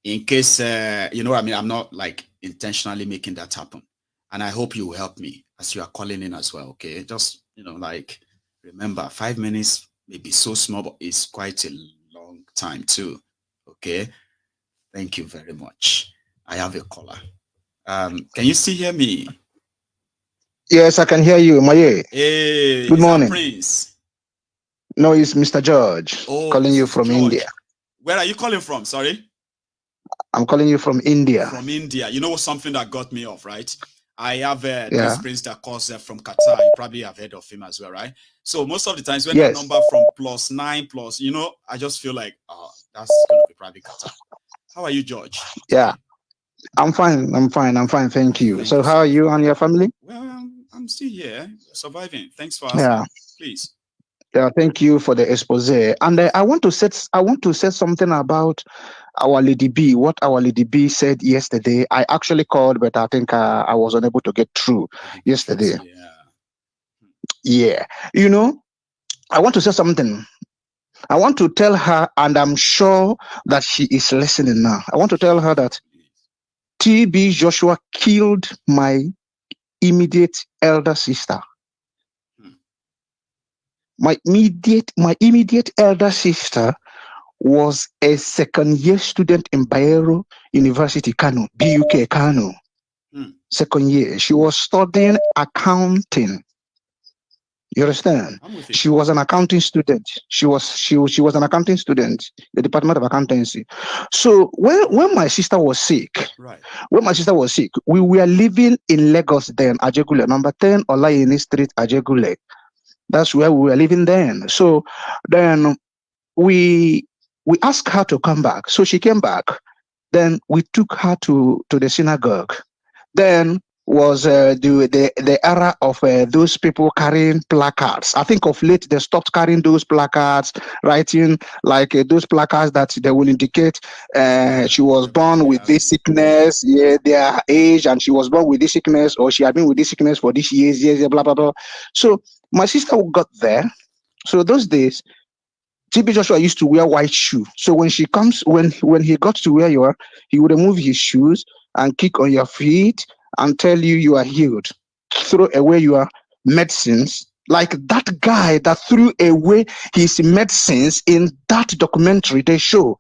in case, you know what I mean, I'm not like intentionally making that happen. And I hope you will help me as you are calling in as well, okay? Just, you know, like, remember, 5 minutes may be so small, but it's quite a long time too, okay? Thank you very much. I have a caller. Can you still hear me? Yes, I can hear you, Maye. Hey, good morning. Prince? No, it's Mr. George calling you from George. India. Where are you calling from? Sorry? I'm calling you from India. From India. You know something that got me off, right? I have this prince that calls from Qatar. You probably have heard of him as well, right? So most of the times when that number from +9+, you know, I just feel like, oh, that's going to be probably Qatar. How are you, George? Yeah, I'm fine. Thank you. So how are you and your family? Well, I'm still here, surviving. Thanks for asking. Yeah. Please. Yeah, thank you for the expose. And I want to say something about our Lady B. What our Lady B said yesterday. I actually called, but I think I was unable to get through yesterday. Yeah. You know, I want to say something. I want to tell her, and I'm sure that she is listening now. I want to tell her that TB Joshua killed my immediate elder sister. My immediate elder sister was a second year student in Bayero University, Kanu, BUK Kanu. Second year. She was studying accounting. You understand? She was an accounting student. She was an accounting student, the Department of Accountancy. So when my sister was sick, we were living in Lagos then, Ajegule, number 10 Olayini Street, Ajegule. That's where we were living then. So then we asked her to come back. So she came back. Then we took her to the synagogue. Then was the era of those people carrying placards. I think of late they stopped carrying those placards, writing like those placards that they will indicate she was born with this sickness, their age, and she was born with this sickness, or she had been with this sickness for this years, blah blah blah. So my sister got there. So those days, TB Joshua used to wear white shoe. So when he got to where you are, he would remove his shoes and kick on your feet and tell you are healed. Throw away your medicines. Like that guy that threw away his medicines in that documentary they show.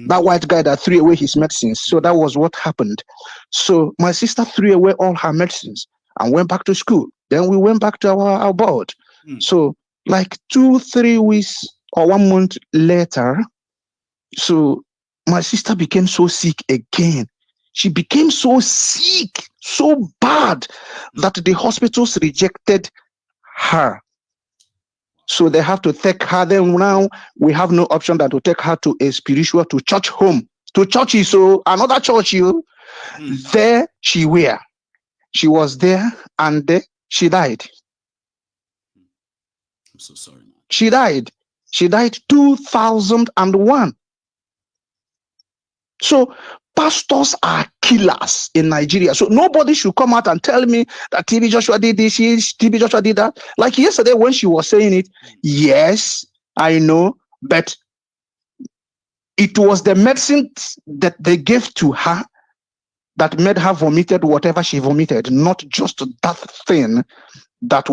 That white guy that threw away his medicines. So that was what happened. So my sister threw away all her medicines and went back to school. Then we went back to our board. So like 2-3 weeks or 1 month later, so my sister became so sick again. She became so sick, so bad that the hospitals rejected her. So they have to take her. Then now we have no option than to take her to a spiritual, to church home, to churches. So another church, there she were. She was there and she died. I'm so sorry, man. She died 2001. So pastors are killers in Nigeria. So nobody should come out and tell me that TB Joshua did this, TB Joshua did that. Like yesterday when she was saying it, yes, I know, but it was the medicine that they gave to her that made her vomited whatever she vomited, not just that thing that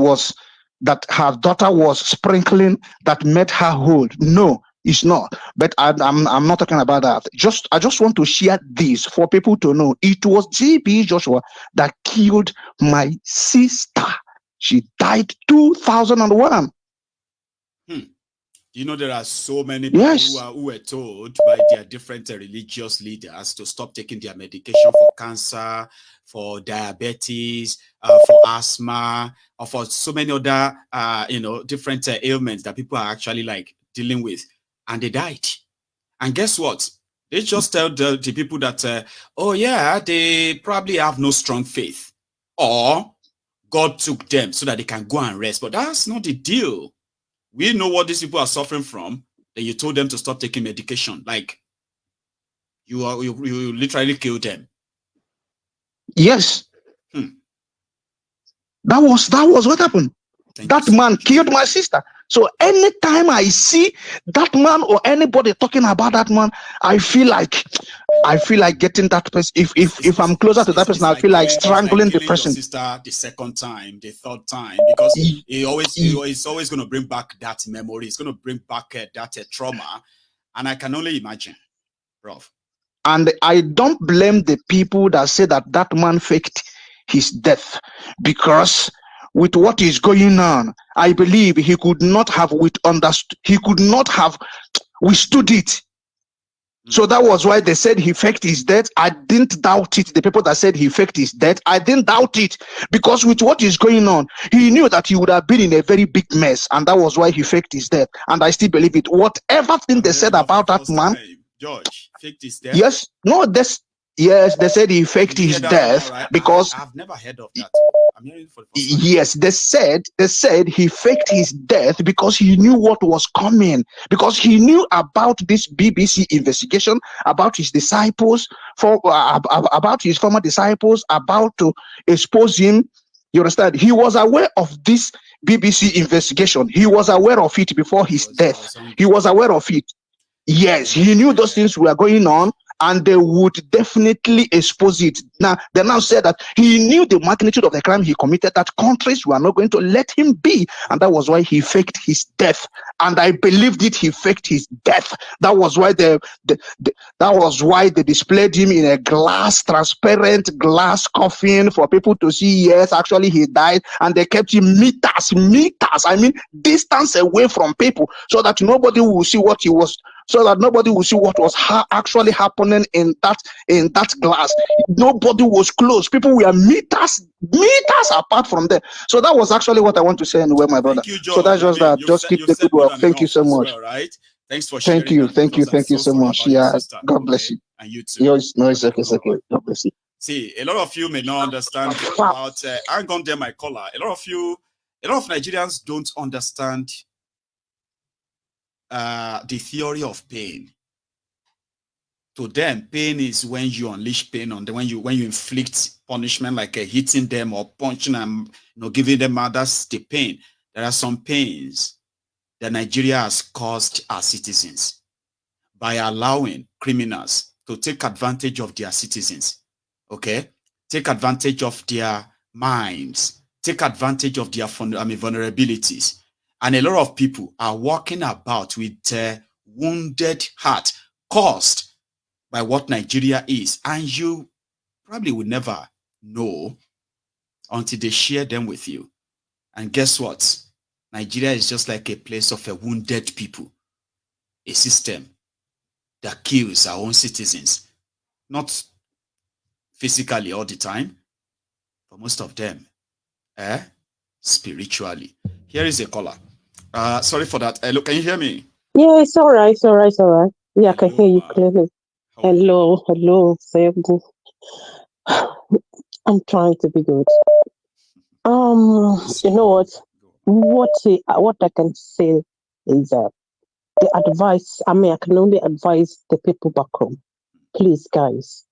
her daughter was sprinkling that made her whole. No, it's not. But I'm not talking about that. I just want to share this for people to know. It was GB Joshua that killed my sister. She died 2001. You know, there are so many people who were told by their different religious leaders to stop taking their medication for cancer, for diabetes, for asthma, or for so many other, different ailments that people are actually like dealing with, and they died. And guess what? They just tell the people that, oh yeah, they probably have no strong faith, or God took them so that they can go and rest. But that's not the deal. We know what these people are suffering from. Then you told them to stop taking medication. Like you literally killed them. Yes. That was what happened. That man killed my sister. So anytime I see that man or anybody talking about that man, I feel like getting that person. If I'm closer to that person, I feel like strangling the person. Your sister the second time, the third time, because it's always going to bring back that memory. It's going to bring back that trauma, and I can only imagine, bro. And I don't blame the people that say that man faked his death, because with what is going on, I believe he could not have withstood it. So that was why they said he faked his death. I didn't doubt it. The people that said he faked his death, I didn't doubt it, because with what is going on, he knew that he would have been in a very big mess, and that was why he faked his death. And I still believe it. Whatever thing they said about that man, George, faked his death. Yes, no, yes, they said he faked his death because I've never heard of that. I'm hearing for the first time. Yes, they said he faked his death because he knew what was coming, because he knew about this BBC investigation, about his disciples, about his former disciples, about to expose him. You understand? He was aware of this BBC investigation. He was aware of it before his death. He was aware of it. Yes, he knew those things were going on, and they would definitely expose it. Now, they now said that he knew the magnitude of the crime he committed, that countries were not going to let him be, and that was why he faked his death. And I believed it, he faked his death. That was why they displayed him in a transparent glass coffin for people to see. Yes, actually he died, and they kept him meters, I mean distance away from people, so that nobody will see what he was. So that nobody will see what was actually happening in that glass. Nobody was close. People were meters apart from there. So that was actually what I want to say anyway, my brother. Thank you, George. So that's just that. Just keep the good work. Thank you so much. Well, right? Thanks for sharing. Thank you so much. Yeah, God bless you. And you too. No, it's okay. God bless you. See, a lot of you may not understand about. I'm going to my caller. A lot of Nigerians don't understand the theory of pain. To them, pain is when you unleash pain on them, when you inflict punishment, like hitting them or punching them, giving them that's the pain. There are some pains that Nigeria has caused our citizens by allowing criminals to take advantage of their citizens. Okay, take advantage of their minds, take advantage of their vulnerabilities. And a lot of people are walking about with a wounded heart caused by what Nigeria is. And you probably will never know until they share them with you. And guess what? Nigeria is just like a place of a wounded people, a system that kills our own citizens. Not physically all the time, but most of them, spiritually. Here is a caller. Sorry for that. Look, can you hear me? Yeah, it's all right. Yeah, I can hear you clearly. Hello, Segun. I'm trying to be good. You know what I can say is that the advice. I can only advise the people back home. Please, guys,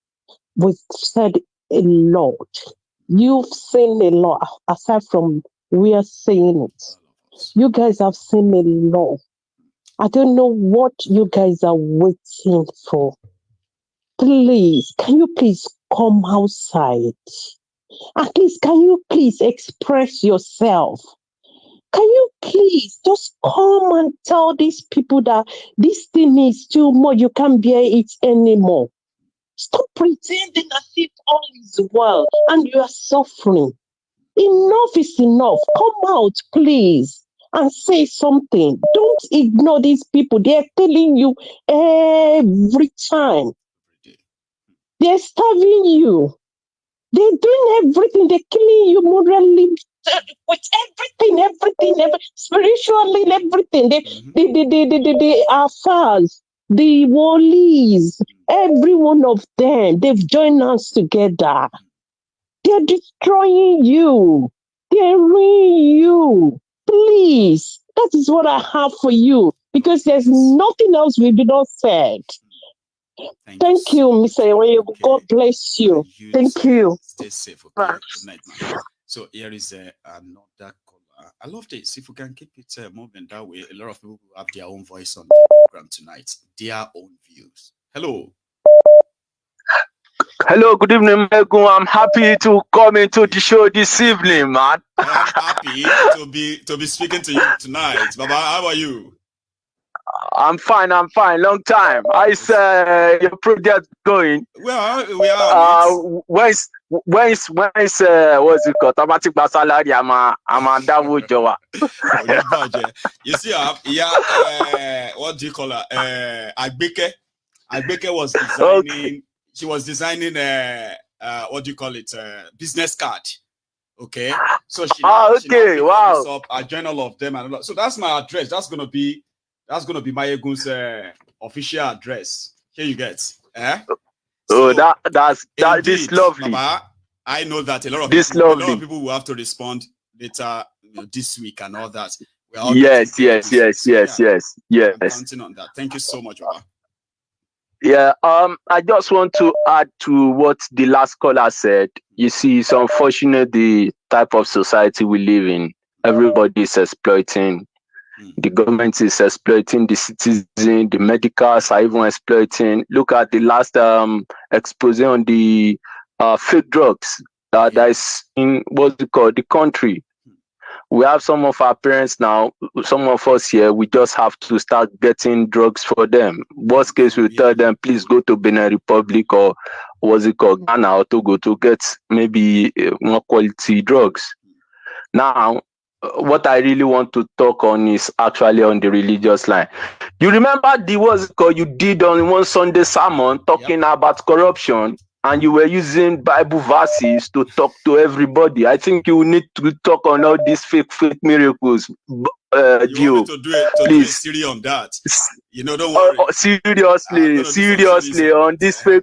we've said a lot. You've seen a lot, aside from we are saying it. You guys have seen a lot. I don't know what you guys are waiting for. Please, can you please come outside? At least, can you please express yourself? Can you please just come and tell these people that this thing is too much, you can't bear it anymore? Stop pretending as if all is well and you are suffering. Enough is enough. Come out, please, and say something. Don't ignore these people. They are telling you every time. They're starving you. They're doing everything. They're killing you morally with everything, spiritually, everything. They are fast. The Wallis, every one of them, they've joined us together. They're destroying you. They're ruining you. Please, that is what I have for you, because there's nothing else we did not said. Thank you, Mr. Ewe. God bless you. Thank you. Stay safe, okay? Good night, man. So here is another caller. I love this. If we can keep it moving that way, a lot of people will have their own voice on the program tonight, their own views. Hello. Hello, good evening, Megun. I'm happy to come into the show this evening, man. I am happy to be speaking to you tonight. Baba, how are you? I'm fine. Long time. How is your project going? Well, we are. When's what's it called? Automatic salary. I'm a dawo jowa. You see, what do you call her? Agbeke was designing. Okay. She was designing what do you call it? Business card. Okay. So she wow. Up. I join all of them and all. So that's my address. That's gonna be Mayegun's official address. Here you get. So that's this lovely. Baba, I know that a lot of people will have to respond later, this week and all that. Yes. I'm counting on that. Thank you so much, Baba. Yeah, I just want to add to what the last caller said. You see, it's unfortunate the type of society we live in. Everybody is exploiting. The government is exploiting the citizen. The medicals are even exploiting. Look at the last expose on the fake drugs that is in what's it called, the country. We have some of our parents now, some of us here, we just have to start getting drugs for them. Worst case, we tell them, please go to Benin Republic or what's it called, Ghana or Togo to get maybe more quality drugs. Now, what I really want to talk on is actually on the religious line. You remember the what's it called you did on one Sunday sermon talking about corruption? And you were using Bible verses to talk to everybody. I think you need to talk on all these fake miracles. You want me to do a series on that? Don't worry. Seriously, on this fake.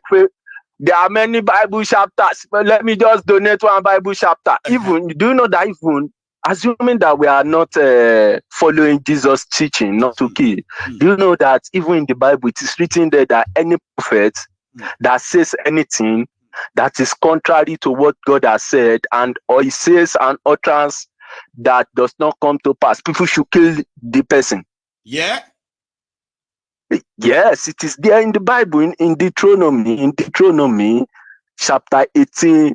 There are many Bible chapters, but let me just donate one Bible chapter. Even, do you know that even, assuming that we are not following Jesus' teaching, not to kill, do you know that even in the Bible, it is written there that any prophet that says anything that is contrary to what God has said, and or he says an utterance that does not come to pass, people should kill the person. Yeah. Yes, it is there in the Bible, in Deuteronomy, chapter 18,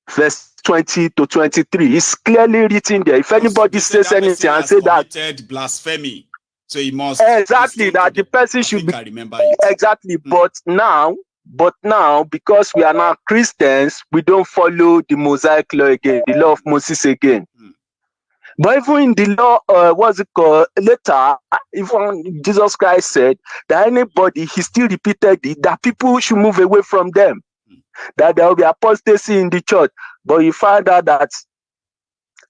verse 20 to 23. It's clearly written there. If anybody says anything and say that blasphemy, so he must exactly that the person should be. I remember it. Exactly, but now, because we are now Christians, we don't follow the Mosaic law again, the law of Moses again. But even in the law, what's it called? Later, even Jesus Christ said that anybody, he still repeated it, that people should move away from them, that there will be apostasy in the church. But you find out that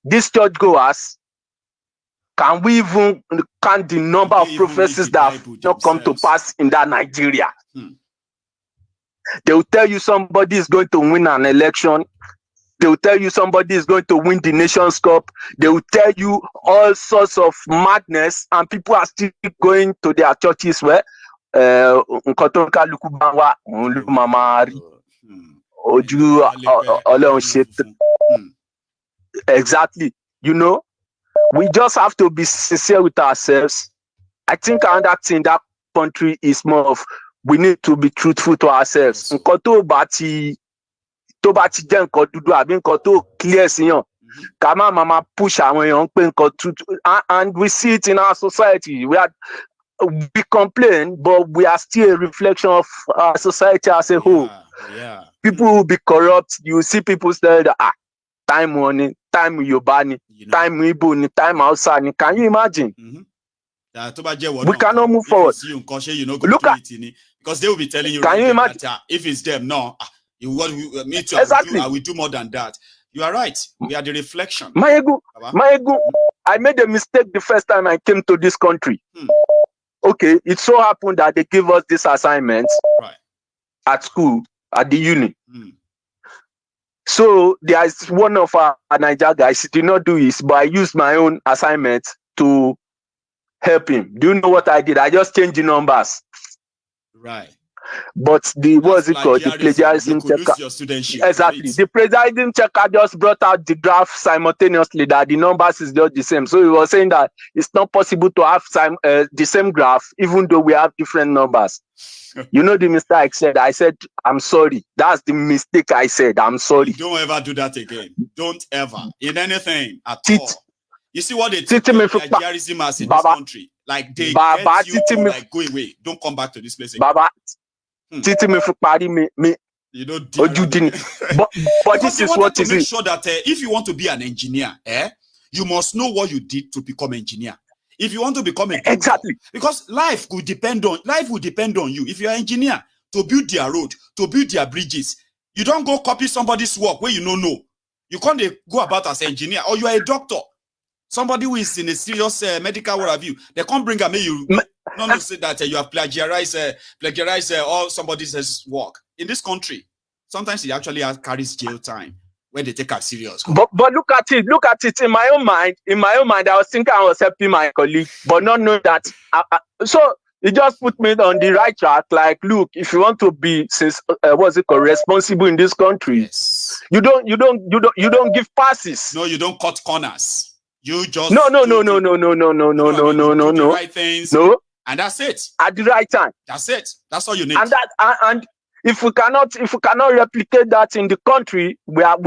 these churchgoers, can we even count the number of prophecies that have not come to pass in that Nigeria? They will tell you somebody is going to win an election. They will tell you somebody is going to win the Nations Cup. They will tell you all sorts of madness, and people are still going to their churches where ojú Ọlọ́run ṣe. Exactly. You know, we just have to be sincere with ourselves. I think another thing that country is more of we need to be truthful to ourselves. Nǹkan tó bá ti jẹ́ nǹkan dúdú àbí nǹkan tó clear síyàn, ká má máa push àwọn èèyàn pé nǹkan tútù. And we see it in our society. We complain, but we are still a reflection of our society as a whole. Yeah. People will be corrupt. You see people say that time money, time Yoruba, time Igbo, time Hausa. Can you imagine? We cannot move forward. Look at it, because they will be telling you. Can you imagine that if it's them? No, you want me to. Exactly. I will do more than that. You are right. We are the reflection. Maegu, I made a mistake the first time I came to this country. Okay, it so happened that they give us this assignment at school, at the uni. So there is one of our Niger guys, he did not do this, but I used my own assignment to help him. Do you know what I did? I just changed the numbers. Right. But the plagiarism checker. Exactly. The plagiarism checker just brought out the graph simultaneously that the numbers is just the same. So he was saying that it's not possible to have the same graph even though we have different numbers. You know the mistake I said, I'm sorry. That's the mistake I said. I'm sorry. Don't ever do that again. Don't ever. In anything at all. You see what they teach plagiarism as in this country? Like they get you to like go away. Don't come back to this place again. You know, but this is what is make sure that if you want to be an engineer, you must know what you did to become engineer. If you want to become a doctor, exactly, because life will depend on you. If you're an engineer, to build their road, to build their bridges, you don't go copy somebody's work where you don't know. You can't go about as an engineer, or you are a doctor. Somebody who is in a serious medical worldview, they can't bring a you. Not say that you have plagiarized all somebody's work. In this country, sometimes it actually carries jail time when they take us serious. But look at it. In my own mind, I was thinking I was helping my colleague, but not know that. So it just put me on the right track. Like, look, if you want to be responsible in this country, yes, you don't give passes. No, you don't cut corners. You just no. The right things. No. And that's it. At the right time. That's it. That's all you need. And if we cannot replicate that in the country, we are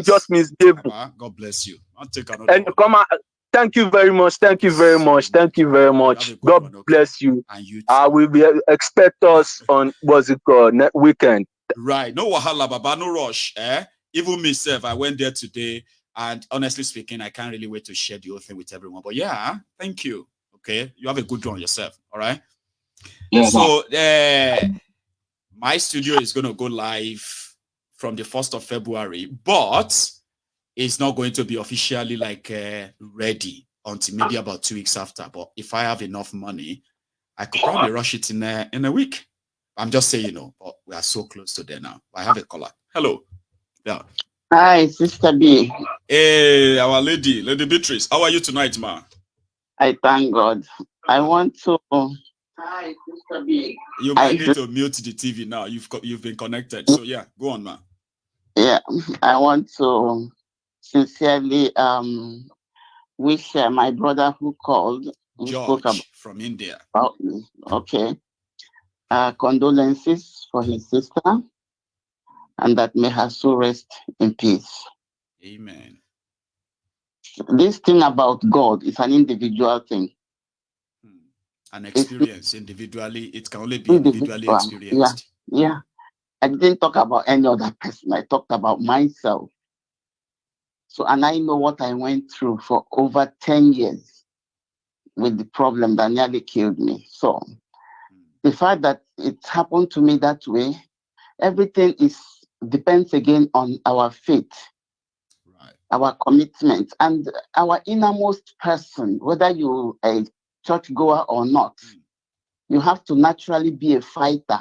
just misbehaving. God bless you. I'll take another. And come on. Thank you very much. Thank you very much. God bless you. And you will be expect us on weekend. Right. No wahala, baba. No rush. Even myself, I went there today. And honestly speaking, I can't really wait to share the whole thing with everyone. But yeah, thank you. Okay, you have a good one yourself. All right. Yeah. So my studio is going to go live from the 1st of February, but it's not going to be officially ready until maybe about 2 weeks after. But if I have enough money, I could probably rush it in a week. I'm just saying, but we are so close to there now. I have a caller. Hello. Yeah. Hi, Sister B. Hey, our Lady Beatrice. How are you tonight, ma? I thank God. I want to. Hi, Sister B. You might need to mute the TV now. You've been connected. So yeah, go on, ma. Yeah, I want to sincerely wish my brother who called, who spoke about from India. Okay. Condolences for his sister, and that may her soul rest in peace. Amen. This thing about God is an individual thing. An experience individually. It can only be individually experienced. Yeah. I didn't talk about any other person. I talked about myself. So, and I know what I went through for over 10 years with the problem that nearly killed me. So, the fact that it happened to me that way, everything depends again on our faith, our commitment, and our innermost person, whether you're a churchgoer or not. You have to naturally be a fighter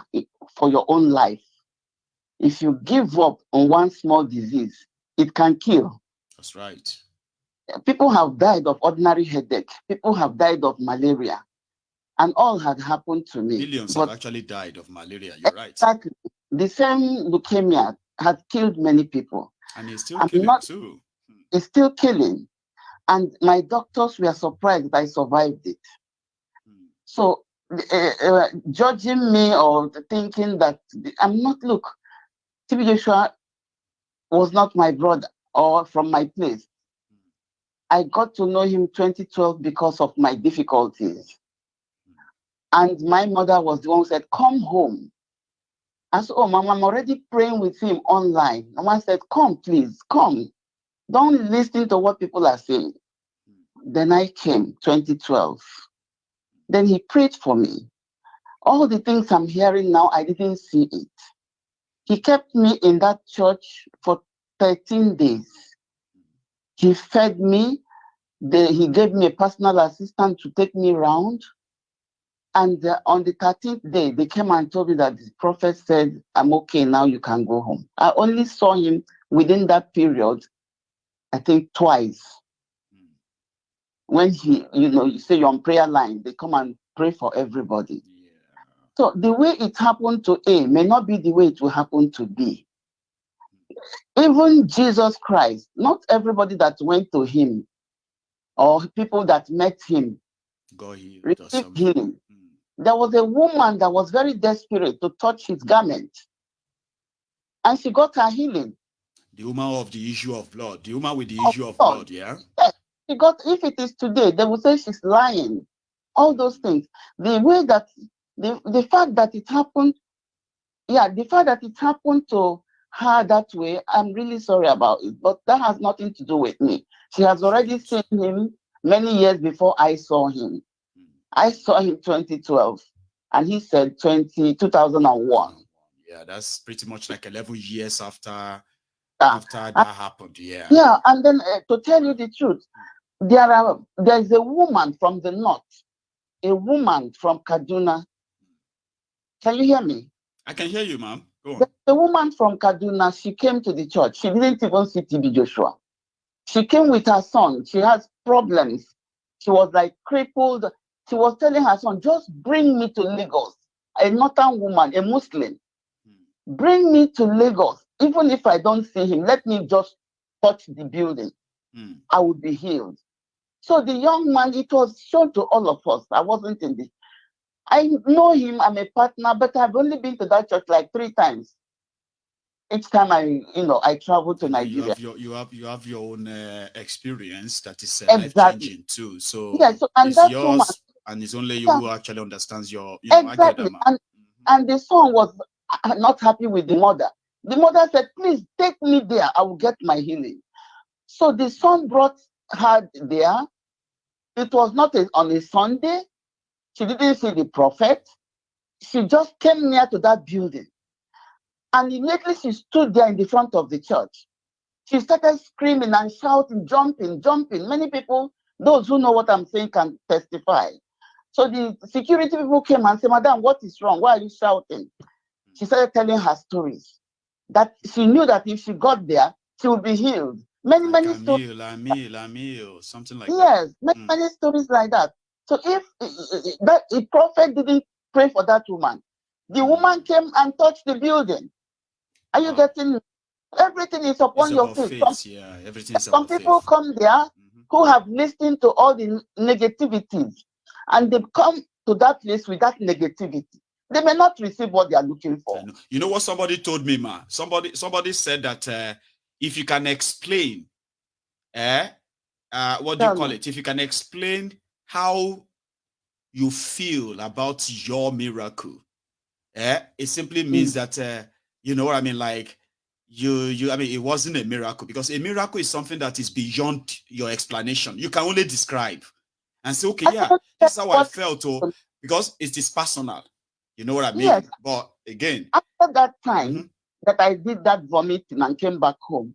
for your own life. If you give up on one small disease, it can kill. That's right. People have died of ordinary headache. People have died of malaria. And all had happened to me. Millions have actually died of malaria. You're right. Exactly. The same leukemia has killed many people. And he's still killing too. It's still killing. And my doctors were surprised that I survived it. So judging me or thinking that I'm not, look, TB Joshua was not my brother or from my place. I got to know him 2012 because of my difficulties. And my mother was the one who said, come home. I said, oh, Mama, I'm already praying with him online. Mama said, come, please, come. Don't listen to what people are saying. Then I came, 2012. Then he prayed for me. All the things I'm hearing now, I didn't see it. He kept me in that church for 13 days. He fed me. He gave me a personal assistant to take me around. And on the 13th day, they came and told me that the prophet said, I'm okay, now you can go home. I only saw him within that period, I think twice. When you say you're on prayer line, they come and pray for everybody. Yeah. So the way it happened to A may not be the way it will happen to B. Even Jesus Christ, not everybody that went to him or people that met him received healing. There was a woman that was very desperate to touch his garment, and she got her healing. The woman of the issue of blood, the woman with the issue of blood, yeah? Yes, she got, if it is today, they will say she's lying. All those things. The way that, the fact that it happened, the fact that it happened to her that way, I'm really sorry about it, but that has nothing to do with me. She has already seen him many years before I saw him. I saw him 2012, and he said 2001. Yeah, that's pretty much like 11 years after that happened. Yeah. Yeah, and then to tell you the truth, there's a woman from the north, a woman from Kaduna. Can you hear me? I can hear you, ma'am. Go on. The woman from Kaduna, she came to the church. She didn't even see TB Joshua. She came with her son. She has problems. She was like crippled. She was telling her son, just bring me to Lagos. A northern woman, a Muslim. Bring me to Lagos. Even if I don't see him, let me just touch the building. I will be healed. So the young man, it was shown to all of us. I wasn't in this. I know him, I'm a partner, but I've only been to that church like 3 times. Each time I travel to Nigeria. You have your own experience that is exactly. life-changing too. So, yeah, so and it's that yours, woman, and it's only you who actually understands your. Exactly. And the son was not happy with the mother. The mother said, please take me there. I will get my healing. So the son brought her there. It was not on a Sunday. She didn't see the prophet. She just came near to that building. And immediately she stood there in the front of the church. She started screaming and shouting, jumping. Many people, those who know what I'm saying, can testify. So the security people came and said, Madam, what is wrong? Why are you shouting? She started telling her stories. That she knew that if she got there, she would be healed. Many stories. Something like that. Yes, many stories like that. So if the prophet didn't pray for that woman, the woman came and touched the building. Are you getting me? Everything is upon your feet. Some people come there who have listened to all the negativities, and they come to that place with that negativity. They may not receive what they are looking for. You know what somebody told me, ma? Somebody said that if you can explain, what do you call it? If you can explain how you feel about your miracle, it simply means that you know what I mean, like I mean, it wasn't a miracle, because a miracle is something that is beyond your explanation. You can only describe and say, okay, yeah, this is how I felt, because it is personal. You know what I mean? Yes. But again, after that time that I did that vomiting and came back home,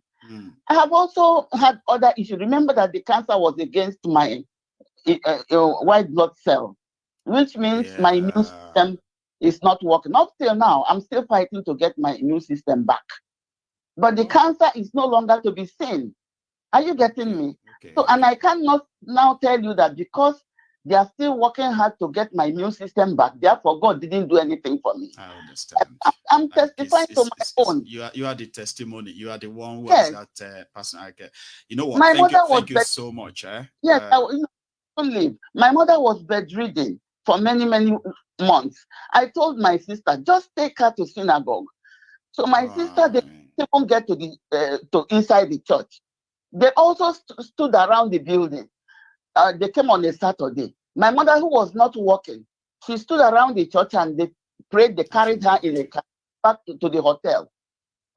I have also had other issues. Remember that the cancer was against my white blood cell, which means my immune system is not working. Up till now, I'm still fighting to get my immune system back. But the cancer is no longer to be seen. Are you getting me? Okay. So, and I cannot now tell you that because They are still working hard to get my immune system back. Therefore, God didn't do anything for me. I understand. I'm testifying to my own. You are the testimony. You are the one who Yes. has that person. You know what? My mother Thank you so much. Yes, I live. My mother was bedridden for many months. I told my sister, just take her to synagogue. So my sister, they didn't even get to the to inside the church. They also stood around the building. They came on a Saturday. My mother, who was not working, she stood around the church and they prayed. They carried her in a car back to the hotel.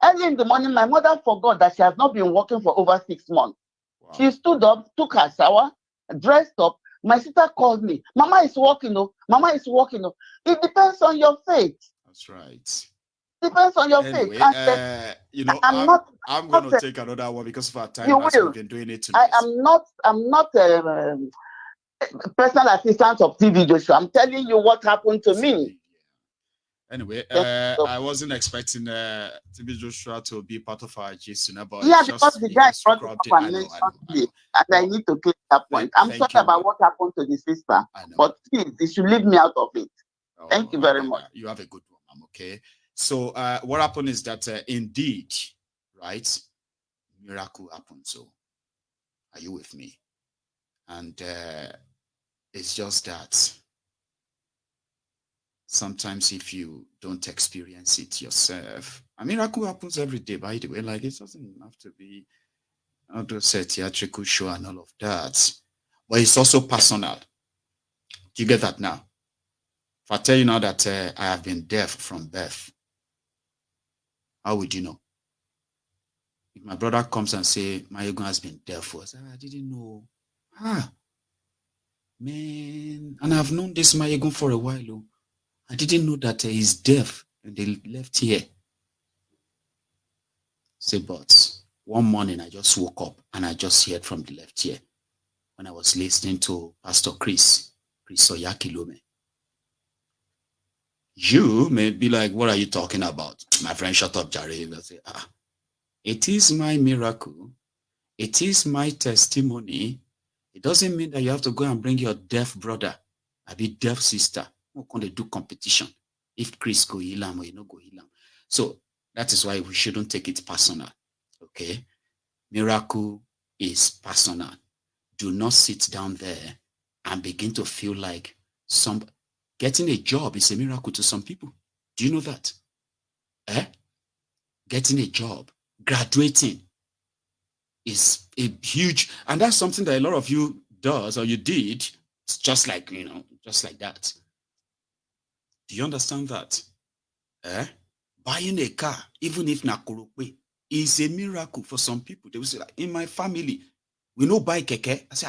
Early in the morning, my mother forgot that she has not been working for over 6 months. Wow. She stood up, took her shower, dressed up. My sister called me. Mama is working. Oh, Mama is working. Oh. It depends on your faith. That's right. Depends on your Anyway, faith. You know, I'm going to take another one because of our time. You as will. We've been doing it tonight. I'm not personal assistant of TV Joshua. I'm telling you what happened to me. Anyway, I wasn't expecting TV Joshua to be part of our gist, but yeah, because the guy brought it up and mentioned it, and I need to click that point. I'm sorry about what happened to the sister, but please, you should leave me out of it. Thank you very much. You have a good one, Mom. Okay. So what happened is that indeed, right, miracle happened. So are you with me? And it's just that sometimes if you don't experience it yourself, a miracle happens every day, by the way. Like, it doesn't have to be a theatrical show and all of that. But it's also personal. Do you get that now? If I tell you now that I have been deaf from birth, how would you know? If my brother comes and say, my ego has been deaf for us, I didn't know. Man. And I've known this my ego for a while. Oh. I didn't know that he's deaf and they left here. Say, but one morning I just woke up and I just heard from the left ear when I was listening to Pastor Chris Oyakilome. You may be like, what are you talking about? My friend, shut up, Jerry. They'll say, it is my miracle. It is my testimony. It doesn't mean that you have to go and bring your deaf brother, a bit deaf sister. We're going to do competition. If Chris go heal him or you know go heal him. So that is why we shouldn't take it personal. Okay? Miracle is personal. Do not sit down there and begin to feel like getting a job is a miracle to some people. Do you know that? Getting a job, graduating is a huge, and that's something that a lot of you does or you did. It's just like, just like that. Do you understand that? Buying a car, even if Nakurupe, is a miracle for some people. They will say, like, in my family, we no buy keke. I say,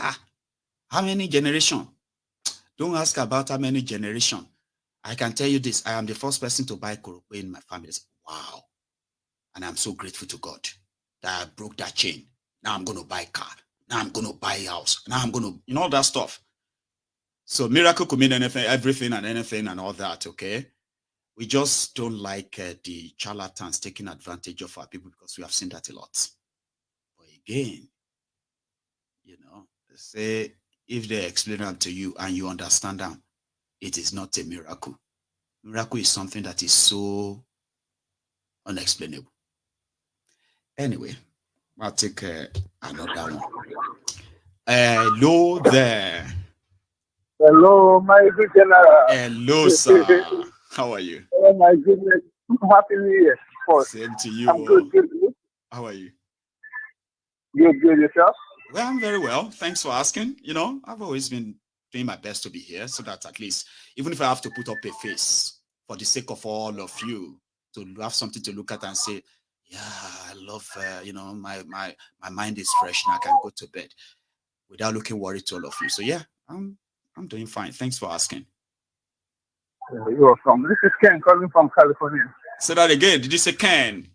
how many generation? Don't ask about how many generation. I can tell you this. I am the first person to buy Kurupe in my family. I say, wow. And I'm so grateful to God that I broke that chain. Now I'm going to buy a car. Now I'm going to buy a house. Now I'm going to, all that stuff. So miracle could mean anything, everything and anything and all that, okay? We just don't like the charlatans taking advantage of our people because we have seen that a lot. But again, they say if they explain them to you and you understand them, it is not a miracle. Miracle is something that is so unexplainable. Anyway, I'll take another one. Hello there. Hello, my good general. Hello, sir. How are you? Oh my goodness. Happy New Year. Same to you. I'm good. How are you? Good yourself? Well, I'm very well. Thanks for asking. I've always been doing my best to be here so that at least, even if I have to put up a face for the sake of all of you, to have something to look at and say, yeah, I love, my mind is fresh and I can go to bed without looking worried to all of you. So yeah, I'm doing fine. Thanks for asking. You're welcome. This is Ken calling from California. Say that again. Did you say Ken?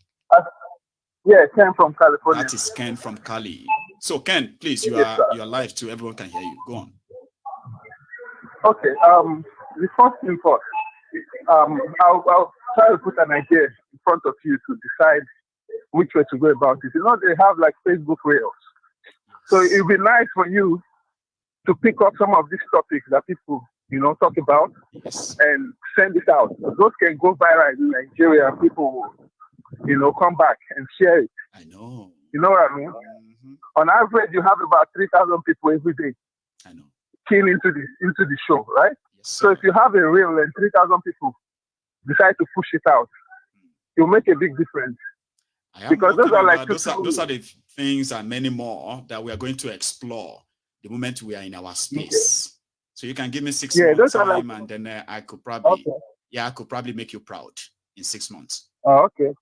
Yeah, Ken from California. That is Ken from Cali. So Ken, please, you are live too. Everyone can hear you. Go on. Okay. The first thing first. I'll try to put an idea in front of you to decide which way to go about it. They have like Facebook Reels. So it would be nice for you to pick up some of these topics that people, talk about and send it out. Those can go viral in Nigeria. People will, come back and share it. I know. You know what I mean? On average, you have about 3,000 people every day. I know. Keen into the show, right? Yes, so if you have a reel and 3,000 people decide to push it out, it'll make a big difference. Because those are like those are the things and many more that we are going to explore the moment we are in our space. So you can give me 6 months time, and then I could probably make you proud in 6 months. Oh, okay.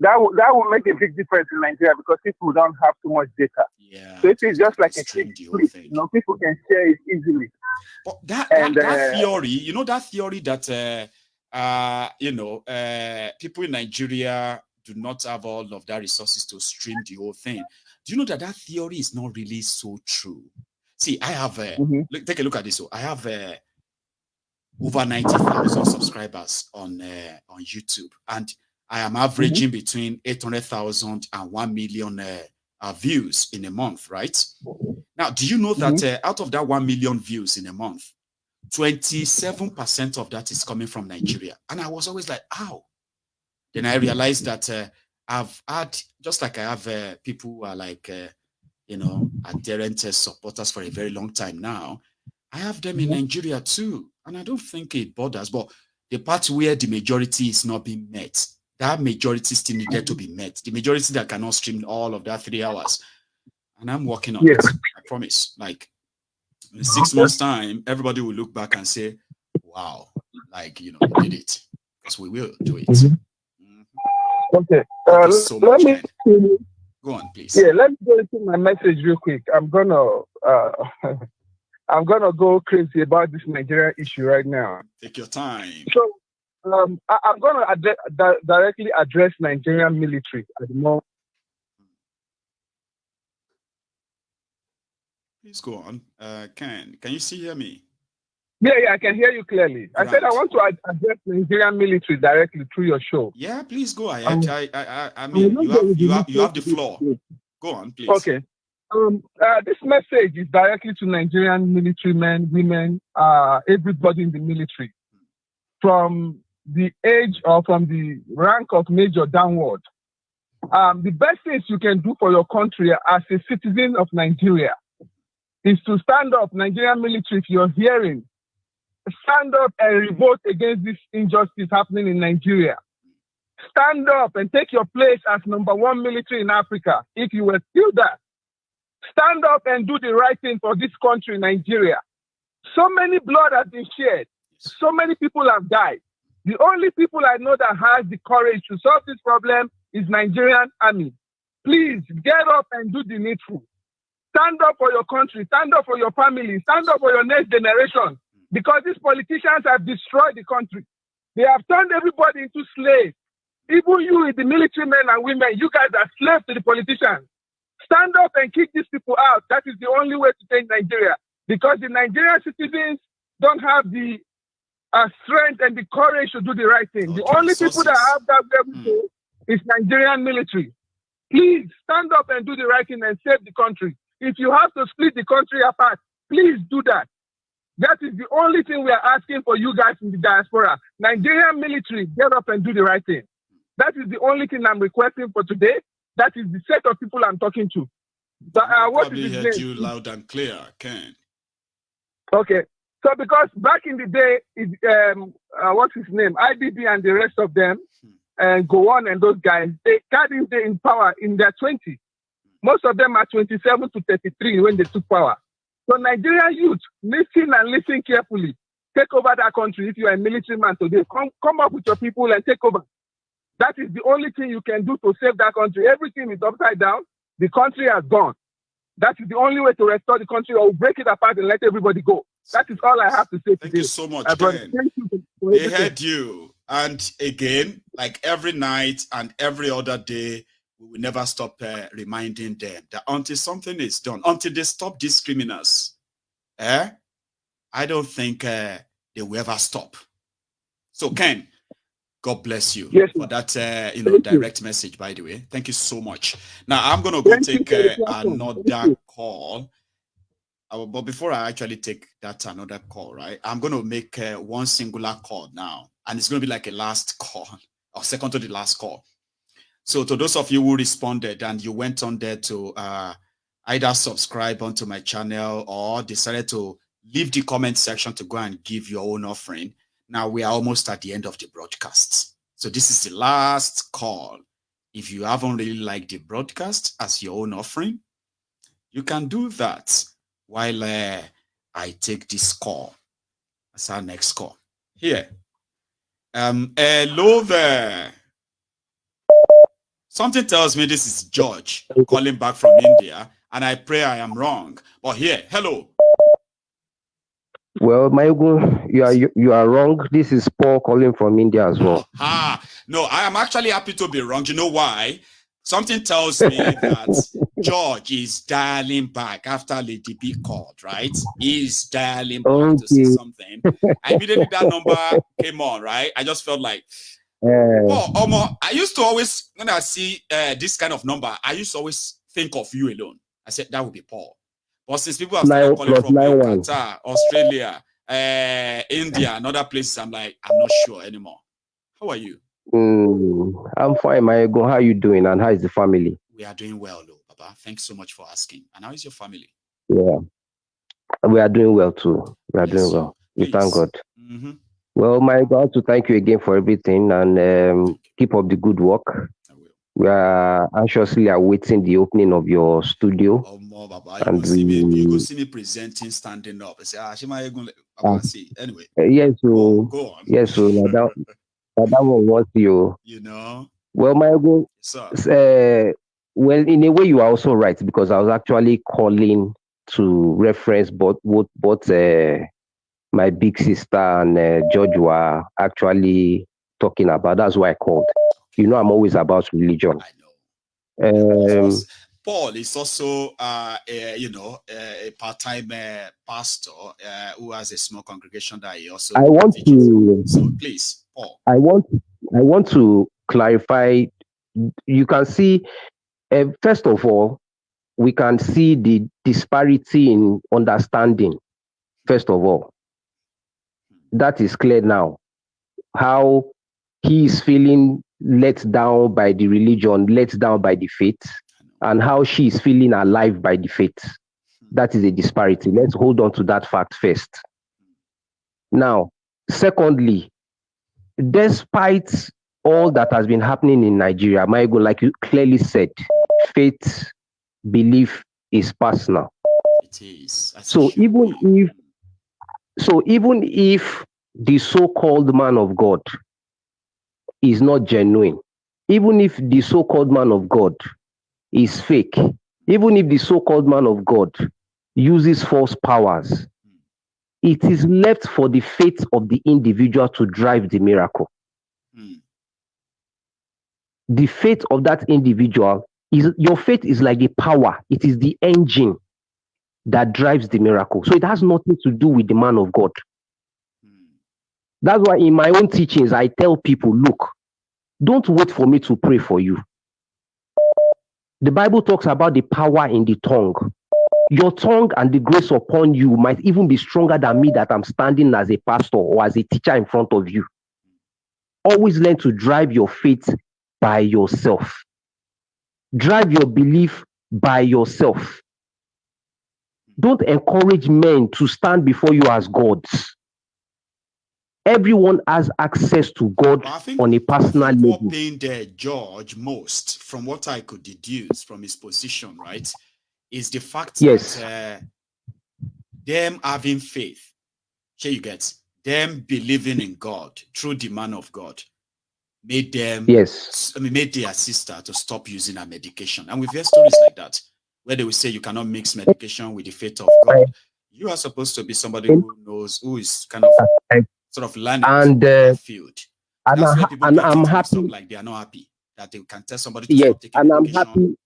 That will make a big difference in Nigeria because people don't have too much data. Yeah. So if it's just like a quick clip, people can share it easily. But that theory, that theory that people in Nigeria do not have all of that resources to stream the whole thing. Do you know that theory is not really so true? See, I have take a look at this. So I have over 90,000 subscribers on YouTube, and I am averaging between 800,000 and 1 million views in a month, right? Now, do you know that out of that 1 million views in a month, 27% of that is coming from Nigeria? And I was always like, how? Then I realized that I've had, just like I have people who are like, adherent supporters for a very long time now, I have them in Nigeria too. And I don't think it bothers, but the part where the majority is not being met, that majority still needed to be met. The majority that cannot stream all of that 3 hours. And I'm working on it. I promise. Like in 6 months' time, everybody will look back and say, wow, we did it. Because we will do it. Okay. Thank you so much, man. Go on, please. Yeah, let me go into my message real quick. I'm gonna go crazy about this Nigeria issue right now. Take your time. So I'm gonna directly address Nigerian military at the moment. Please go on. Can you hear me? Yeah, I can hear you clearly. Right. I said I want to address Nigerian military directly through your show. Yeah, please go ahead. I mean, you have the floor. Go on, please. Okay. This message is directly to Nigerian military men, women, everybody in the military, from the age or from the rank of major downward. The best things you can do for your country as a citizen of Nigeria is to stand up, Nigerian military, if you're hearing, stand up and revolt against this injustice happening in Nigeria. Stand up and take your place as #1 military in Africa, if you were still there. Stand up and do the right thing for this country, Nigeria. So many blood has been shed. So many people have died. The only people I know that has the courage to solve this problem is Nigerian army. Please get up and do the needful. Stand up for your country. Stand up for your family. Stand up for your next generation. Because these politicians have destroyed the country. They have turned everybody into slaves. Even you, the military men and women, you guys are slaves to the politicians. Stand up and kick these people out. That is the only way to change Nigeria. Because the Nigerian citizens don't have the strength and the courage to do the right thing. The only people that have that level is Nigerian military. Please stand up and do the right thing and save the country. If you have to split the country apart, please do that. That is the only thing we are asking for you guys in the diaspora. Nigerian military, get up and do the right thing. That is the only thing I'm requesting for today. That is the set of people I'm talking to. So, what is his name? Probably heard you loud and clear, Ken. Okay. So because back in the day, what's his name? IBB and the rest of them, and go on and those guys, they got in power in their 20s. Most of them are 27 to 33 when they took power. So Nigerian youth, listen and listen carefully. Take over that country. If you are a military man today, come up with your people and take over. That is the only thing you can do to save that country. Everything is upside down. The country has gone. That is the only way to restore the country, or break it apart and let everybody go. That is all I have to say. Thank you so much, Ken. They heard you. And again, like every night and every other day, we will never stop reminding them that until something is done, until they stop these criminals, I don't think they will ever stop. So, Ken, God bless you for that direct message, by the way. Thank you so much. Now, I'm going to go take another call. But before I actually take that another call, right, I'm going to make one singular call now. And it's going to be like a last call or second to the last call. So to those of you who responded and you went on there to either subscribe onto my channel or decided to leave the comment section to go and give your own offering. Now we are almost at the end of the broadcast. So this is the last call. If you haven't really liked the broadcast as your own offering, you can do that while I take this call. That's our next call. Here. Hello there. Something tells me this is George calling back from India, and I pray I am wrong. But here, hello. Well, Mayogun, you are wrong. This is Paul calling from India as well. No, I am actually happy to be wrong. You know why? Something tells me that George is dialing back after Lady B called, right? He's dialing back to say something. Immediately that number came on, right? I just felt like, I used to always, when I see this kind of number, I used to always think of you alone. I said, that would be Paul. But since people have started calling from Qatar, Australia, India, and other places, I'm like, I'm not sure anymore. How are you? I'm fine, Mayogun. How are you doing? And how is the family? We are doing well, though, Papa. Thanks so much for asking. And how is your family? Yeah, we are doing well too. We are doing well. We thank God. Well, Mayogun, I want to thank you again for everything and keep up the good work. We are anxiously awaiting the opening of your studio. And you go see me presenting, standing up. I say, anyway. Yes, so go on. Yes, so that one was you. You know. Well, Mayogun, well, in a way, you are also right because I was actually calling to reference both my big sister and George were actually talking about. That's why I called. You know, I'm always about religion. I know. Paul is also, a part-time pastor who has a small congregation that he also teaches. So please, Paul. I want to clarify. You can see, first of all, we can see the disparity in understanding. First of all, that is clear now. How he is feeling let down by the religion, let down by the faith, and how she is feeling alive by the faith. That is a disparity. Let's hold on to that fact first. Now, secondly, despite all that has been happening in Nigeria, Mayogun, like you clearly said, faith, belief is personal. It is. So even if the so-called man of God is not genuine, even if the so-called man of God is fake, even if the so-called man of God uses false powers, it is left for the faith of the individual to drive the miracle. The faith of that individual your faith is like the power, it is the engine that drives the miracle. So it has nothing to do with the man of God. That's why in my own teachings, I tell people, look, don't wait for me to pray for you. The Bible talks about the power in the tongue. Your tongue and the grace upon you might even be stronger than me that I'm standing as a pastor or as a teacher in front of you. Always learn to drive your faith by yourself. Drive your belief by yourself. Don't encourage men to stand before you as gods. Everyone has access to God on a personal level. What pained George most, from what I could deduce from his position, right, is the fact that them having faith, here you get, them believing in God through the man of God, made them, made their sister to stop using her medication. And we've heard stories like that, where they will say you cannot mix medication with the faith of God. You are supposed to be somebody who knows, who is kind of sort of learning in that field. And that's where people get I'm it happy. up, like they are not happy that they can tell somebody to stop taking medication.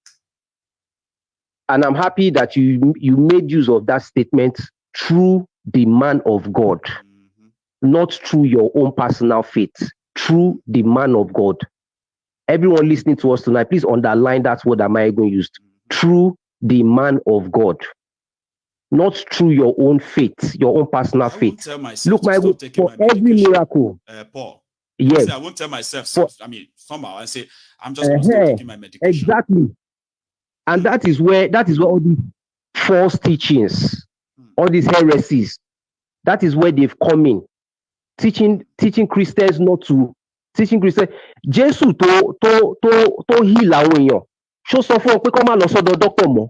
I'm happy that you made use of that statement through the man of God, not through your own personal faith, through the man of God. Everyone listening to us tonight, please underline that's what Mayogun used. Through the man of God. not through your own faith, your own personal I won't faith. tell myself Look, to my stop God, taking for my every medication. miracle, Paul. yes, I won't tell myself, for, somehow, and say, I'm just going to stop taking my medication. exactly. And that is where all these false teachings, all these heresies, that is where they've come in. Teaching Christians not to, teaching Christians, Jesus to heal àwọn èèyàn. Ṣó sọ fún ọ pé kó má lọ sọ́dọ̀ doctor mọ́.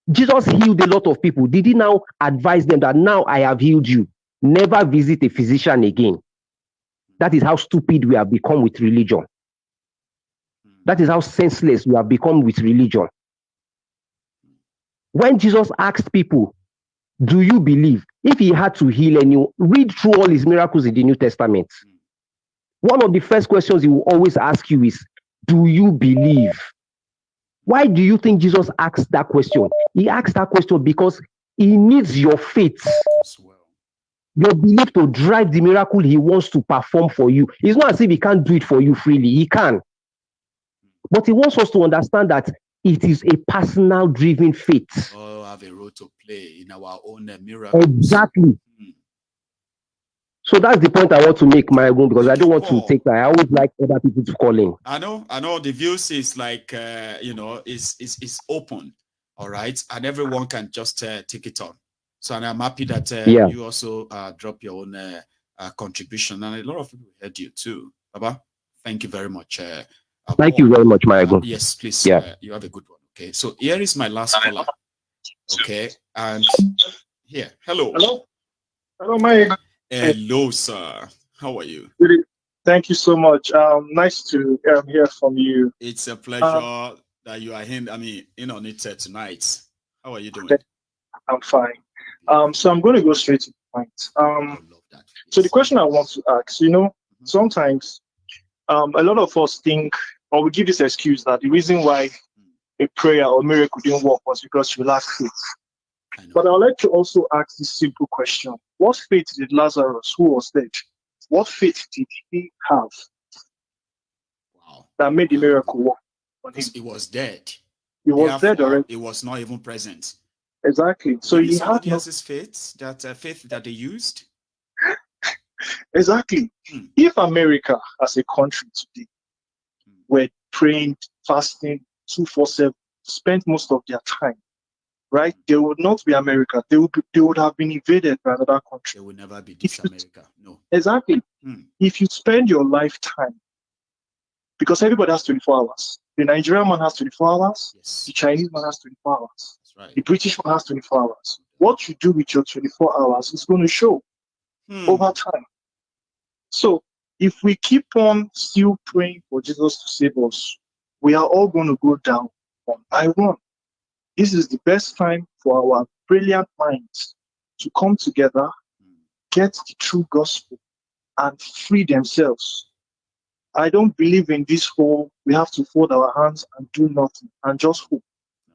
Jesus healed a lot of people. Did he now advise them that now I have healed you? Never visit a physician again. That is how stupid we have become with religion. That is how senseless we have become with religion. When Jesus asked people, do you believe? If he had to heal anyone, read through all his miracles in the New Testament. One of the first questions he will always ask you is, do you believe? Why do you think Jesus asked that question? He asked that question because he needs your faith, your belief to drive the miracle he wants to perform for you. It's not as if he can't do it for you freely. He can. But he wants us to understand that it is a personal driven faith. All have a role to play in our own miracles. Exactly. So that's the point I want to make, my own, because I don't want to take that. I always like other people to call in. I know. The views is like, is open, all right, and everyone can just take it on. So, and I'm happy that you also drop your own contribution, and a lot of people heard you too, Baba. Thank you very much. Thank you very much, my own. Yes, please. Yeah. You have a good one. Okay. So here is my last caller. Okay, and here, hello. Hello, Mike. Hello, sir. How are you? Thank you so much. Nice to hear from you. It's a pleasure that you are in on it tonight. How are you doing? I'm fine. So I'm going to go straight to the point. So the question I want to ask, sometimes a lot of us think, or we give this excuse that the reason why a prayer or miracle didn't work was because you lacked faith. But I'd like to also ask this simple question. What faith did Lazarus, who was dead, what faith did he have that made the miracle work? Because he was dead. He was dead already. He was not even present. Exactly. So maybe he somebody had else's faith, faith that they used. Exactly. If America as a country today were praying, fasting, 247, spent most of their time, right? They would not be America. They would have been invaded by another country. They would never be this America. No. Exactly. If you spend your lifetime, because everybody has 24 hours. The Nigerian man has 24 hours. Yes. The Chinese man has 24 hours. That's right. The British man has 24 hours. What you do with your 24 hours is going to show over time. So if we keep on still praying for Jesus to save us, we are all going to go down one by one. This is the best time for our brilliant minds to come together, get the true gospel, and free themselves. I don't believe in this whole, we have to fold our hands and do nothing and just hope.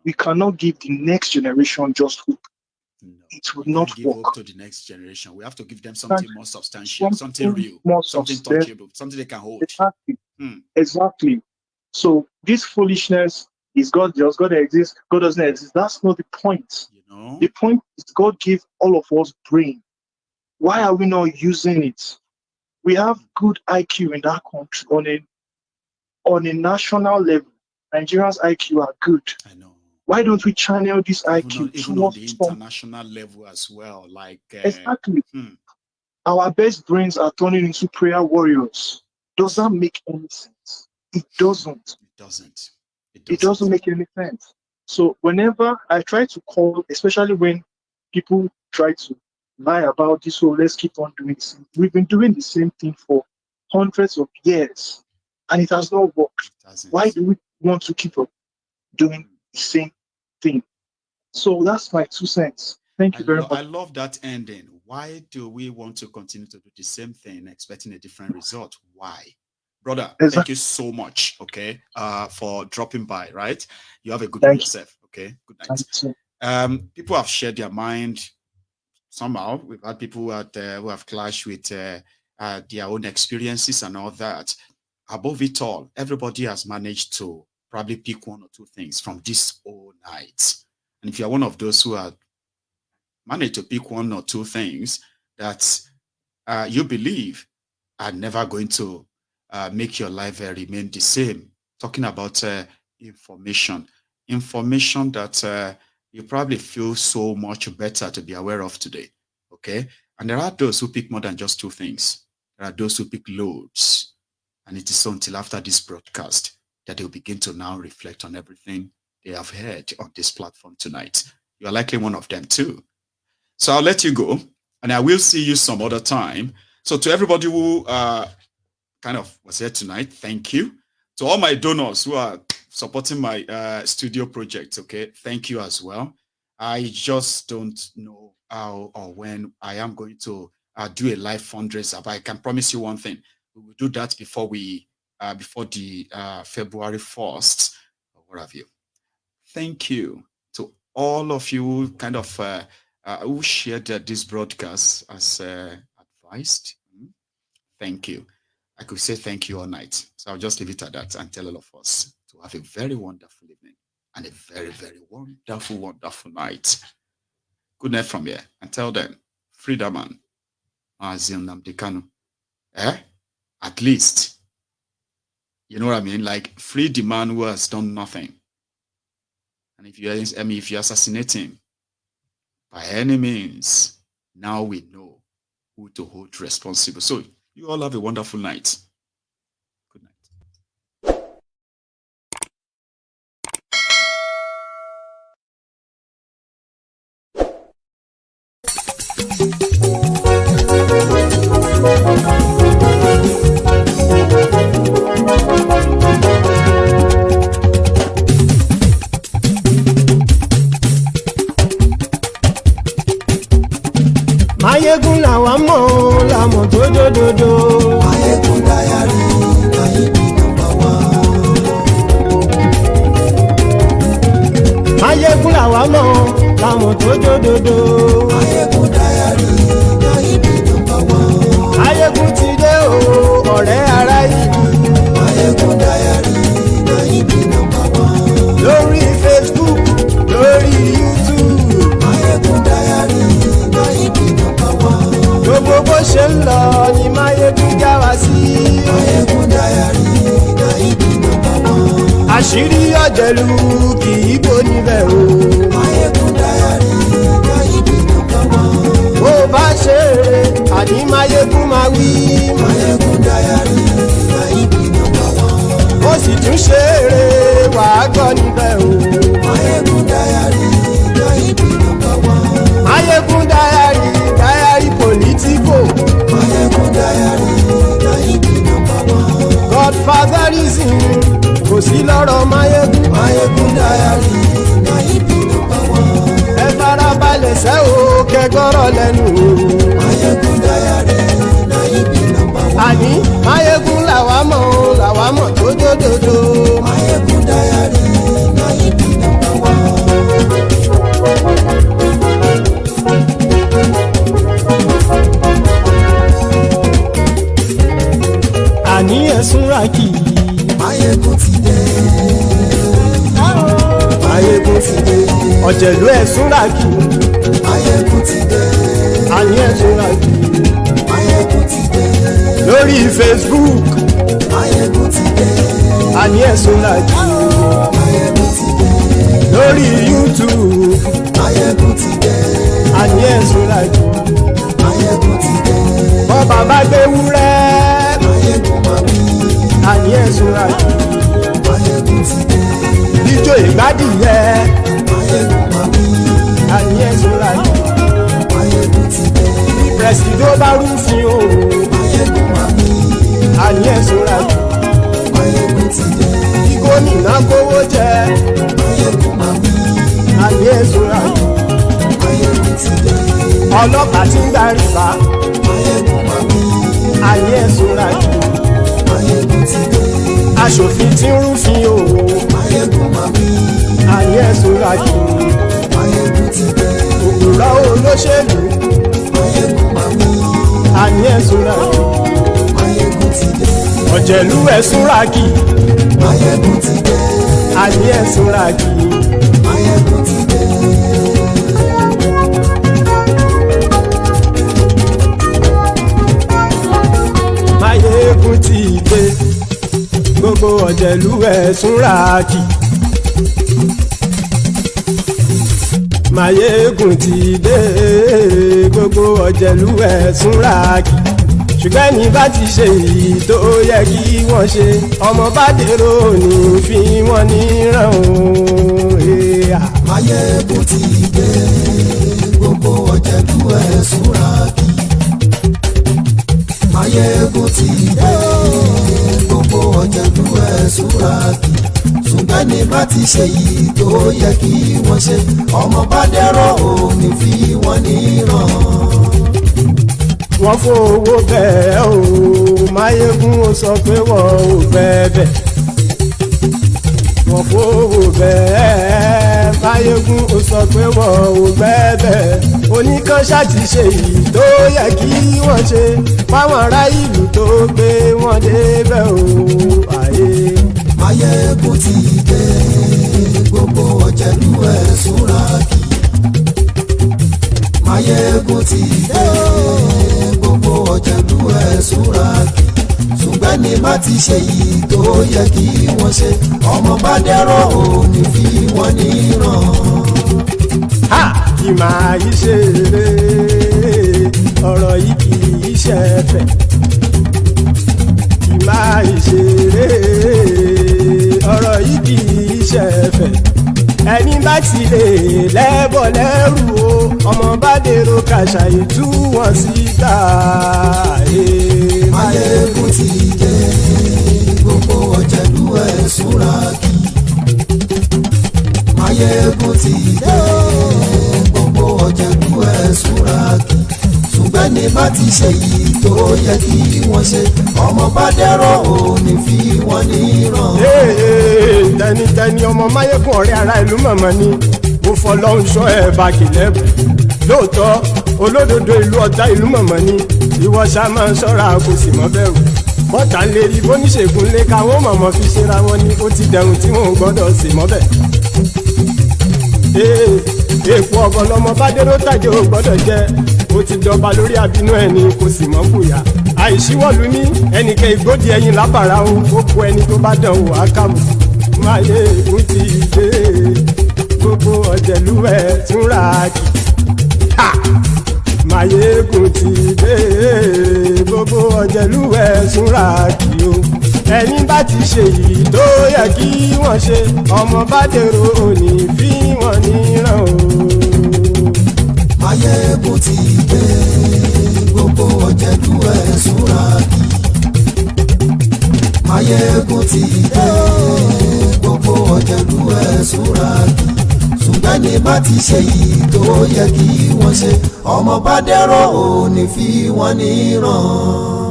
We cannot give the next generation just hope. It will not give work. Hope to the next generation. We have to give them something more substantial, something real, something touchable, something they can hold. Exactly. Exactly. So this foolishness is God exists, God doesn't exist. That's not the point. The point is God gave all of us brain. Why are we not using it? We have good IQ in that country on a national level. Nigeria's IQ are good. I know. Why don't we channel this IQ even on the international level as well? Like exactly. Our best brains are turning into prayer warriors. Does that make any sense? It doesn't. It doesn't make any sense. So whenever I try to call, especially when people try to lie about this, so let's keep on doing this. We've been doing the same thing for hundreds of years, and it has not worked. Why do we want to keep on doing the same thing? So that's my 2 cents. Thank you very much. I love that ending. Why do we want to continue to do the same thing, expecting a different result? Why? Brother, thank you so much, okay, for dropping by, right? You have a good one yourself, okay? Good night. People have shared their mind. Somehow, we've had people who have clashed with their own experiences and all that. Above it all, everybody has managed to probably pick one or two things from this whole night. And if you're one of those who are managed to pick one or two things that you believe are never going to make your life remain the same, talking about information that you probably feel so much better to be aware of today, okay? And there are those who pick more than just two things. There are those who pick loads. And it is until after this broadcast that they'll begin to now reflect on everything they have heard on this platform tonight. You are likely one of them too. So I'll let you go, and I will see you some other time. So to everybody who kind of was here tonight, thank you. To all my donors who are supporting my studio project, okay, thank you as well. I just don't know how or when I am going to do a live fundraiser, but I can promise you one thing: we will do that before the February 1st, or what have you. Thank you to all of you who kind of who shared this broadcast as advised. Thank you. I could say thank you all night. So I'll just leave it at that and tell all of us to have a very wonderful evening and a very, very wonderful, wonderful night. Good night from here. And tell them, Freedom Man, Mazi Nnamdi Kanu. At least, you know what I mean? Like, free the man who has done nothing. And if you assassinate him, by any means, now we know who to hold responsible. So you all have a wonderful night. Good night. Mayegun làwa mọ̀ làmọ̀ tó dòdòdò. Mayegun dayari Nayibi #1. Mayegun làwa mọ̀ làmọ̀ tó dòdòdò. Mayegun dayari Nayibi #1. Mayegun ti dé o ọ̀rẹ́ ara yìí. Mayegun dayari Nayibi #1. Lórí Facebook, lórí YouTube. Mayegun dayari Nayibi #1. Gbogbo bó ṣe ń lọ ni Mayegun já wa sí. Mayegun dayari Nayibi #1. Àṣírí ọ̀jẹ̀lú kì í bò níbẹ̀ o. Mayegun dayari Nayibi #1. Bó bá ṣe eré àní Mayegun máa wí. Mayegun dayari Nayibi #1. Ó sì tún ṣe eré wàá gbọ́ níbẹ̀ o. Mayegun dayari Nayibi #1. Mayegun dayari political. Mayegun dayari Nayibi #1. Godfatherism kò sí lọ́rọ̀ Mayegun. Mayegun dayari Nayibi #1. Ẹ farabalẹ̀ sẹ́ o kẹgbọ́rọ̀ lẹ́nu o. Mayegun dayari Nayibi #1. Àní Mayegun làwa mọ̀ tó dòdòdò. Mayegun dayari Nayibi #1. Àní ẹ̀sùn ràkì. Mayegun ti dé. Mayegun ti dé. Ọ̀jẹ̀lú ẹ̀sùn ràkì. Mayegun ti dé. Àní ẹ̀sùn ràkì. Mayegun ti dé. Lórí Facebook. Mayegun ti dé. Àní ẹ̀sùn ràkì. Mayegun ti dé. Lórí YouTube. Mayegun ti dé. Àní ẹ̀sùn ràkì. Mayegun ti dé. Bọ́ bàbá gbé wúrẹ́. Mayegun máa wí. Àní ẹ̀sùn ràkì. Mayegun ti dé. Ijó ìgbádìyẹ. Mayegun máa wí. Àní ẹ̀sùn ràkì. Mayegun ti dé. Pẹ̀sìdó bá rúfin o. Mayegun máa wí. Àní ẹ̀sùn ràkì. Mayegun ti dé. Kí gómìnà kówó jẹ. Mayegun máa wí. Àní ẹ̀sùn ràkì. Mayegun ti dé. Ọlọ́pàá tí ń darí bá. Mayegun máa wí. Àní ẹ̀sùn ràkì. Mayegun ti dé. Aṣòfin tí ń rúfin o. Mayegun máa wí. Àní ẹ̀sùn ràkì. Mayegun ti dé. Òpùrọ́ olóṣèlú. Mayegun máa wí. Àní ẹ̀sùn ràkì. Mayegun ti dé. Ọ̀jẹ̀lú ẹ̀sùn ràkì. Mayegun ti dé. Àní ẹ̀sùn ràkì. Mayegun ti dé. Máyégún ti dé gbogbo ọ̀jẹ̀lú ẹ̀ súnra kì. Máyégún ti dé gbogbo ọ̀jẹ̀lú ẹ̀ súnra kì. Ṣùgbọ́n ní bá ti ṣe èyí tó yẹ kí wọ́n ṣe ọmọ bá dèrò ní fi wọ́n níran o. Máyégún ti dé gbogbo ọ̀jẹ̀lú ẹ̀ súnra kì. Máyégún ti dé gbogbo ọ̀jẹ̀lú ẹ̀ súnra kì. Ṣùgbọ́n ní bá ti ṣe èyí tó yẹ kí wọ́n ṣe ọmọ bá dèrò ní fi wọ́n níran. Wọ́n fowó bẹ́ẹ̀ o Máyégún ó sọ pé wọ́n ò bẹ́ẹ̀. Wọ́n fowó bẹ́ẹ̀ Máyégún ó sọ pé wọ́n ò bẹ́ẹ̀. Oníkan ṣáàtì ṣe èyí tó yẹ kí wọ́n ṣe fáwọn ará ìlú tó gbé wọn débẹ̀ o. Máyégún ti dé gbogbo ọ̀jẹ̀lú ẹ̀ súnra kì. Máyégún ti dé gbogbo ọ̀jẹ̀lú ẹ̀ súnra kì. Ṣùgbọ́n ní má ti ṣe yìí tó yẹ kí wọ́n ṣe ọmọ bá dẹ́rọ̀ ò ní fi wọ́n níran. Kì máa yí ṣe eré ọ̀rọ̀ yìí kì í ṣe ẹ̀fẹ̀. Kì máa yí ṣe eré ọ̀rọ̀ yìí kì í ṣe ẹ̀fẹ̀. Ẹni bá ti lè lẹ́bọ̀ lẹ́rù o ọmọ bá dèrò kàṣà ìtú wọn síta. Máyégún ti dé gbogbo ọ̀jẹ̀lú ẹ̀ súnra kì. Máyégún ti dé gbogbo ọ̀jẹ̀lú ẹ̀ súnra kì. Ṣùgbọ́n ní bá ti ṣe yìí tó yẹ kí wọ́n ṣe ọmọ bá dẹ́rọ̀ ò ní fi wọ́n níran. Tẹnitẹni ọmọ Máyégún ọ̀rẹ́ ara ìlú mọ̀mọ́ ni mo fọlọ́hún sọ ẹ̀ bá kìlẹ́bù. Lóòótọ́ olódodo ìlú ọ̀tá ìlú mọ̀mọ́ ni ìwọ ṣá máa ń ṣọ́ra kò sì mọ́ bẹ̀rù. Bọ́tà ń lè rí bóníṣègùn lé káwọn mọ̀mọ́ fi ṣera wọn ni ó ti dẹrùn tí wọn ò gbọ́dọ̀ sì mọ́ bẹ̀. Èèpo ọ̀gọ̀ lọmọ bá dérò tàjẹ́ ò gbọ́dọ̀ jẹ́ ó ti dọba lórí àbínú ẹni kò sì mọ́ bùyà. Àìsíwọ́lu ní ẹnìkẹ́ ìgbódì ẹyin lábàrá o ó kó ẹni tó bá dán o àkàbù. Máyégún ti dé gbogbo ọ̀jẹ̀lú ẹ̀ túnra kì. Máyégún ti dé gbogbo ọ̀jẹ̀lú ẹ̀ túnra kì o. Ẹni bá ti ṣe yìí tó yẹ kí wọ́n ṣe ọmọ bá dèrò òní fi wọ́n níran o. Máyégún ti dé gbogbo ọ̀jẹ̀lú ẹ̀ súnra kì. Máyégún ti dé gbogbo ọ̀jẹ̀lú ẹ̀ súnra kì. Ṣùgbọ́n ní bá ti ṣe yìí tó yẹ kí wọ́n ṣe ọmọ bá dẹ́rọ̀ ò ní fi wọ́n níran.